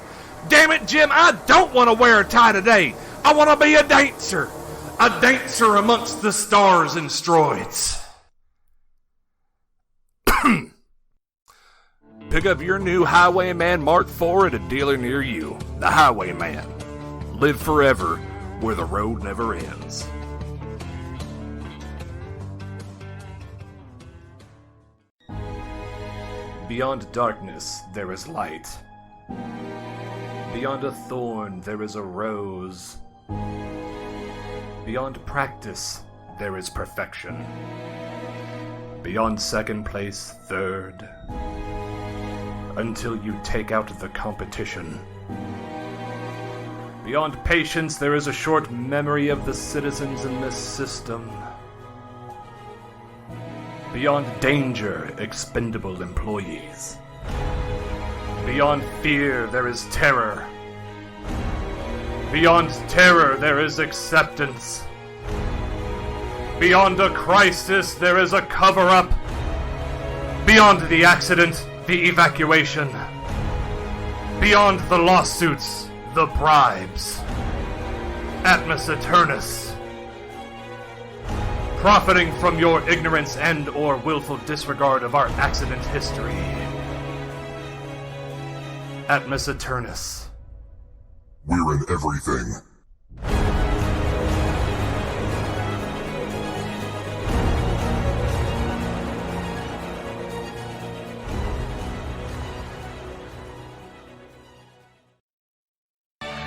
Damn it, Jim, I don't want to wear a tie today. I want to be a dancer amongst the stars and asteroids. Pick up your new Highwayman Mark IV at a dealer near you. The Highwayman. Live forever where the road never ends. Beyond darkness, there is light. Beyond a thorn, there is a rose. Beyond practice, there is perfection. Beyond second place, third. Until you take out the competition. Beyond patience, there is a short memory of the citizens in this system. Beyond danger, expendable employees. Beyond fear, there is terror. Beyond terror, there is acceptance. Beyond a crisis, there is a cover-up. Beyond the accident, the evacuation. Beyond the lawsuits, the bribes. Atmos Eternus. Profiting from your ignorance and or willful disregard of our accident history. Atmos Eternus. We're in everything.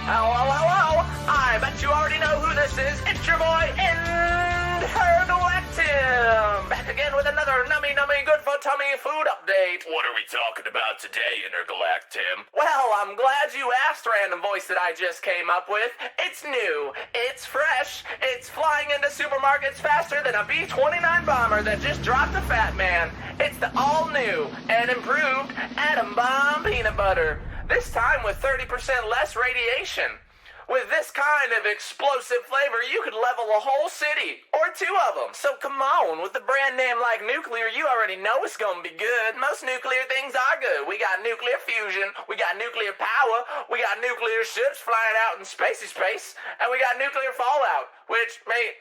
Hello, I bet you already know who this is. It's your boy, Intergalactim! Back again with another nummy good for crummy food update. What are we talking about today, Intergalactim? Well, I'm glad you asked, random voice that I just came up with. It's new, it's fresh, it's flying into supermarkets faster than a B-29 bomber that just dropped a fat man. It's the all-new and improved Atom Bomb Peanut Butter. This time with 30% less radiation. With this kind of explosive flavor, you could level a whole city, or two of them. So come on, with a brand name like nuclear, you already know it's gonna be good. Most nuclear things are good. We got nuclear fusion, we got nuclear power, we got nuclear ships flying out in spacey space, and we got nuclear fallout, which may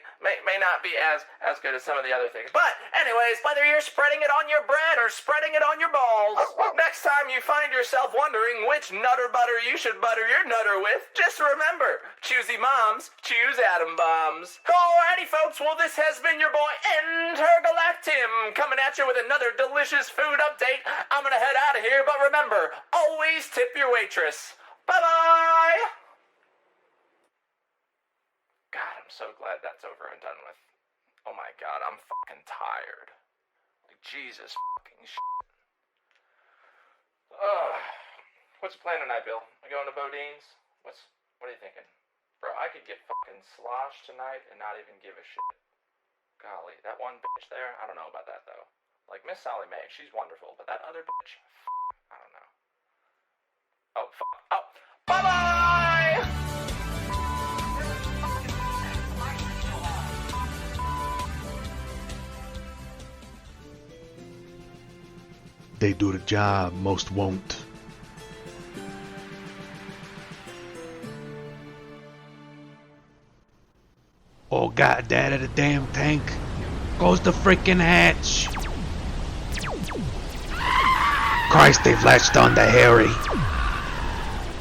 not be as good as some of the other things. But anyways, whether you're spreading it on your bread or spreading it on your balls, next time you find yourself wondering which nutter butter you should butter your nutter with, just remember, choosy moms choose atom bombs. Alrighty folks, well this has been your boy Intergalactim coming at you with another delicious food update. I'm gonna head out of here, but remember, always tip your waitress. Bye-bye! God, I'm so glad that's over and done with. Oh my God, I'm fucking tired. Like, Jesus fucking shit. Ugh. What's the plan tonight, Bill? Are you going to Bodine's? What are you thinking? Bro, I could get fucking sloshed tonight and not even give a shit. Golly, that one bitch there, I don't know about that though. Like, Miss Sally Mae, she's wonderful, but that other bitch, I don't know. Oh, fuck. Oh, bye-bye! They do the job most won't. Oh god, that at the damn tank goes the freaking hatch. Christ, they've latched on to Harry.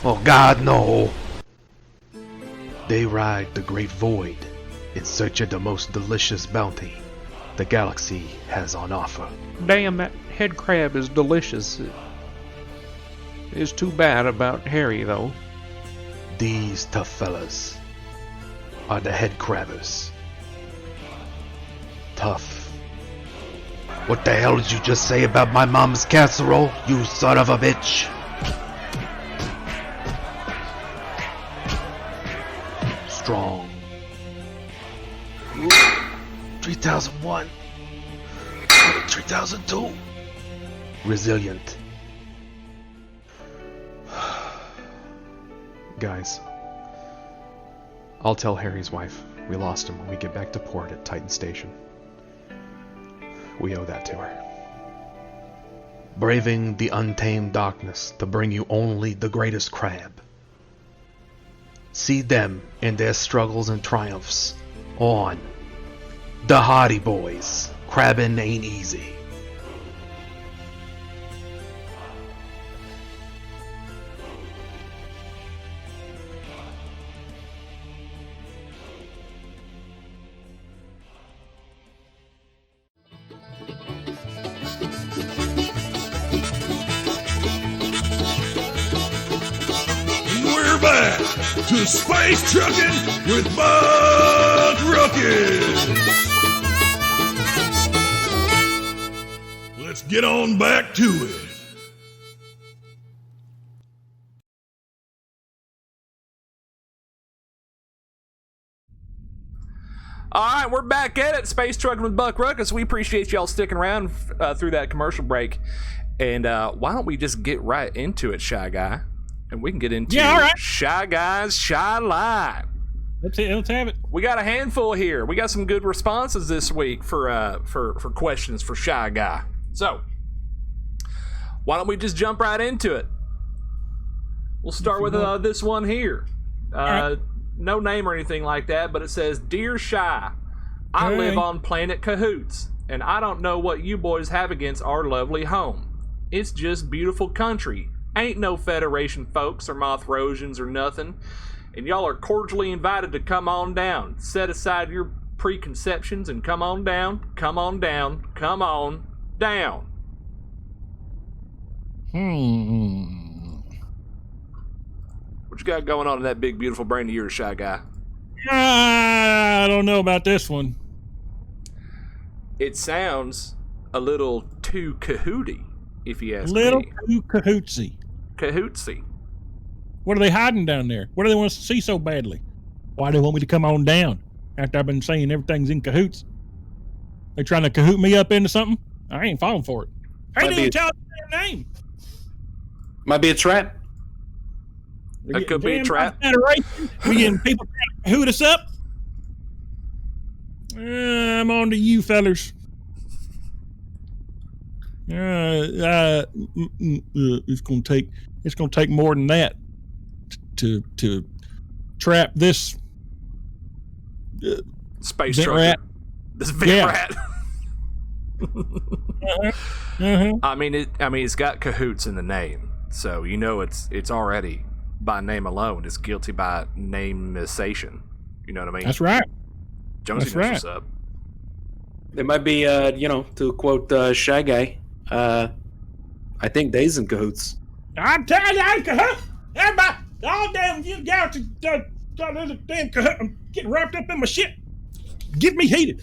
Oh god, no. They ride the great void in search of the most delicious bounty the galaxy has on offer. Damn, that head crab is delicious. It's too bad about Harry, though. These tough fellas are the head crabbers. Tough. What the hell did you just say about my mom's casserole, you son of a bitch? Strong. 3001. 3002. Resilient. Guys, I'll tell Harry's wife we lost him when we get back to port at Titan Station. We owe that to her. Braving the untamed darkness to bring you only the greatest crab. See them in their struggles and triumphs on The Hardy Boys. Crabbing ain't easy. We're back to Space Truckin' with Buck Ruckus. Let's get on back to it. Alright, we're back at it. Space Truckin' with Buck Ruckus. We appreciate y'all sticking around through that commercial break. And why don't we just get right into it, Shy Guy? And we can get into Shy Guy's Shy Lie. Let's have it. We got a handful here. We got some good responses this week for questions for Shy Guy. So, why don't we just jump right into it? We'll start with this one here. No name or anything like that, but it says, Dear Shy, I live on planet Cahoots, and I don't know what you boys have against our lovely home. It's just beautiful country. Ain't no Federation folks or Moth-Rosians or nothing, and y'all are cordially invited to come on down. Set aside your preconceptions and come on down, come on down, come on down. What you got going on in that big, beautiful brain of yours, Shy Guy? I don't know about this one. It sounds a little too cahooty, if you ask Little me. too cahootsy. Cahootsy. What are they hiding down there? What do they want us to see so badly? Why do they want me to come on down after I've been saying everything's in cahoots? They trying to cahoot me up into something? I ain't falling for it. Hey, dude, tell us their name. Might be a trap. That could be a trap. We getting people trying to cahoot us up. I'm on to you, fellers. It's gonna take more than that to trap this space vent trucker. rat. This vent rat. Uh-huh. I mean, it's got cahoots in the name, so you know it's already by name alone. It's guilty by nameization. You know what I mean? That's right. Jonesy That's knows right. what's up. It might be, to quote Shy Guy, I think they's in cahoots. I'm telling you, I'm cahoot. Everybody, all damn you gals, damn cahoot. I'm getting wrapped up in my shit. Get me heated.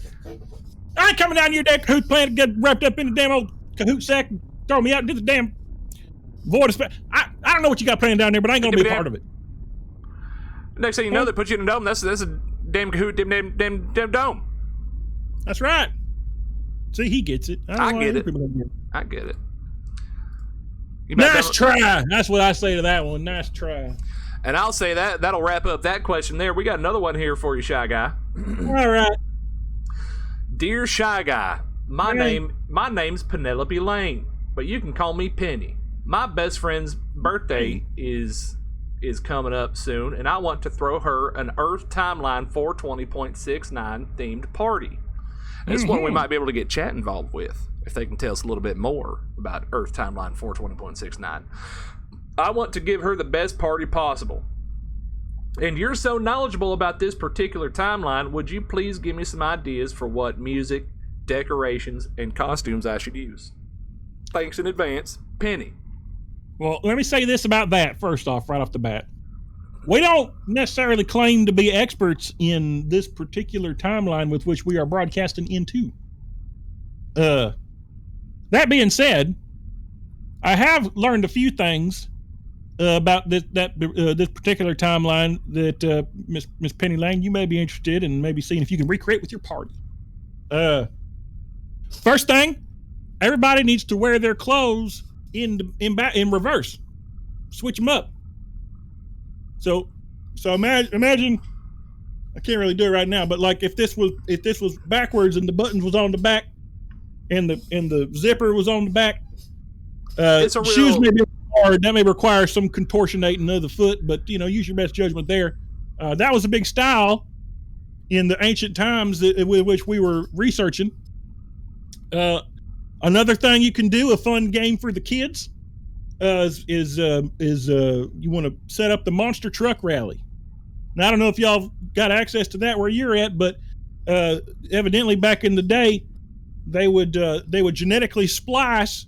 I ain't coming down your damn cahoot planet to get wrapped up in the damn old cahoot sack and throw me out into the damn void of space. I don't know what you got planned down there, but I ain't gonna be a part of it. Next thing you know, they put you in a dome. That's a damn cahoot, damn dome. That's right. See, he gets it. I get it. I get it. Nice try. That's what I say to that one. Nice try. And I'll say that'll wrap up that question there. We got another one here for you, Shy Guy. All right. Dear Shy Guy, my name's Penelope Lane, but you can call me Penny. My best friend's birthday is coming up soon, and I want to throw her an Earth Timeline 420.69 themed party. And it's one we might be able to get chat involved with if they can tell us a little bit more about Earth Timeline 420.69. I want to give her the best party possible. And you're so knowledgeable about this particular timeline, would you please give me some ideas for what music, decorations, and costumes I should use? Thanks in advance, Penny. Well, let me say this about that first off, right off the bat. We don't necessarily claim to be experts in this particular timeline with which we are broadcasting into. That being said, I have learned a few things about this particular timeline that Miss Penny Lane, you may be interested in maybe seeing if you can recreate with your party. First thing, everybody needs to wear their clothes in reverse. Switch them up. So imagine I can't really do it right now, but like if this was backwards and the buttons was on the back and the zipper was on the back, shoes may be hard. That may require some contortionating of the foot, but use your best judgment there. That was a big style in the ancient times with which we were researching. Another thing you can do, a fun game for the kids, is you want to set up the monster truck rally. Now I don't know if y'all got access to that where you're at, but evidently back in the day, they would genetically splice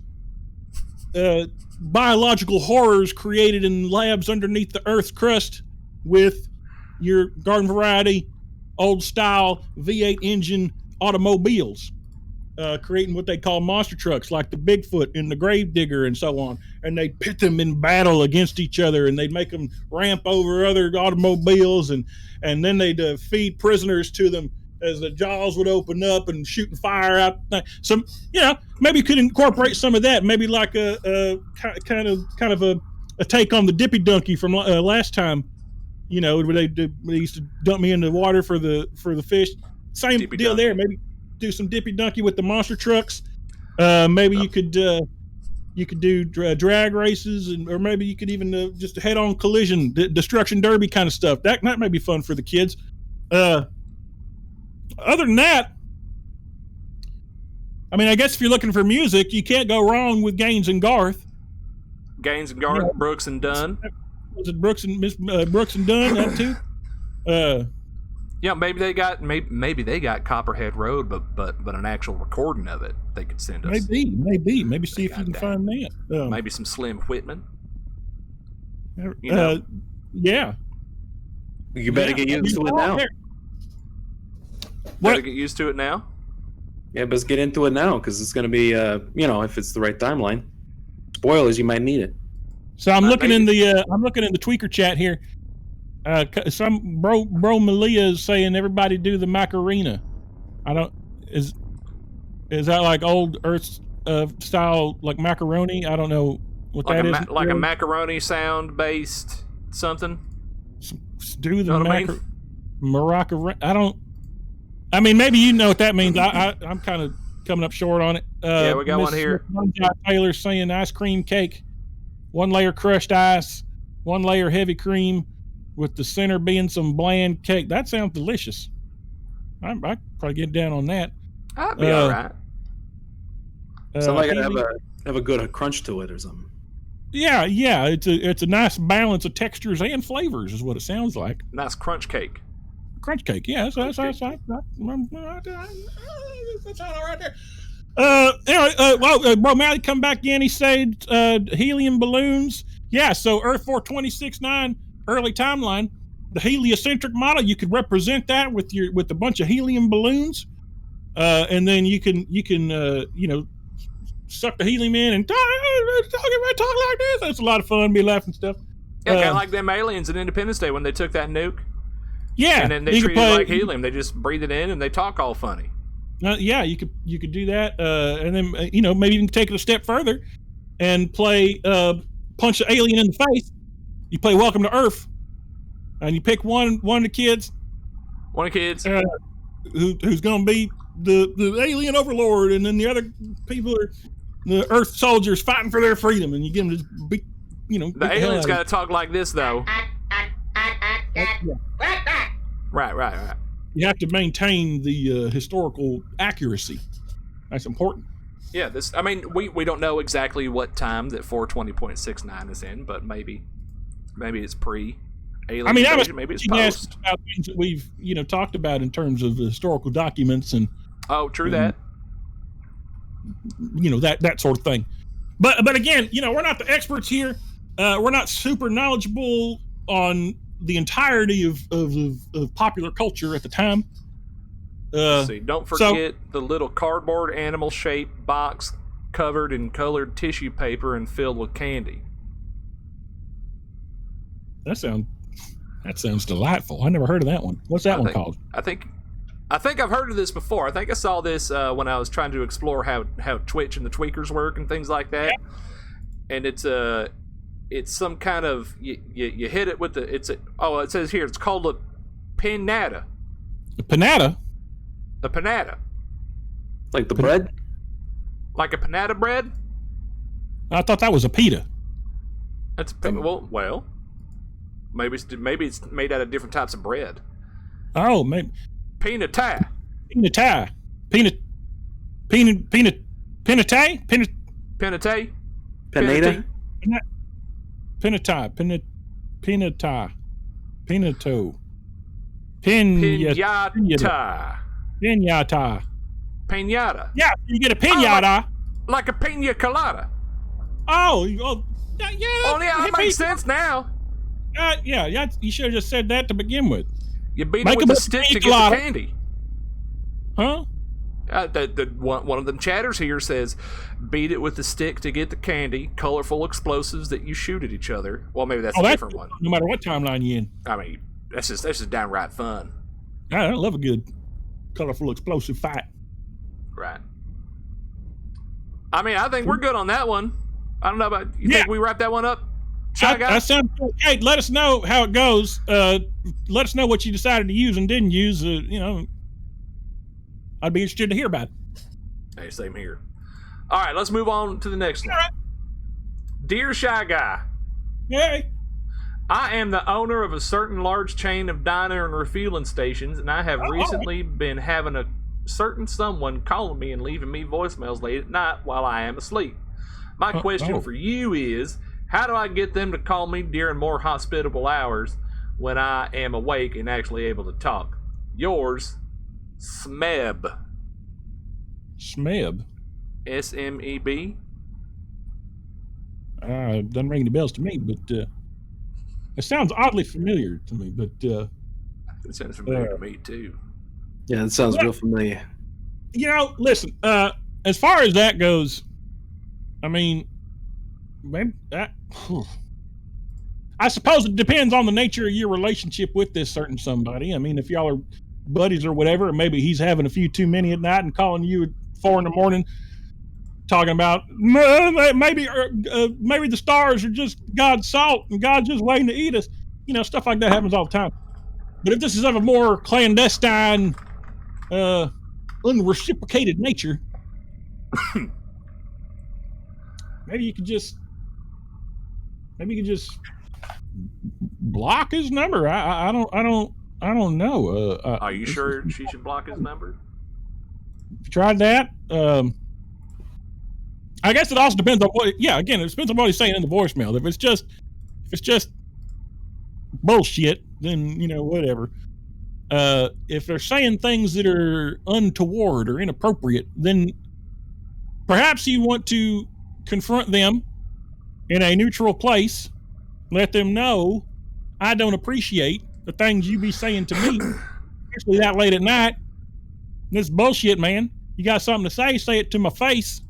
biological horrors created in labs underneath the Earth's crust with your garden variety, old style V8 engine automobiles. Creating what they call monster trucks, like the Bigfoot and the Gravedigger and so on, and they'd pit them in battle against each other, and they'd make them ramp over other automobiles, and then they'd feed prisoners to them as the jaws would open up and shooting fire out. Some, maybe you could incorporate some of that, maybe like a kind of a take on the Dippy Donkey from last time, where they used to dump me in the water for the fish. Same Dippy deal Donkey. there. Maybe do some Dippy Donkey with the monster trucks. Maybe you could do drag races, or maybe you could even just head-on collision, destruction derby kind of stuff. That might be fun for the kids. Other than that, I mean, I guess if you're looking for music, you can't go wrong with Gaines and Garth. Gaines and Garth, Brooks and Dunn. Was it Brooks and Brooks and Dunn? That too. Yeah, maybe they got Copperhead Road, but an actual recording of it they could send us. Maybe see if you can find that. Maybe some Slim Whitman. Yeah. You better get used to it now. Better get used to it now. Yeah, but let's get into it now because it's going to be, if it's the right timeline. Spoilers, you might need it. So I'm looking in the tweaker chat here. Some bro Malia is saying everybody do the Macarena. Is that like old Earth style like macaroni? I don't know what like that is. Like a macaroni sound based something. Do the Maraca. I mean, maybe you know what that means. I'm kind of coming up short on it. Yeah, we got one here. Taylor saying ice cream cake, 1 layer crushed ice, 1 layer heavy cream, with the center being some bland cake. That sounds delicious. I could probably get down on that. I'd be all right. Sounds like I have a good crunch to it or something. Yeah. It's a nice balance of textures and flavors, is what it sounds like. Nice crunch cake. Crunch cake, yeah. That's all right there. Bro, Matty come back in. He said helium balloons. Yeah, so Earth 426.9 early timeline, the heliocentric model. You could represent that with a bunch of helium balloons, and then you can suck the helium in and talk like this. That's a lot of fun. Be laughing stuff. Yeah, kind of like them aliens in Independence Day when they took that nuke. Yeah, and then they treat it like helium. They just breathe it in and they talk all funny. Yeah, you could do that, and then maybe you can take it a step further and play punch the alien in the face. You play Welcome to Earth, and you pick one of the kids. One of the kids who's going to be the alien overlord, and then the other people are the Earth soldiers fighting for their freedom, and you give them this big, The alien's got to talk like this though. Right. You have to maintain the historical accuracy. That's important. Yeah, we don't know exactly what time that 420.69 is in, but maybe it's pre-alien invasion, maybe it's post. About things that we've talked about in terms of historical documents and true that. That sort of thing. But again, we're not the experts here. We're not super knowledgeable on the entirety of popular culture at the time. See, don't forget the little cardboard animal-shaped box covered in colored tissue paper and filled with candy. That sounds delightful. I never heard of that one. What's that one called? I think I've heard of this before. I think I saw this when I was trying to explore how Twitch and the tweakers work and things like that. Yeah. And it's some kind of you hit it with it says here it's called a pinata. A pinata? A panada. Like the bread? Like a panada bread? I thought that was a pita. That's well. Maybe it's made out of different types of bread. Oh, maybe. Pinata. Pinata. Pinata. Pinata? Pinata. Pinata. Pinato. Pinata. Pinata. Yeah, you get a pinata. Like a pina colada. Oh, yeah. Oh, yeah, that makes sense now. Yeah, you should have just said that to begin with. You beat it with a stick to get the candy. Huh? One of them chatters here says, beat it with the stick to get the candy, colorful explosives that you shoot at each other. Well, maybe that's a different one. No matter what timeline you're in. I mean, that's just downright fun. I love a good colorful explosive fight. Right. I mean, I think we're good on that one. I don't know about you. Think we wrap that one up? That sounds good. Hey, let us know how it goes. Let us know what you decided to use and didn't use. I'd be interested to hear about it. Hey, same here. All right, let's move on to the next one. Right. Dear Shy Guy. Hey. I am the owner of a certain large chain of diner and refueling stations, and I have recently been having a certain someone calling me and leaving me voicemails late at night while I am asleep. My question for you is, how do I get them to call me during more hospitable hours when I am awake and actually able to talk? Yours, Smeb. Smeb? S-M-E-B? Doesn't ring any bells to me, but it sounds oddly familiar to me, but it sounds familiar to me too. Yeah, it sounds real familiar. Listen. As far as that goes, I mean, maybe that. I suppose it depends on the nature of your relationship with this certain somebody. I mean, if y'all are buddies or whatever, or maybe he's having a few too many at night and calling you at 4 a.m. talking about maybe the stars are just God's salt and God's just waiting to eat us. Stuff like that happens all the time. But if this is of a more clandestine, unreciprocated nature, maybe you could just block his number. I don't know. Are you sure she should block his number? If you tried that, I guess it also depends on what. Yeah, again, it depends on what he's saying in the voicemail. If it's just bullshit, then whatever. If they're saying things that are untoward or inappropriate, then perhaps you want to confront them in a neutral place. Let them know I don't appreciate the things you be saying to me, especially that late at night. This bullshit, man. You got something to say it to my face.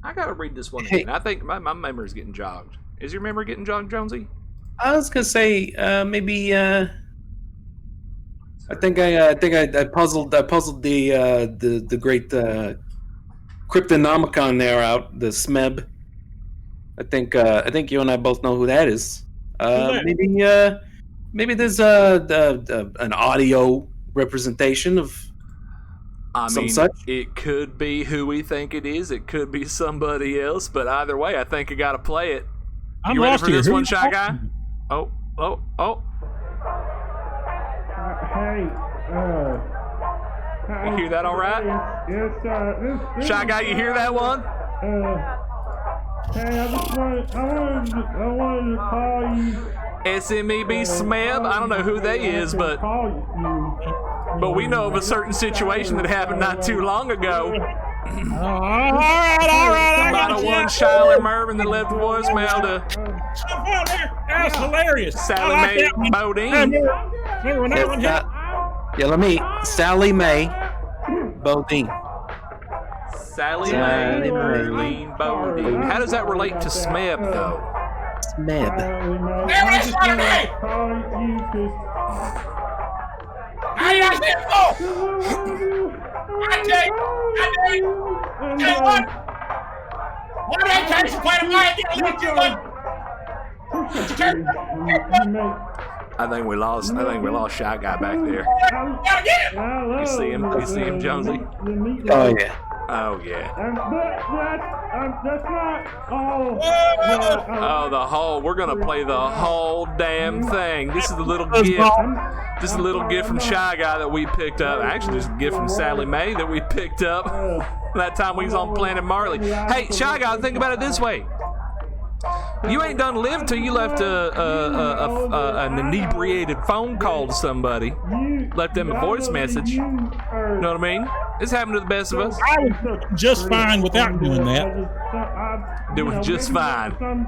I gotta read this one again. I think my memory's getting jogged. Is your memory getting jogged, Jonesy? I was gonna say maybe. I think I puzzled the great Cryptonomicon there out, the SMEB. I think you and I both know who that is. Maybe there's an audio representation of some such. It could be who we think it is. It could be somebody else. But either way, I think you got to play it. You ready for this one, Shy Guy? Oh. Hey. You hear that all right? Yes, Shy Guy, you hear that one? Hey, I wanted to call you. SMEB SMEB? I don't know who they is, but we know of a certain situation that happened not too long ago. All right. About a one Shiler Mervin that left a voicemail to That's hilarious. Sally Mae Bodine. Sally Mae Bodine. Sally Mae Bodine. How does that relate to SMEB, though? SMEB. I just want to call you because. I tell you what? One of them takes a plate of mine, get a little I think we lost Shy Guy back there. You see him, Jonesy? Oh yeah. That's not all. Oh, the whole. We're gonna play the whole damn thing. This is the little gift. This is a little gift from Shy Guy that we picked up. Actually, this is a gift from Sally Mae that we picked up that time we was on Planet Marley. Hey, Shy Guy, think about it this way. You ain't done live till you left an inebriated phone call to somebody. Left them a voice message. You know what I mean? It's happened to the best of us. I was just fine without doing that. Doing just fine. I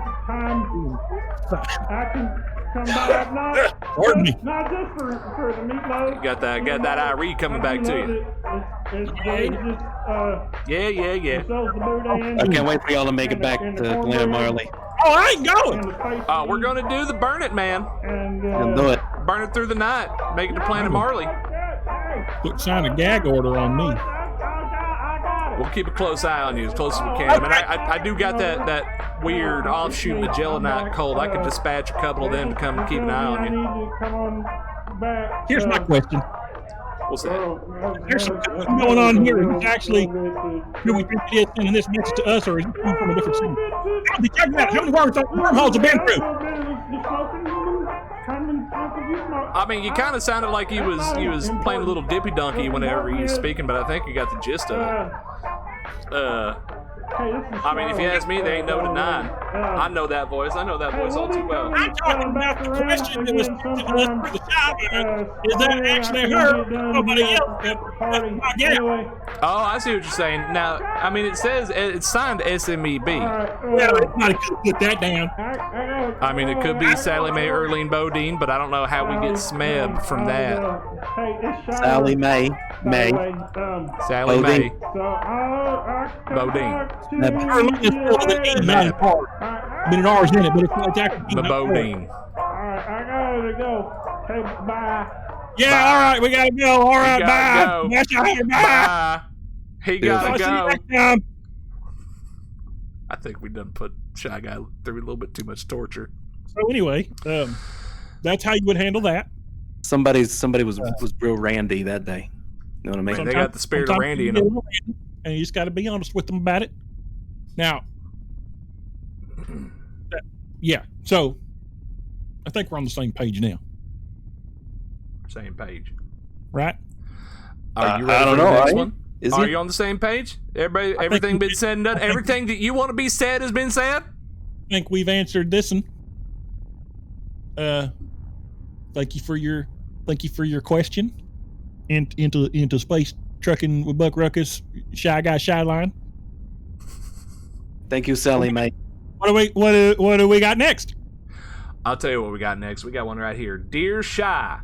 can come by not just for the meatloaf. Got that Irie coming back to you. Yeah. I can't wait for y'all to make it back to Planet Marley. Oh, I ain't going. Oh, we're gonna do the burn it, man. We'll do it. Burn it through the night. Make it to Planet Marley. Sign a gag order on me. We'll keep a close eye on you as close as we can. I mean, I do got that weird offshoot Magellanite cold. I could dispatch a couple of them to come keep an eye on you. Here's my question. What's that? There's something going on here. Is actually who we think it is sending this message to us, or is it coming from a different city? Check it out. How many wormholes have been through? I mean, you kind of sounded like he was playing a little dippy donkey whenever he was speaking, but I think you got the gist of it. Hey, this is I mean, if you ask me, there ain't no denying. I know that voice. I know that voice all too well. I'm talking about the question that was put to us through the shotgun. Is that actually her? Nobody else. Oh, I see what you're saying. Now, I mean, it says it's signed SMEB. Well, it's not gonna put that down. I mean, it could be Sally Mae Erlene Bodine, but I don't know how we get Smeb from that. Sally Mae. Sally Mae Bodine. Erlene is spelled with an E, not an R. I mean, an R's in it, but it's not exactly. The Bodine. I gotta go. Hey, bye. Yeah, all right, we gotta go. All right, bye. Go. That's all right, bye. Bye. He gotta I'll see you go. next time. I think we done put Shy Guy through a little bit too much torture. So anyway, that's how you would handle that. Somebody was real randy that day. You know what I mean? They got the spirit of Randy in them. And you just got to be honest with them about it. Now, yeah. So I think we're on the same page now, Same page. right? Are you ready I don't for the know. next one? Is Are he? you on the same page? Everybody, everything been said and done. Everything that you want to be said has been said. I think we've answered this one. Thank you for your question. Into space trucking with Buck Ruckus, Shy Guy, Shy Line. Thank you, Sally Mae. What do we got next? I'll tell you what we got next. We got one right here. Dear Shy,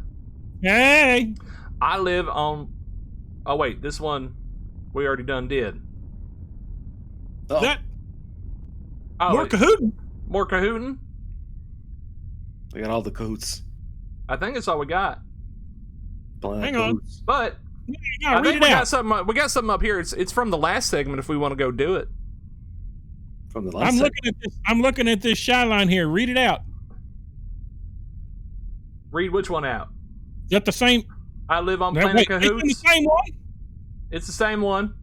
Hey, I live on. Oh wait, this one we already done did. Oh. that Oh, more Cahootin? More Cahootin? We got all the cahoots. I think that's all we got. Hang on. But Yeah, I read think it we out. got something. We got something up here. It's from the last segment. If we want to go do it, From the last I'm segment. looking at this. I'm looking at this Shy Line here. Read it out. read which one out. Is that the same? I live on No, Planet wait, it's in the Cahoots. same one. It's the same one.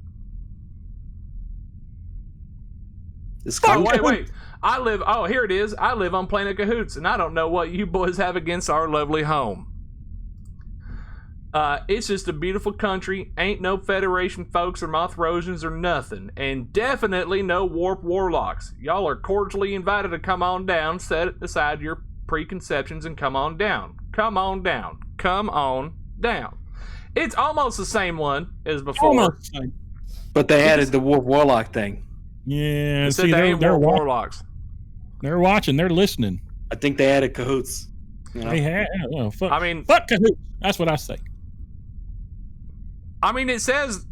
It's Oh called wait. I live. Oh, here it is. I live on Planet Cahoots, and I don't know what you boys have against our lovely home. It's just a beautiful country. Ain't no Federation folks or Moth-Rosians or nothing. And definitely no Warp Warlocks. Y'all are cordially invited to come on down, set aside your preconceptions, and come on down. Come on down. Come on down. It's almost the same one as before. Almost the same. But they added the Warp Warlock thing. Yeah, They said see, they ain't they're Warp watching. Warlocks. They're watching. They're listening. I think they added cahoots. You know? They have. Oh, fuck. I mean, fuck Cahoots. That's what I say. I mean, it says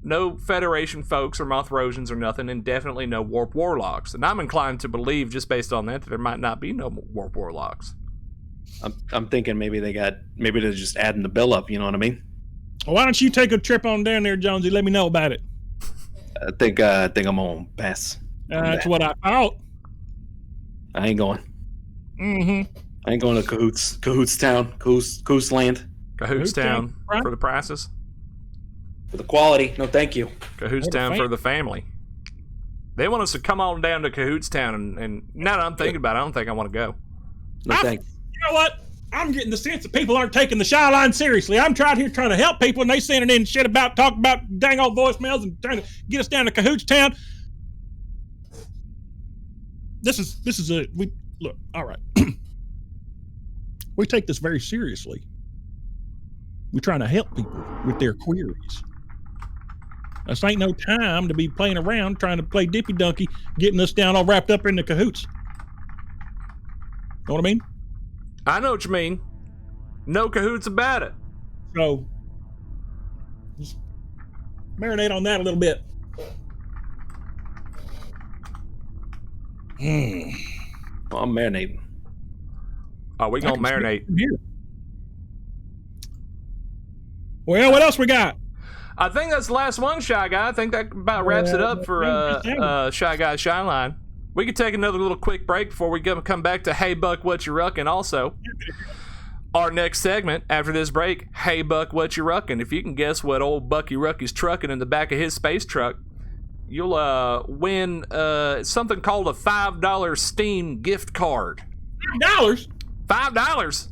no Federation folks or Moth-Rosians or nothing, and definitely no Warp Warlocks. And I'm inclined to believe, just based on that there might not be no Warp Warlocks. I'm thinking maybe they're just adding the bill up. You know what I mean? Well, why don't you take a trip on down there, Jonesy? Let me know about it. I think I'm on pass. That's what I thought. I ain't going. Mm-hmm. I ain't going to Cahoots Town, Cahoots Land. Cahoots Town right? for the prices. For the quality. No, thank you. Cahoots For the Town fam- for the family. They want us to come on down to Cahoots Town, and now that I'm thinking about it, I don't think I want to go. No, thanks. You know what? I'm getting the sense that people aren't taking the Shy Line seriously. I'm trying to help people, and they sending in shit talking about dang old voicemails and trying to get us down to Cahoots Town. This is look. All right, we take this very seriously. We're trying to help people with their queries. This ain't no time to be playing around trying to play dippy donkey, getting us down all wrapped up in the cahoots. Know what I mean? I know what you mean. No cahoots about it. So, just marinate on that a little bit. Well, I'm marinating. Oh, we gonna marinate. Here. Well, what else we got? I think that's the last one, Shy Guy. I think that about wraps it up for Shy Guy Shy Line. We could take another little quick break before we come back to Hey Buck, What You Ruckin'. Also, our next segment after this break, Hey Buck, What You Ruckin'. If you can guess what old Bucky Rucky's trucking in the back of his space truck, you'll win something called a $5 Steam gift card. $5? $5.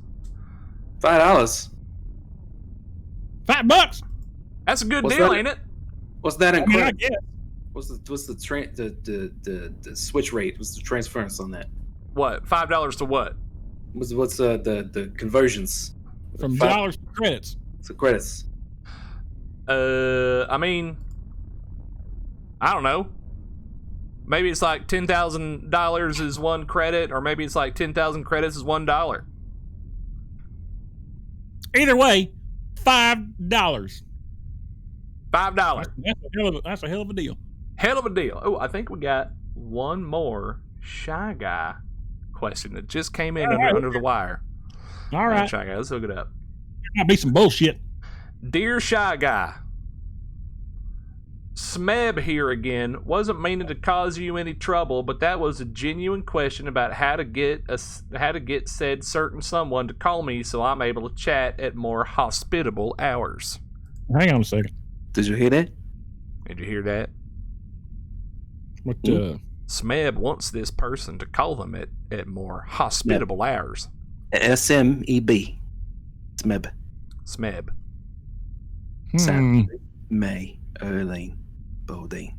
$5. $5? That's a good What's deal, that? ain't it? What's that in I mean, I credit? guess. What's the switch rate? What's the transference on that? What? $5 to what? What's the conversions from dollars to credits? To credits. I mean, I don't know. Maybe it's like $10,000 is 1 credit, or maybe it's like 10,000 credits is $1. Either way, $5. $5. That's a hell of a deal. Hell of a deal. Oh, I think we got one more Shy Guy question that just came in under the wire. All right. Shy Guy, let's hook it up. Might be some bullshit. Dear Shy Guy, Smeb here again. Wasn't meaning to cause you any trouble, but that was a genuine question about how to get said certain someone to call me so I'm able to chat at more hospitable hours. Hang on a second. Did you hear that? Did you hear that? What? Smeb wants this person to call them at more hospitable hours. SMEB. Smeb. Smeb. Sam. May. Erling. Bodine.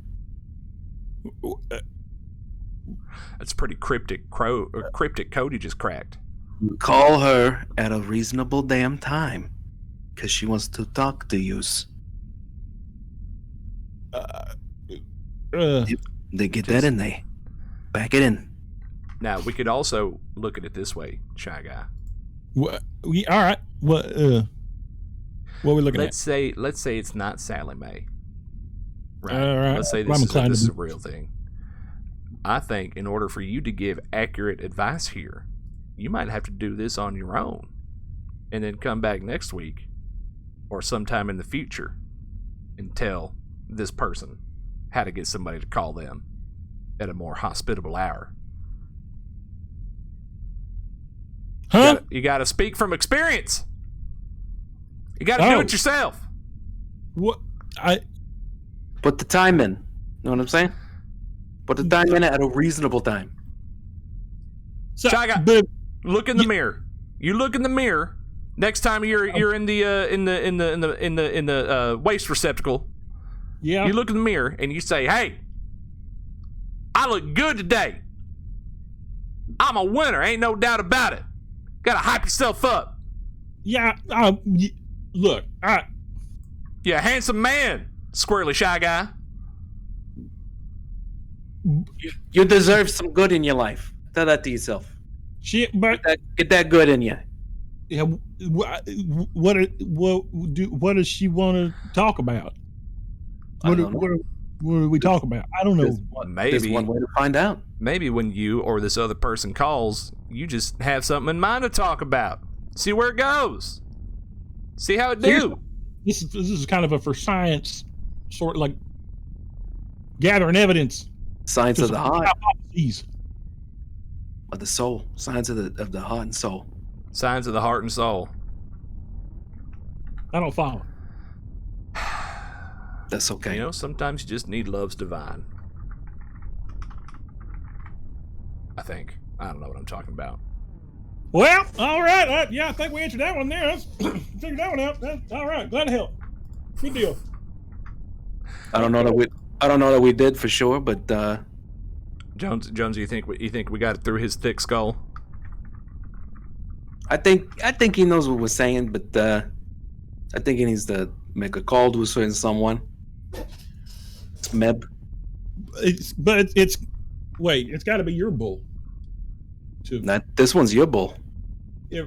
That's pretty cryptic code you just cracked. Call her at a reasonable damn time, because she wants to talk to you. They get that in there. Back it in. Now, we could also look at it this way, Shy Guy. What? All right. What are we looking at? Let's say it's not Sally Mae. Right. All right. Let's say this is a real thing. I think in order for you to give accurate advice here, you might have to do this on your own, and then come back next week or sometime in the future and tell this person how to get somebody to call them at a more hospitable hour. Huh? You got to speak from experience. You got to do it yourself. What? Put the time in. Know what I'm saying? Put the time in at a reasonable time. So, look in the mirror. You look in the mirror next time you're in the waste receptacle. Yeah. You look in the mirror and you say, "Hey, I look good today. I'm a winner. Ain't no doubt about it. Gotta hype yourself up." Yeah. Look. You're a handsome man, squirrely Shy Guy. You deserve some good in your life. Tell that to yourself. Shit, but get that good in you. Yeah. What does she want to talk about? What do we talk about? I don't know. There's one way to find out. Maybe when you or this other person calls, you just have something in mind to talk about. See where it goes. See how it do. This is kind of a for science, sort of like gathering evidence. Science of the heart. Hypotheses. Of the soul. Science of the heart and soul. Signs of the heart and soul. I don't follow. That's okay. You know, sometimes you just need love's divine. I think. I don't know what I'm talking about. Well, all right. I think we answered that one there. Let's figure that one out. That's all right. Glad to help. Good deal. I don't know that we did for sure, but Jones, you think we got it through his thick skull? I think he knows what we're saying, but I think he needs to make a call to a certain someone. It's Meb. It's got to be your bull. This one's your bull. Yeah.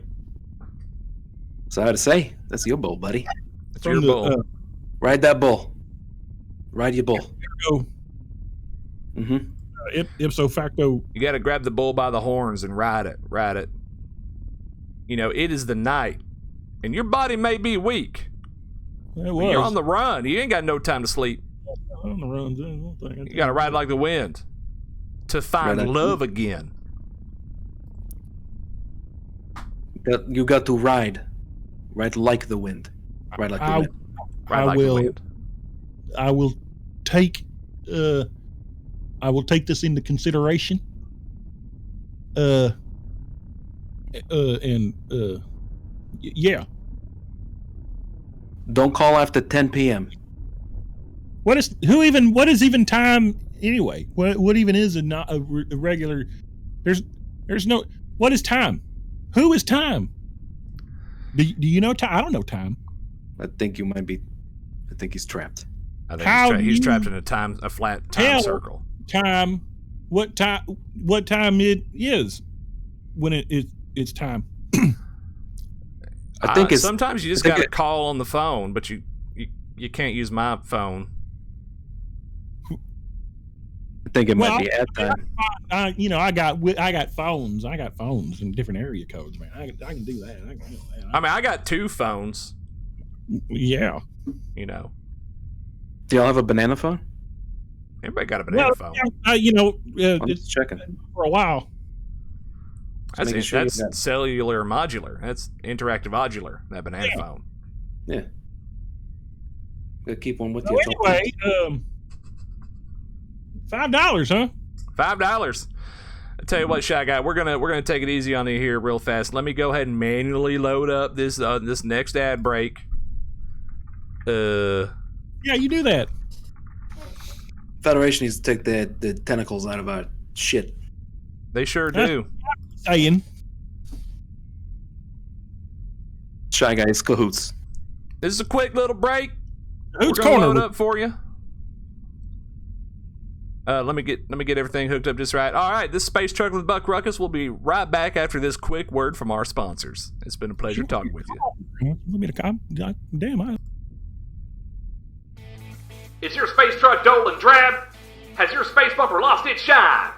So I had to say, that's your bull, buddy. It's your bull. Ride that bull. Ride your bull. Mm-hmm. Ipso facto. You got to grab the bull by the horns and ride it. Ride it. You know, it is the night, and your body may be weak. You're on the run. You ain't got no time to sleep. On the run. You got to ride like the wind to find love again. You got to ride like the wind. Ride like the wind. Ride like the wind. I will take this into consideration. Don't call after 10 p.m. What is even time anyway? What even is a regular? There's no. What is time? Who is time? Do you know time? I don't know time. I think he's trapped. I think he's trapped in a flat time circle. Time. What time it is when it's time. I think sometimes you just got to call on the phone, but you can't use my phone. I think it might be at time. I got phones. I got phones in different area codes, man. I can do that. I got 2 phones. Yeah. Do y'all have a banana phone? Everybody got a banana phone. I'm just checking for a while. That's cellular modular. That's interactive modular. That banana phone. Yeah. Gotta keep one with you. Anyway, $5, huh? $5. I tell you what, Shy Guy, we're gonna take it easy on you here real fast. Let me go ahead and manually load up this next ad break. Yeah, you do that. Federation needs to take the tentacles out of our shit. They sure do. Saying. Shy Guys, cahoots. This is a quick little break. Who's we're gonna load up for you. Let me get everything hooked up just right. All right, this is Space Truck with Buck Ruckus. We'll be right back after this quick word from our sponsors. It's been a pleasure talking with you. Damn. Is your space truck dull and drab? Has your space bumper lost its shine?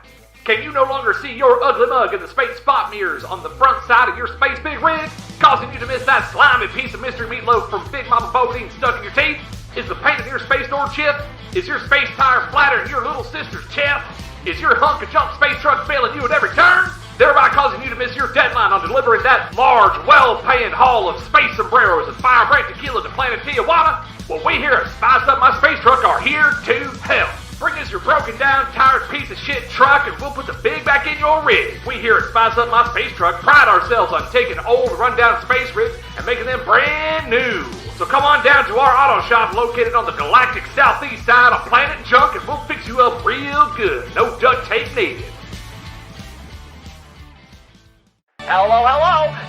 Can you no longer see your ugly mug in the space spot mirrors on the front side of your space big rig, causing you to miss that slimy piece of mystery meatloaf from Big Mama Bodine stuck in your teeth? Is the paint in your space door chipped? Is your space tire flatter than your little sister's chest? Is your hunk of junk space truck failing you at every turn, thereby causing you to miss your deadline on delivering that large, well-paying haul of space sombreros and fire break tequila to planet Tijuana? Well, we here at Spice Up My Space Truck are here to help. Bring us your broken down, tired piece of shit truck and we'll put the big back in your rig. We here at Spice Up My Space Truck pride ourselves on taking old, rundown space rigs and making them brand new. So come on down to our auto shop located on the galactic southeast side of Planet Junk and we'll fix you up real good. No duct tape needed. Hello,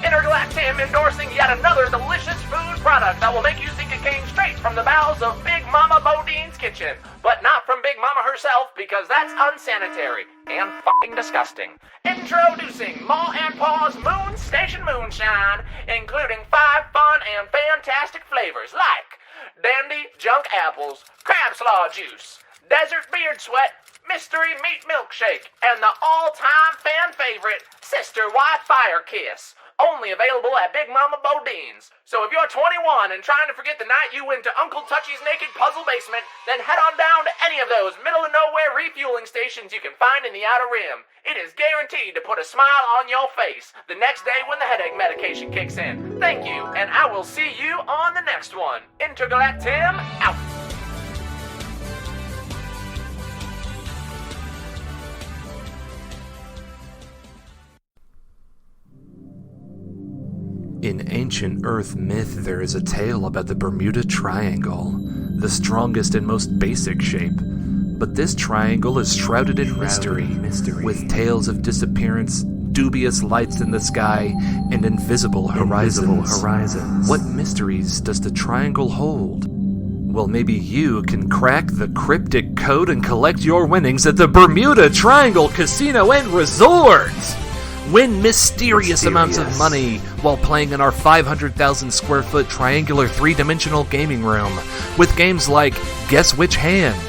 Intergalactim endorsing yet another delicious food product that will make you think it came straight from the bowels of Big Mama Bodine's kitchen. But not from Big Mama herself, because that's unsanitary and fucking disgusting. Introducing Ma and Pa's Moon Station Moonshine, including 5 fun and fantastic flavors like Dandy Junk Apples, Crab Slaw Juice, Desert Beard Sweat, Mystery Meat Milkshake, and the all-time fan favorite, Sister White Fire Kiss. Only available at Big Mama Bodine's. So if you're 21 and trying to forget the night you went to Uncle Touchy's naked puzzle basement, then head on down to any of those middle-of-nowhere refueling stations you can find in the Outer Rim. It is guaranteed to put a smile on your face the next day when the headache medication kicks in. Thank you, and I will see you on the next one. Intergalactim out. In ancient Earth myth, there is a tale about the Bermuda Triangle, the strongest and most basic shape. But this triangle is shrouded in mystery, with tales of disappearance, dubious lights in the sky, and invisible horizons. What mysteries does the triangle hold? Well, maybe you can crack the cryptic code and collect your winnings at the Bermuda Triangle Casino and Resort! Win mysterious amounts of money while playing in our 500,000 square foot triangular 3-dimensional gaming room with games like Guess Which Hand,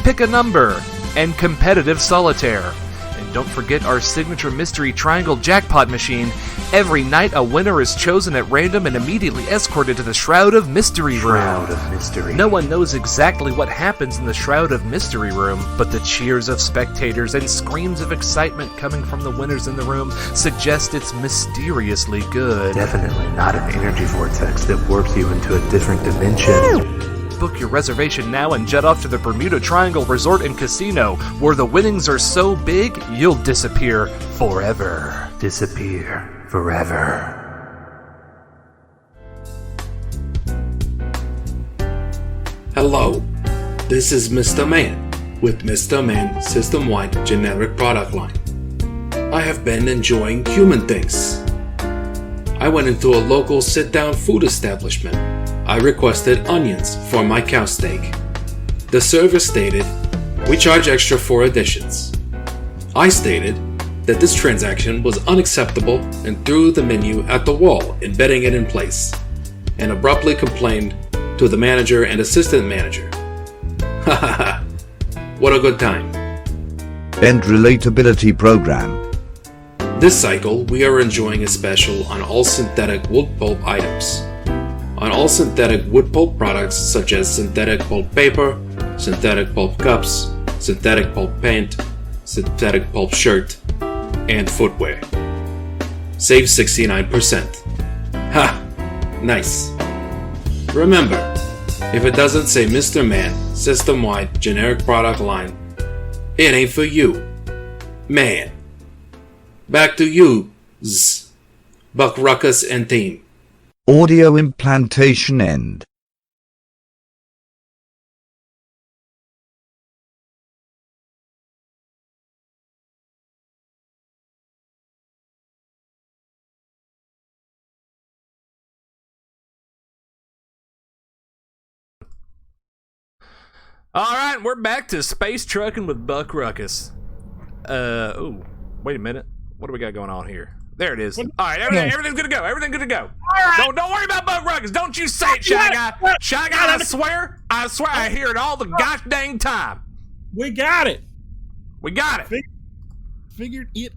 Pick a Number, and Competitive Solitaire. And don't forget our signature mystery triangle jackpot machine. Every night a winner is chosen at random and immediately escorted to the Shroud of Mystery room. No one knows exactly what happens in the Shroud of Mystery room, but the cheers of spectators and screams of excitement coming from the winners in the room suggest it's mysteriously good. Definitely not an energy vortex that warps you into a different dimension. Book your reservation now and jet off to the Bermuda Triangle Resort and Casino, where the winnings are so big, you'll disappear forever. Disappear forever. Hello. This is Mr. Man with Mr. Man system-wide generic product line. I have been enjoying human things. I went into a local sit-down food establishment. I requested onions for my cow steak. The server stated, "We charge extra for additions." I stated that this transaction was unacceptable and threw the menu at the wall, embedding it in place, and abruptly complained to the manager and assistant manager. Ha ha ha. What a good time. End relatability program. This cycle, we are enjoying a special on all synthetic wood pulp items. On all synthetic wood pulp products such as synthetic pulp paper, synthetic pulp cups, synthetic pulp paint, synthetic pulp shirt, and footwear. Save 69%. Ha! Nice. Remember, if it doesn't say Mr. Man, system-wide generic product line, it ain't for you. Man. Back to you, Buck Ruckus and team. Audio implantation end. All right, we're back to space trucking with Buck Ruckus. Oh, wait a minute. What do we got going on here? There it is. All right, everything's good to go. Everything's good to go. Right. Don't worry about Buck Ruckus. Don't you say it, Shy Guy. Shy Guy, I swear, I hear it all the gosh dang time. We got it. We got it. Figured it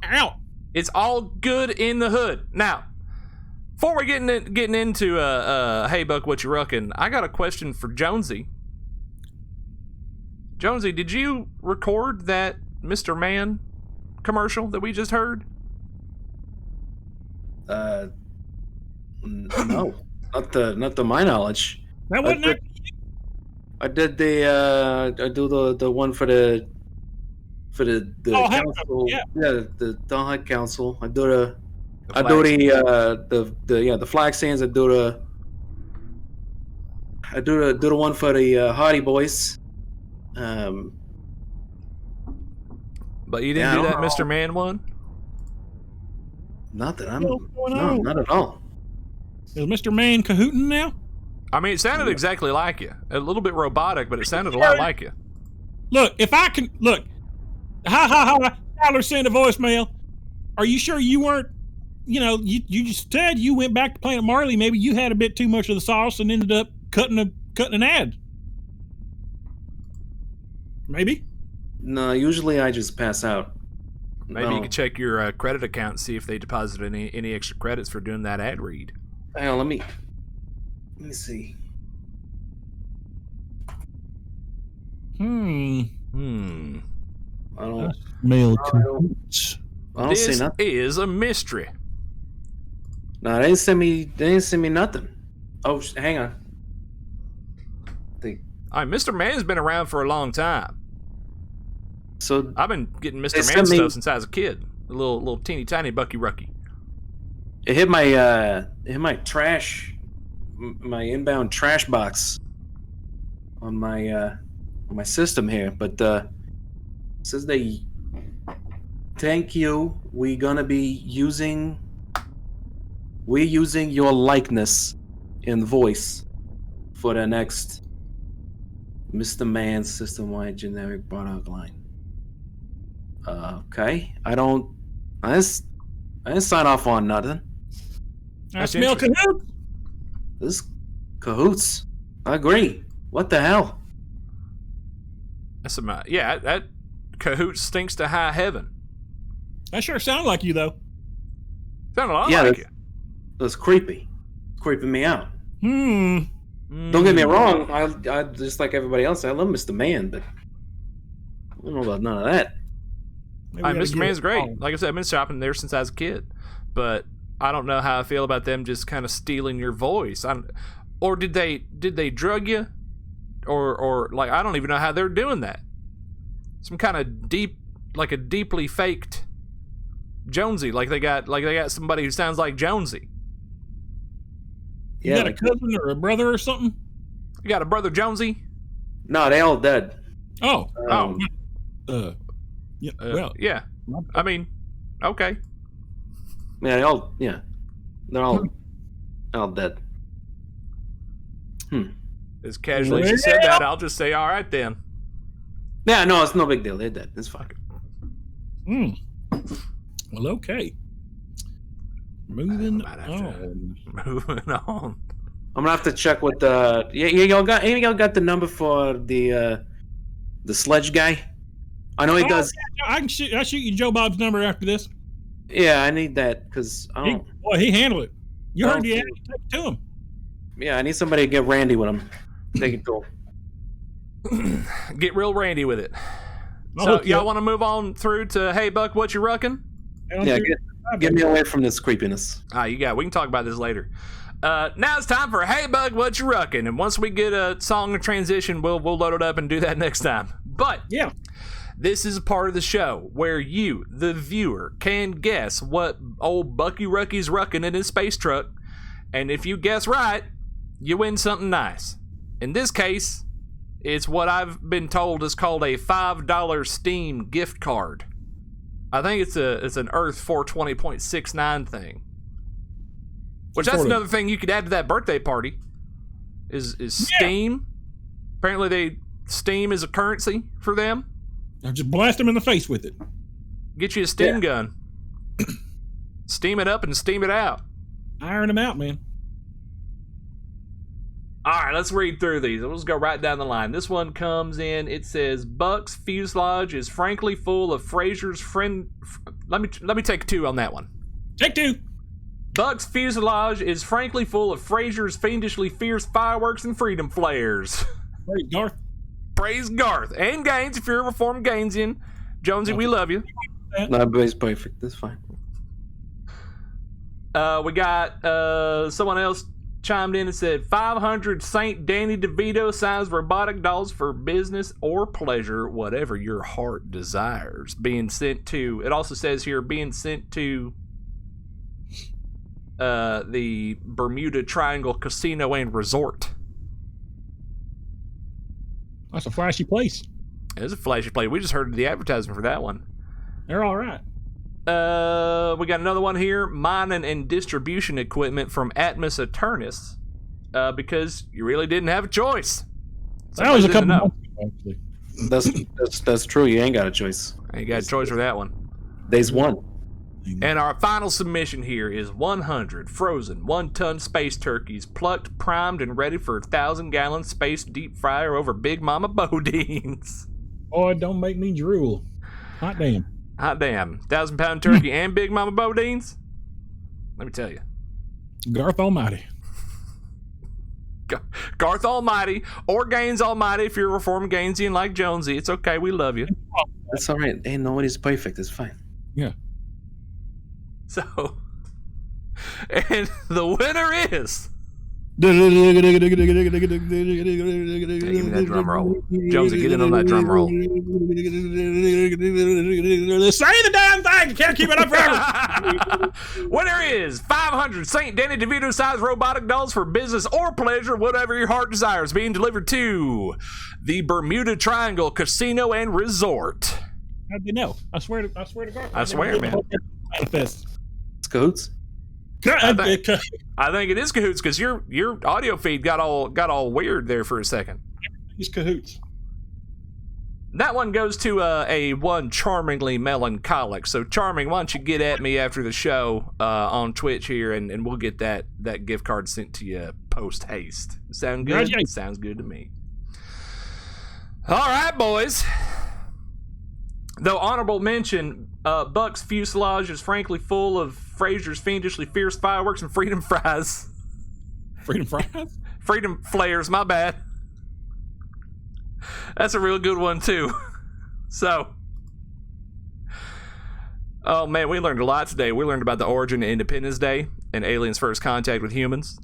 out. It's all good in the hood. Now, before we're getting into hey Buck, what you ruckin', I got a question for Jonesy. Jonesy, did you record that Mr. Man commercial that we just heard? No, not to my knowledge. That wasn't it. I did I do the one for the council. Yeah, the Donut Council. I do the flag stands. I do the one for the Hardy Boys. But you didn't do that Mr. Man one? Not that not at all. Is Mr. Man cahooting now? I mean, it sounded exactly like you. A little bit robotic, but it sounded a lot like you. Look, if I can look, Tyler sent a voicemail. Are you sure you weren't? You know, you just said you went back to Planet Marley. Maybe you had a bit too much of the sauce and ended up cutting an ad. Maybe. No, usually I just pass out. Maybe you could check your credit account and see if they deposited any extra credits for doing that ad read. Hang on, let me see. I don't smell cahoots. This is a mystery. No, they didn't send me nothing. Oh, hang on. Mr. Man's been around for a long time. So I've been getting Mr. Man stuff since I was a kid. A little teeny tiny Bucky Rucky. It hit my trash, my inbound trash box on my system here. But it says thank you. We're using your likeness and voice for the next Mr. Man system-wide generic product line. Okay, I didn't sign off on nothing. I smell cahoots. This cahoots. I agree. What the hell? That cahoots stinks to high heaven. That sure sounded like you though. Sounded a lot like you. That's creepy. It's creeping me out. Don't get me wrong. I just like everybody else. I love Mr. Man, but I don't know about none of that. Mr. Man's great. Like I said, I've been shopping there since I was a kid, but I don't know how I feel about them just kind of stealing your voice. Or did they drug you, or like I don't even know how they're doing that. Some kind of deeply faked Jonesy, like they got somebody who sounds like Jonesy. You got a cousin or a brother or something? You got a brother Jonesy? No, they all dead. Oh. Yeah. Well. Yeah. I mean, okay. Yeah, they're all dead. As casually as you said that, I'll just say, all right then. Yeah, no, it's no big deal. They're dead. It's fine. Well, okay. Moving on. Moving on. I'm gonna have to check with the. Y'all got the number for the sledge guy? I know he does. I'll shoot you Joe Bob's number after this. Yeah, I need that because he handled it. You heard the ad. Take it to him. Yeah, I need somebody to get Randy with him. Take it to him. Get real Randy with it. So y'all want to move on through to Hey Buck, what you ruckin'? Yeah, get me away from this creepiness. You got it. We can talk about this later. Now it's time for Hey Bug, what you ruckin'? And once we get a song in transition, we'll load it up and do that next time. But yeah, this is a part of the show where you, the viewer, can guess what old Bucky Rucky's ruckin' in his space truck. And if you guess right, you win something nice. In this case, it's what I've been told is called a $5 Steam gift card. I think it's an Earth 420.69 thing. Which that's another thing you could add to that birthday party. Is Steam. Apparently Steam is a currency for them. I'll just blast them in the face with it. Get you a steam gun. Steam it up and steam it out. Iron them out, man. Alright, let's read through these. Let's go right down the line. This one comes in, it says, Buck's fuselage is frankly full of Fraser's friend... Let me take two on that one. Take two. Buck's fuselage is frankly full of Fraser's fiendishly fierce fireworks and freedom flares. Praise Garth. Praise Garth. And Gaines, if you're a reformed Gainesian. Jonesy, we love you. No, but it's perfect. That's fine. We got someone else chimed in and said 500 St. Danny DeVito sized robotic dolls for business or pleasure, whatever your heart desires. Being sent to, it also says here, being sent to the Bermuda Triangle Casino and Resort. That's a flashy place. It is a flashy place. We just heard the advertisement for that one. They're all right. We got another one here. Mining and distribution equipment from Atmos Eternus. Because you really didn't have a choice. That was a couple months ago, actually. That's true. You ain't got a choice. Ain't got a choice for that one. Days one. And our final submission here is 100 frozen 1-ton space turkeys plucked, primed, and ready for a 1,000-gallon space deep fryer over Big Mama Bodine's. Oh, don't make me drool. Hot damn. Hot damn. 1,000-pound turkey and Big Mama Bodine's? Let me tell you. Garth Almighty. Garth Almighty or Gaines Almighty if you're a reformed Gainesian like Jonesy. It's okay. We love you. That's all right. Ain't nobody's perfect. It's fine. Yeah. So, and the winner is... Give me that drum roll. Jonesy, get in on that drum roll. Say the damn thing! You can't keep it up forever! Winner is 500 St. Danny DeVito sized robotic dolls for business or pleasure, whatever your heart desires, being delivered to the Bermuda Triangle Casino and Resort. How'd you know? I swear to God. I swear, man. It's cahoots. I think it is cahoots because your audio feed got all weird there for a second. It's cahoots. That one goes to a one charmingly melancholic. So Charming, why don't you get at me after the show on Twitch here, and we'll get that gift card sent to you post haste. Sound good? Yeah. Sounds good to me. All right, boys. Though honorable mention, Buck's fuselage is frankly full of Fraser's fiendishly fierce fireworks and freedom fries. Freedom fries? Freedom flares, my bad. That's a real good one, too. So, oh man, we learned a lot today. We learned about the origin of Independence Day and aliens' first contact with humans.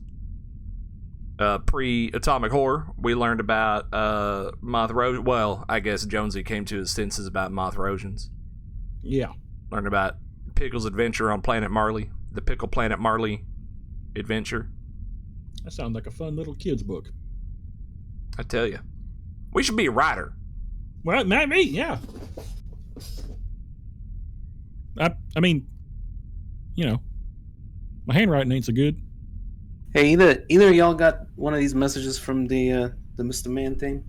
Pre-atomic horror, we learned about Mothrosion. Well, I guess Jonesy came to his senses about Mothrosions. Yeah. Learned about Pickle's adventure on Planet Marley, the Pickle Planet Marley adventure. That sounds like a fun little kid's book. I tell you. We should be a writer. Well, it might be, yeah. I mean, you know, my handwriting ain't so good. Hey, either of y'all got one of these messages from the Mr. Man thing?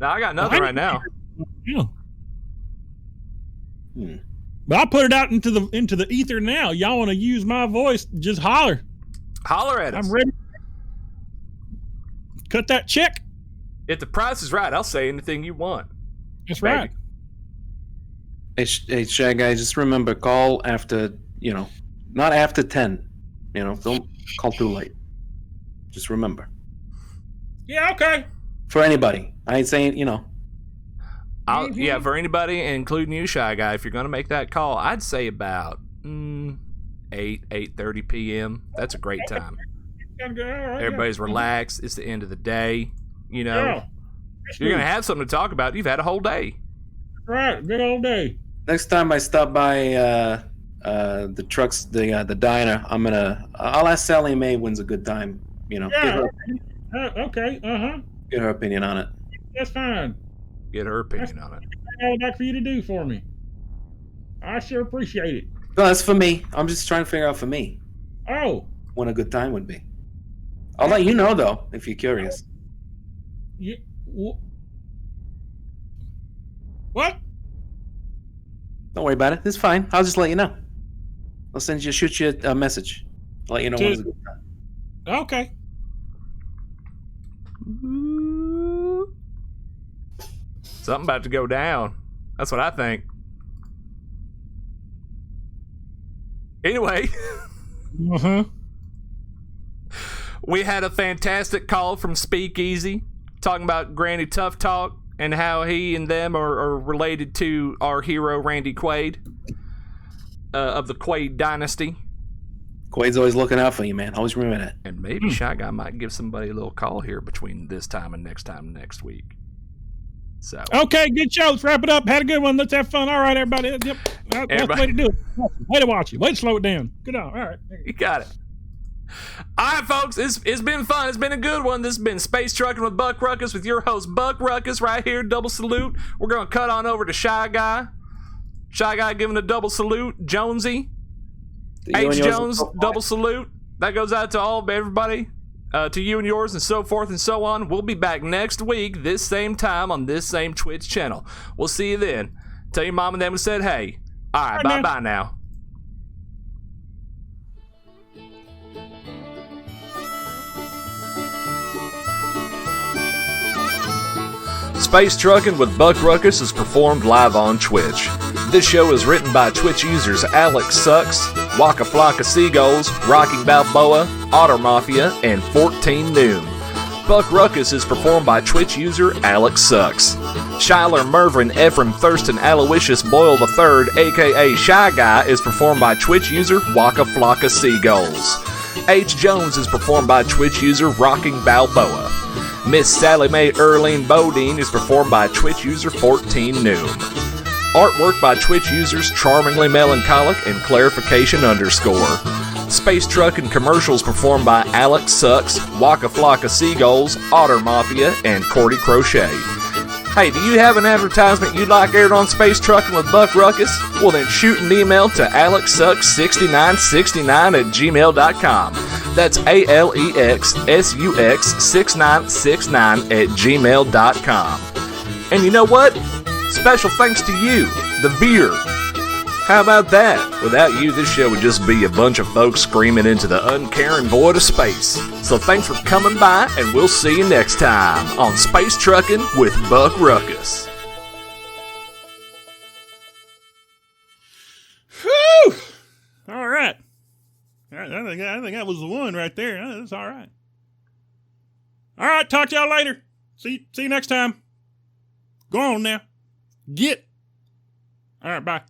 No, I got nothing right now. Yeah. But I'll put it out into the ether now. Y'all want to use my voice? Just holler. Holler at us. I'm ready. Cut that check. If the price is right, I'll say anything you want. That's right. Hey, Shy Guy, just remember, call after, not after 10. Don't call too late. Just remember. Yeah, okay. For anybody. I ain't saying, Yeah, for anybody, including you, Shy Guy, if you're going to make that call, I'd say about 8:30 p.m. That's a great time. Everybody's relaxed. It's the end of the day. You're going to have something to talk about. You've had a whole day. Right, good old day. Next time I stop by the trucks, the diner, I'll ask Sally Mae when's a good time. Yeah. Okay. Get her opinion on it. That's fine. Get her opinion on it. I would like for you to do for me. I sure appreciate it. No, that's for me. I'm just trying to figure out for me. Oh. When a good time would be. I'll let you know though if you're curious. Yeah. What? Don't worry about it. It's fine. I'll just let you know. I'll shoot you a message. I'll let you know when's a good time. Okay. Something about to go down. That's what I think. Anyway. We had a fantastic call from Speakeasy talking about Granny Tough Talk and how he and them are related to our hero Randy Quaid of the Quaid dynasty. Quaid's always looking out for you, man. Always remember that. And maybe Shy Guy might give somebody a little call here between this time and next week. So okay, good show. Let's wrap it up. Had a good one. Let's have fun. All right, everybody. Yep. That's the way to do it. Way to watch it. Way to slow it down. Good on. All right. You got it. All right, folks. It's been fun. It's been a good one. This has been Space Truckin' with Buck Ruckus with your host, Buck Ruckus, right here. Double salute. We're going to cut on over to Shy Guy. Shy Guy giving a double salute. Jonesy. H. Jones, double salute. That goes out to all of everybody. To you and yours and so forth and so on. We'll be back next week, this same time on this same Twitch channel. We'll see you then. Tell your mom and them we said hey. All right, bye-bye now. Space Truckin' with Buck Ruckus is performed live on Twitch. This show is written by Twitch users Alex Sucks, Waka Flocka Seagulls, Rocking Balboa, Otter Mafia, and 14 Noom. Buck Ruckus is performed by Twitch user Alex Sucks. Shyler Mervyn Ephraim Thurston Aloysius Boyle III, aka Shy Guy, is performed by Twitch user Waka Flocka Seagulls. H. Jones is performed by Twitch user Rocking Balboa. Miss Sally Mae Erlene Bodine is performed by Twitch user 14 Noom. Artwork by Twitch users Charmingly Melancholic and Clarification _. Space Truckin' commercials performed by Alex Sucks, Waka Flocka Seagulls, Otter Mafia, and Cordy Crochet. Hey, do you have an advertisement you'd like aired on Space Truckin' with Buck Ruckus? Well then shoot an email to alexsux6969@gmail.com. That's ALEXSUX6969@gmail.com. And you know what? Special thanks to you, the viewer. How about that? Without you, this show would just be a bunch of folks screaming into the uncaring void of space. So thanks for coming by, and we'll see you next time on Space Truckin' with Buck Ruckus. Whew! All right. I think that was the one right there. That's all right. All right, talk to y'all later. See you next time. Go on now. Get. All right, bye.